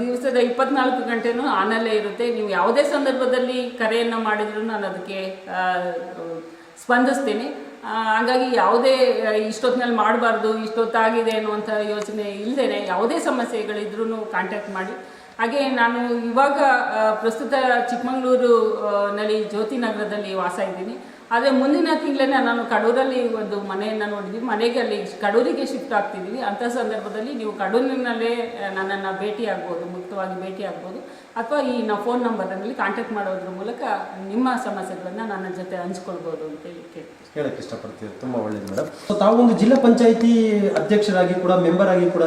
ದಿವಸದ 24 ಗಂಟೆನೂ ಆನಲ್ಲೇ ಇರುತ್ತೆ. ನೀವು ಯಾವುದೇ ಸಂದರ್ಭದಲ್ಲಿ ಕರೆಯನ್ನು ಮಾಡಿದ್ರು ನಾನು ಅದಕ್ಕೆ ಸ್ಪಂದಿಸ್ತೀನಿ. ಹಾಗಾಗಿ ಯಾವುದೇ ಇಷ್ಟೊತ್ತಿನಲ್ಲಿ ಮಾಡಬಾರ್ದು, ಇಷ್ಟೊತ್ತಾಗಿದೆ ಅನ್ನುವಂಥ ಯೋಚನೆ ಇಲ್ಲದೇ ಯಾವುದೇ ಸಮಸ್ಯೆಗಳಿದ್ರೂ ಕಾಂಟ್ಯಾಕ್ಟ್ ಮಾಡಿ. ಹಾಗೆ ನಾನು ಇವಾಗ ಪ್ರಸ್ತುತ ಚಿಕ್ಕಮಗಳೂರು ನಲ್ಲಿ ಜ್ಯೋತಿ ನಗರದಲ್ಲಿ ವಾಸ ಇದ್ದೀನಿ. ಆದರೆ ಮುಂದಿನ ತಿಂಗಳೇ ನಾನು ಕಡೂರಲ್ಲಿ ಒಂದು ಮನೆಯನ್ನು ನೋಡಿದ್ದೀವಿ. ಮನೆಗೆ ಅಲ್ಲಿ ಕಡೂರಿಗೆ ಶಿಫ್ಟ್ ಆಗ್ತಿದ್ದೀವಿ. ಅಂಥ ಸಂದರ್ಭದಲ್ಲಿ ನೀವು ಕಡೂರಿನಲ್ಲೇ ನನ್ನನ್ನು ಭೇಟಿ ಆಗ್ಬೋದು, ಮುಕ್ತವಾಗಿ ಭೇಟಿ ಆಗ್ಬೋದು, ಅಥವಾ ಈ ನಾವು ಫೋನ್ ನಂಬರ್ನಲ್ಲಿ ಕಾಂಟ್ಯಾಕ್ಟ್ ಮಾಡೋದ್ರ ಮೂಲಕ ನಿಮ್ಮ ಸಮಸ್ಯೆಗಳನ್ನು ನನ್ನ ಜೊತೆ ಹಂಚ್ಕೊಳ್ಬೋದು ಅಂತೇಳಿ ಹೇಳಕ್ಕೆ ಇಷ್ಟಪಡ್ತೀವಿ. ತುಂಬ ಒಳ್ಳೆಯದು ಮೇಡಮ್. ಸೊ ತಾವೊಂದು ಜಿಲ್ಲಾ ಪಂಚಾಯಿತಿ ಅಧ್ಯಕ್ಷರಾಗಿ ಕೂಡ, ಮೆಂಬರ್ ಆಗಿ ಕೂಡ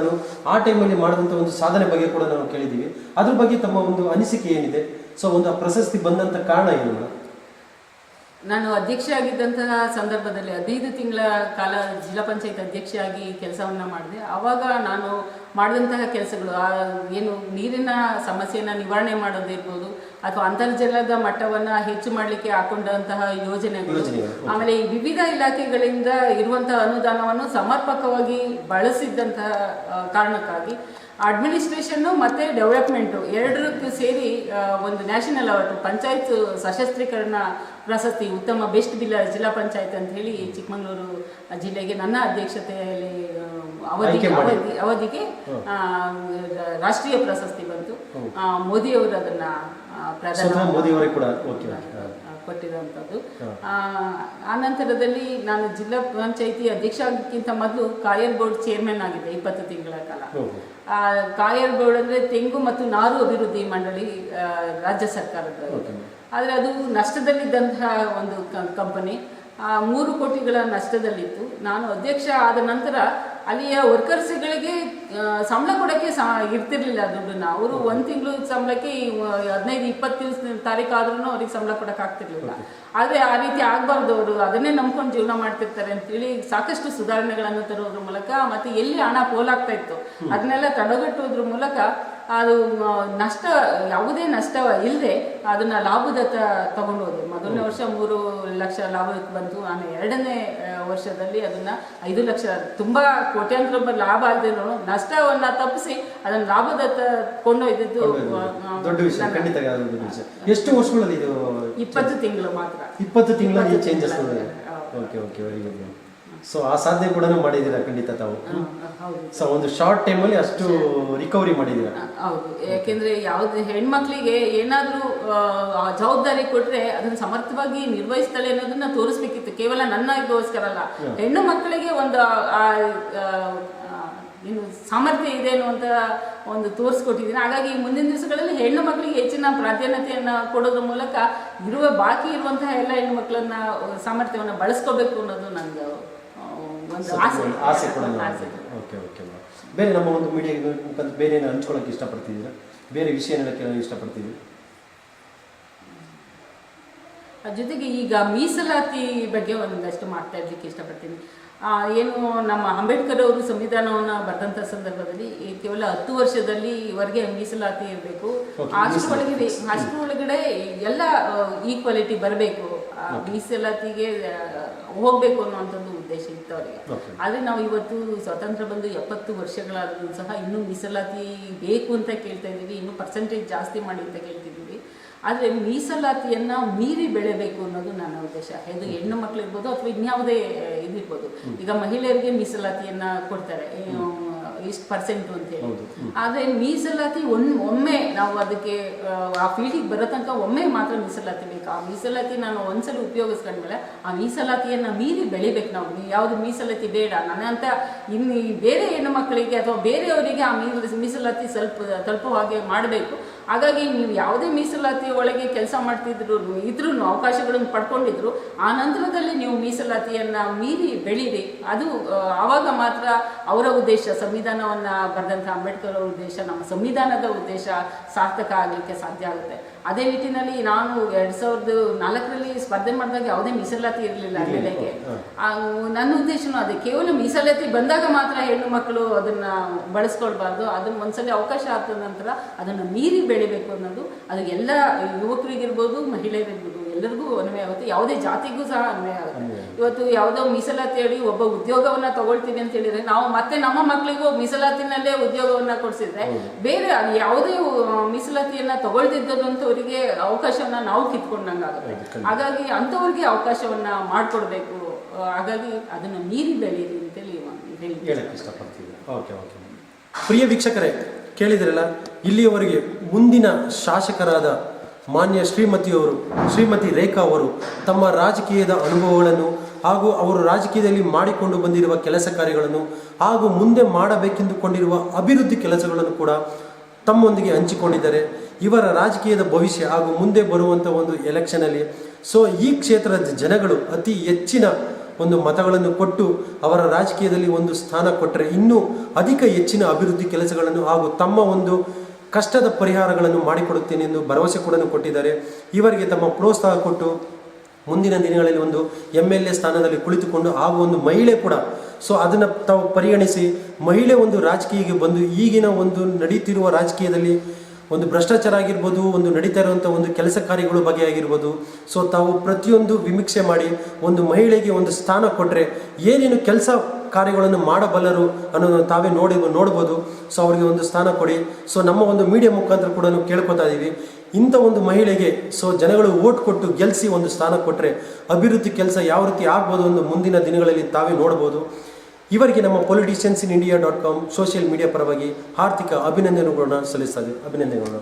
ಆ ಟೈಮಲ್ಲಿ ಮಾಡಿದಂಥ ಒಂದು ಸಾಧನೆ ಬಗ್ಗೆ ಕೂಡ ನಾವು ಕೇಳಿದ್ದೀವಿ. ಅದ್ರ ಬಗ್ಗೆ ತಮ್ಮ ಒಂದು ಅನಿಸಿಕೆ ಏನಿದೆ? ಸೊ ಒಂದು ಪ್ರಶಸ್ತಿ ಬಂದಂಥ ಕಾರಣ ಏನು ಮೇಡಮ್? ನಾನು ಅಧ್ಯಕ್ಷೆ ಆಗಿದ್ದಂತಹ ಸಂದರ್ಭದಲ್ಲಿ 15 ತಿಂಗಳ ಕಾಲ ಜಿಲ್ಲಾ ಪಂಚಾಯತ್ ಅಧ್ಯಕ್ಷೆಯಾಗಿ ಕೆಲಸವನ್ನು ಮಾಡಿದೆ. ಆವಾಗ ನಾನು ಮಾಡಿದಂತಹ ಕೆಲಸಗಳು ಏನು ನೀರಿನ ಸಮಸ್ಯೆಯನ್ನು ನಿವಾರಣೆ ಮಾಡೋದಿರ್ಬೋದು, ಅಥವಾ ಅಂತರ್ಜಲದ ಮಟ್ಟವನ್ನು ಹೆಚ್ಚು ಮಾಡಲಿಕ್ಕೆ ಹಾಕೊಂಡಂತಹ ಯೋಜನೆಗಳು, ಆಮೇಲೆ ಈ ವಿವಿಧ ಇಲಾಖೆಗಳಿಂದ ಇರುವಂತಹ ಅನುದಾನವನ್ನು ಸಮರ್ಪಕವಾಗಿ ಬಳಸಿದ್ದಂತಹ ಕಾರಣಕ್ಕಾಗಿ ಅಡ್ಮಿನಿಸ್ಟ್ರೇಷನ್ನು ಮತ್ತು ಡೆವಲಪ್ಮೆಂಟು ಎರಡಕ್ಕೂ ಸೇರಿ ಒಂದು ನ್ಯಾಷನಲ್ ಅವಾರ್ಡ್, ಪಂಚಾಯತ್ ಸಶಸ್ತ್ರೀಕರಣ ಪ್ರಶಸ್ತಿ, ಉತ್ತಮ ಬೆಸ್ಟ್ ಜಿಲ್ಲಾ ಪಂಚಾಯತ್ ಅಂತ ಹೇಳಿ ಚಿಕ್ಕಮಗಳೂರು ಜಿಲ್ಲೆಗೆ ನನ್ನ ಅಧ್ಯಕ್ಷತೆಯಲ್ಲಿ ಅವಧಿಗೆ ರಾಷ್ಟ್ರೀಯ ಪ್ರಶಸ್ತಿ ಬಂತು. ಮೋದಿಯವರು ಅದನ್ನು ಕೊಟ್ಟಿರುವಂಥದ್ದು. ಆನಂತರದಲ್ಲಿ ನಾನು ಜಿಲ್ಲಾ ಪಂಚಾಯಿತಿ ಅಧ್ಯಕ್ಷ ಆಗೋಕ್ಕಿಂತ ಮೊದಲು ಕಾಯರ್ ಬೋರ್ಡ್ ಚೇರ್ಮನ್ ಆಗಿದ್ದೆ 20 ತಿಂಗಳ ಕಾಲ. ಕಾಯರ್ ಬೋರ್ಡ್ ಅಂದರೆ ತೆಂಗು ಮತ್ತು ನಾರು ಅಭಿವೃದ್ಧಿ ಮಂಡಳಿ, ರಾಜ್ಯ ಸರ್ಕಾರದ. ಆದರೆ ಅದು ನಷ್ಟದಲ್ಲಿದ್ದಂತಹ ಒಂದು ಕಂಪನಿ, 3 ಕೋಟಿಗಳ ನಷ್ಟದಲ್ಲಿತ್ತು. ನಾನು ಅಧ್ಯಕ್ಷ ಆದ ನಂತರ ಅಲ್ಲಿಯ ವರ್ಕರ್ಸ್ಗಳಿಗೆ ಸಂಬಳ ಕೊಡೋಕ್ಕೆ ಇರ್ತಿರ್ಲಿಲ್ಲ ದುಡ್ಡನ್ನು. ಅವರು 1 ತಿಂಗಳು ಸಂಬಳಕ್ಕೆ 15-20 ತಾರೀಕು ಆದ್ರೂ ಅವ್ರಿಗೆ ಸಂಬಳ ಕೊಡೋಕ್ಕಾಗ್ತಿರ್ಲಿಲ್ಲ. ಆದರೆ ಆ ರೀತಿ ಆಗಬಾರ್ದು, ಅವರು ಅದನ್ನೇ ನಂಬ್ಕೊಂಡು ಜೀವನ ಮಾಡ್ತಿರ್ತಾರೆ ಅಂತೇಳಿ ಸಾಕಷ್ಟು ಸುಧಾರಣೆಗಳನ್ನು ತರೋದ್ರ ಮೂಲಕ, ಮತ್ತು ಎಲ್ಲಿ ಹಣ ಪೋಲಾಗ್ತಾ ಇತ್ತು ಅದನ್ನೆಲ್ಲ ತಡೆಗಟ್ಟೋದ್ರ ಮೂಲಕ ಅದು ನಷ್ಟ, ಯಾವುದೇ ನಷ್ಟ ಇಲ್ಲದೆ ಅದನ್ನು ಲಾಭದತ್ತ ತಗೊಂಡು ಹೋದೆ. ಮೊದಲನೇ ವರ್ಷ 3 ಲಕ್ಷ ಲಾಭಕ್ಕೆ ಬಂತು. ನಾನು 2ನೇ ವರ್ಷದಲ್ಲಿ ಅದನ್ನು 5 ಲಕ್ಷ, ತುಂಬ ಕೋಟ್ಯಾಂತರ ರೂಪಾಯಿ ಲಾಭ ಆಗದೇನೋ ನಷ್ಟವನ್ನು ತಪ್ಪಿಸಿ ಅದನ್ನು ಲಾಭದತ್ತ ಕೊಂಡೊಯ್ದಿದ್ದು ದೊಡ್ಡ ವಿಷಯ. ಖಂಡಿತ. ಎಷ್ಟು ವರ್ಷಗಳಲ್ಲಿ ಇದು? 20 ತಿಂಗಳು ಮಾತ್ರ. 20 ತಿಂಗಳಲ್ಲಿ changes okay okay very good ma'am. So ಆ ಸಾಧನೆ ಕೂಡ ಮಾಡಿದ್ದೀರಾ ಖಂಡಿತ ತಾವು. ಹೌದು ಸೊ ಒಂದು ಶಾರ್ಟ್ ಟೈಮಲ್ಲಿ ಅಷ್ಟು ರಿಕವರಿ ಮಾಡಿದ್ದೀರಾ. ಹೌದು, ಯಾಕೆಂದ್ರೆ ಯಾವುದೇ ಹೆಣ್ಮಕ್ಳಿಗೆ ಏನಾದರೂ ಜವಾಬ್ದಾರಿ ಕೊಟ್ರೆ ಅದನ್ನ ಸಮರ್ಥವಾಗಿ ನಿರ್ವಹಿಸ್ತಾಳೆ ಅನ್ನೋದನ್ನ ತೋರಿಸ್ಬೇಕಿತ್ತು. ಕೇವಲ ನನ್ನಗೋಸ್ಕರ ಅಲ್ಲ, ಹೆಣ್ಣು ಮಕ್ಕಳಿಗೆ ಒಂದು ಏನು ಸಾಮರ್ಥ್ಯ ಇದೆ ಅನ್ನುವಂಥ ಒಂದು ತೋರಿಸ್ಕೊಟ್ಟಿದ್ದೀನಿ. ಹಾಗಾಗಿ ಮುಂದಿನ ದಿವಸಗಳಲ್ಲಿ ಹೆಣ್ಣು ಮಕ್ಕಳಿಗೆ ಹೆಚ್ಚಿನ ಪ್ರಾಧಾನ್ಯತೆಯನ್ನು ಕೊಡೋದ್ರ ಮೂಲಕ ಬಾಕಿ ಇರುವಂತಹ ಎಲ್ಲ ಹೆಣ್ಣು ಮಕ್ಕಳನ್ನ ಸಾಮರ್ಥ್ಯವನ್ನು ಬಳಸ್ಕೋಬೇಕು ಅನ್ನೋದು ನಂದು ಒಂದು ಆಸೆ ಕೂಡ. Okay okay ma'am. ಬೇರೆ ನಮ್ಮ ಒಂದು ಮೀಡಿಯಾ ಮುಖಾಂತರ ಬೇರೆ ಏನು ಹಂಚ್ಕೊಳ್ಳೋಕೆ ಇಷ್ಟಪಡ್ತಿದ್ದೀರಾ? ಬೇರೆ ವಿಷಯ ಹೇಳೋಕ್ಕೆ ಇಷ್ಟಪಡ್ತಿದ್ದೀವಿ? ಜೊತೆಗೆ ಈಗ ಮೀಸಲಾತಿ ಬಗ್ಗೆ ಒಂದಷ್ಟು ಮಾತಾಡಲಿಕ್ಕೆ ಇಷ್ಟಪಡ್ತೀನಿ. ಏನು ನಮ್ಮ ಅಂಬೇಡ್ಕರ್ ಅವರು ಸಂವಿಧಾನವನ್ನು ಬರೆದಂಥ ಸಂದರ್ಭದಲ್ಲಿ ಕೇವಲ 10 ವರ್ಷದಲ್ಲಿ ಇವರಿಗೆ ಮೀಸಲಾತಿ ಇರಬೇಕು, ಅಷ್ಟರೊಳಗಡೆ ಎಲ್ಲ ಈಕ್ವಾಲಿಟಿ ಬರಬೇಕು, ಮೀಸಲಾತಿಗೆ ಹೋಗ್ಬೇಕು ಅನ್ನುವಂಥದ್ದು ಉದ್ದೇಶ ಇತ್ತು ಅವರಿಗೆ. ಆದರೆ ನಾವು ಇವತ್ತು ಸ್ವತಂತ್ರ ಬಂದು 70 ವರ್ಷಗಳಾದರೂ ಸಹ ಇನ್ನೂ ಮೀಸಲಾತಿ ಬೇಕು ಅಂತ ಕೇಳ್ತಾ ಇದ್ದೀವಿ, ಇನ್ನೂ ಪರ್ಸೆಂಟೇಜ್ ಜಾಸ್ತಿ ಮಾಡಿ ಅಂತ ಕೇಳ್ತಿದ್ದೀವಿ. ಆದರೆ ಮೀಸಲಾತಿಯನ್ನು ಮೀರಿ ಬೆಳೆಬೇಕು ಅನ್ನೋದು ನನ್ನ ಉದ್ದೇಶ. ಇದು ಹೆಣ್ಣು ಮಕ್ಕಳಿರ್ಬೋದು ಅಥವಾ ಇನ್ಯಾವುದೇ ಇದಿರ್ಬೋದು. ಈಗ ಮಹಿಳೆಯರಿಗೆ ಮೀಸಲಾತಿಯನ್ನು ಕೊಡ್ತಾರೆ ಇಷ್ಟು ಪರ್ಸೆಂಟು ಅಂತೇಳಿ. ಆದರೆ ಮೀಸಲಾತಿ ಒಮ್ಮೆ ನಾವು ಅದಕ್ಕೆ ಆ ಫೀಲ್ಡಿಗೆ ಬರೋ ತನಕ ಒಮ್ಮೆ ಮಾತ್ರ ಮೀಸಲಾತಿ ಬೇಕು. ಆ ಮೀಸಲಾತಿ ನಾನು ಒಂದ್ಸಲ ಉಪಯೋಗಿಸ್ಕೊಂಡ್ಮೇಲೆ ಆ ಮೀಸಲಾತಿಯನ್ನು ಮೀರಿ ಬೆಳಿಬೇಕು. ನಾವು ಯಾವುದು ಮೀಸಲಾತಿ ಬೇಡ ನನ್ನಂತ ಇನ್ನು ಬೇರೆ ಹೆಣ್ಣು ಮಕ್ಕಳಿಗೆ ಅಥವಾ ಬೇರೆಯವರಿಗೆ ಆ ಮೀಸಲಾತಿ ತಲುಪುವ ಹಾಗೆ ಮಾಡಬೇಕು. ಹಾಗಾಗಿ ನೀವು ಯಾವುದೇ ಮೀಸಲಾತಿ ಒಳಗೆ ಕೆಲಸ ಮಾಡ್ತಿದ್ರು ಇದ್ರೂ ಅವಕಾಶಗಳನ್ನು ಪಡ್ಕೊಂಡಿದ್ರು ಆ ನಂತರದಲ್ಲಿ ನೀವು ಮೀಸಲಾತಿಯನ್ನು ಮೀರಿ ಬೆಳೀರಿ. ಅದು ಆವಾಗ ಮಾತ್ರ ಅವರ ಉದ್ದೇಶ, ಸಂವಿಧಾನವನ್ನು ಬರೆದಂಥ ಅಂಬೇಡ್ಕರ್ ಅವರ ಉದ್ದೇಶ, ನಮ್ಮ ಸಂವಿಧಾನದ ಉದ್ದೇಶ ಸಾರ್ಥಕ ಆಗಲಿಕ್ಕೆ ಸಾಧ್ಯ ಆಗುತ್ತೆ. ಅದೇ ನಿಟ್ಟಿನಲ್ಲಿ ನಾನು 2004ರಲ್ಲಿ ಸ್ಪರ್ಧೆ ಮಾಡಿದಾಗ ಯಾವುದೇ ಮೀಸಲಾತಿ ಇರಲಿಲ್ಲ ಮಹಿಳೆಗೆ. ನನ್ನ ಉದ್ದೇಶನೂ ಅದೇ, ಕೇವಲ ಮೀಸಲಾತಿ ಬಂದಾಗ ಮಾತ್ರ ಹೆಣ್ಣು ಮಕ್ಕಳು ಅದನ್ನು ಬಳಸ್ಕೊಳ್ಬಾರ್ದು. ಅದನ್ನು ಒಂದ್ಸಲ ಅವಕಾಶ ಆದ ನಂತರ ಅದನ್ನು ಮೀರಿ ಬೆಳಿಬೇಕು ಅನ್ನೋದು ಅದು ಎಲ್ಲ ಯುವಕರಿಗಿರ್ಬೋದು ಮಹಿಳೆಯರಿರ್ಬೋದು ಎಲ್ಲರಿಗೂ ಅನ್ವಯ ಆಗುತ್ತೆ, ಯಾವುದೇ ಜಾತಿಗೂ ಸಹ ಅನ್ವಯ ಆಗುತ್ತೆ. ಇವತ್ತು ಯಾವುದೋ ಮೀಸಲಾತಿ ಹೇಳಿ ಒಬ್ಬ ಉದ್ಯೋಗವನ್ನು ತಗೊಳ್ತೀವಿ ಅಂತ ಹೇಳಿದ್ರೆ ನಾವು ಮತ್ತೆ ನಮ್ಮ ಮಕ್ಕಳಿಗೂ ಮೀಸಲಾತಿನಲ್ಲೇ ಉದ್ಯೋಗವನ್ನು ಕೊಡಿಸಿದ್ರೆ ಬೇರೆ ಯಾವುದೇ ಮೀಸಲಾತಿಯನ್ನು ತಗೊಳ್ತಿದ್ದದಂಥವರಿಗೆ ಅವಕಾಶವನ್ನ ನಾವು ಕಿತ್ಕೊಂಡಂಗಾಗುತ್ತೆ. ಹಾಗಾಗಿ ಅಂಥವ್ರಿಗೆ ಅವಕಾಶವನ್ನ ಮಾಡಿಕೊಡ್ಬೇಕು. ಹಾಗಾಗಿ ಅದನ್ನು ಮೀರಿ ಬೆಳೀರಿ ಅಂತೇಳಿ ಹೇಳಕ್ಕೆ ಇಷ್ಟಪಡ್ತೀವಿ. Okay okay. ಪ್ರಿಯ ವೀಕ್ಷಕರೇ, ಕೇಳಿದ್ರಲ್ಲ, ಇಲ್ಲಿಯವರೆಗೆ ಮುಂದಿನ ಶಾಸಕರಾದ ಮಾನ್ಯ ಶ್ರೀಮತಿ ರೇಖಾ ಅವರು ತಮ್ಮ ರಾಜಕೀಯದ ಅನುಭವಗಳನ್ನು ಹಾಗೂ ಅವರು ರಾಜಕೀಯದಲ್ಲಿ ಮಾಡಿಕೊಂಡು ಬಂದಿರುವ ಕೆಲಸ ಕಾರ್ಯಗಳನ್ನು ಹಾಗೂ ಮುಂದೆ ಮಾಡಬೇಕೆಂದುಕೊಂಡಿರುವ ಅಭಿವೃದ್ಧಿ ಕೆಲಸಗಳನ್ನು ಕೂಡ ತಮ್ಮೊಂದಿಗೆ ಹಂಚಿಕೊಂಡಿದ್ದಾರೆ. ಇವರ ರಾಜಕೀಯದ ಭವಿಷ್ಯ ಹಾಗೂ ಮುಂದೆ ಬರುವಂಥ ಒಂದು ಎಲೆಕ್ಷನಲ್ಲಿ ಈ ಕ್ಷೇತ್ರದ ಜನಗಳು ಅತಿ ಹೆಚ್ಚಿನ ಒಂದು ಮತಗಳನ್ನು ಕೊಟ್ಟು ಅವರ ರಾಜಕೀಯದಲ್ಲಿ ಒಂದು ಸ್ಥಾನ ಕೊಟ್ಟರೆ ಇನ್ನೂ ಅಧಿಕ ಹೆಚ್ಚಿನ ಅಭಿವೃದ್ಧಿ ಕೆಲಸಗಳನ್ನು ಹಾಗೂ ತಮ್ಮ ಒಂದು ಕಷ್ಟದ ಪರಿಹಾರಗಳನ್ನು ಮಾಡಿಕೊಡುತ್ತೇನೆ ಎಂದು ಭರವಸೆ ಕೂಡ ಕೊಟ್ಟಿದ್ದಾರೆ. ಇವರಿಗೆ ತಮ್ಮ ಪ್ರೋತ್ಸಾಹ ಕೊಟ್ಟು ಮುಂದಿನ ದಿನಗಳಲ್ಲಿ ಒಂದು MLA ಸ್ಥಾನದಲ್ಲಿ ಕುಳಿತುಕೊಂಡು ಹಾಗೂ ಒಂದು ಮಹಿಳೆ ಕೂಡ ಅದನ್ನು ತಾವು ಪರಿಗಣಿಸಿ ಮಹಿಳೆ ಒಂದು ರಾಜಕೀಯಕ್ಕೆ ಬಂದು ಈಗಿನ ಒಂದು ನಡೀತಿರುವ ರಾಜಕೀಯದಲ್ಲಿ ಒಂದು ಭ್ರಷ್ಟಾಚಾರ ಆಗಿರ್ಬೋದು, ಒಂದು ನಡೀತಾ ಇರುವಂಥ ಒಂದು ಕೆಲಸ ಕಾರ್ಯಗಳ ಬಗ್ಗೆ ಆಗಿರ್ಬೋದು, ತಾವು ಪ್ರತಿಯೊಂದು ವಿಮೀಕ್ಷೆ ಮಾಡಿ ಒಂದು ಮಹಿಳೆಗೆ ಒಂದು ಸ್ಥಾನ ಕೊಟ್ಟರೆ ಏನೇನು ಕೆಲಸ ಕಾರ್ಯಗಳನ್ನು ಮಾಡಬಲ್ಲರು ಅನ್ನೋದನ್ನು ತಾವೇ ನೋಡ್ಬೋದು. ಅವರಿಗೆ ಒಂದು ಸ್ಥಾನ ಕೊಡಿ. ನಮ್ಮ ಒಂದು ಮೀಡಿಯಾ ಮುಖಾಂತರ ಕೂಡ ಕೇಳ್ಕೊತಾ ಇದ್ದೀವಿ, ಇಂಥ ಒಂದು ಮಹಿಳೆಗೆ ಜನಗಳು ಓಟ್ ಕೊಟ್ಟು ಗೆಲ್ಲಿಸಿ ಒಂದು ಸ್ಥಾನ ಕೊಟ್ಟರೆ ಅಭಿವೃದ್ಧಿ ಕೆಲಸ ಯಾವ ರೀತಿ ಆಗ್ಬೋದು ಒಂದು ಮುಂದಿನ ದಿನಗಳಲ್ಲಿ ತಾವೇ ನೋಡ್ಬೋದು. ಇವರಿಗೆ ನಮ್ಮ politiciansinIndia.com ಸೋಷಿಯಲ್ ಮೀಡಿಯಾ ಪರವಾಗಿ ಆರ್ಥಿಕ ಅಭಿನಂದನೆಗಳನ್ನು ಸಲ್ಲಿಸ್ತಾ ಇದ್ದೀವಿ. ಅಭಿನಂದನೆಗಳು.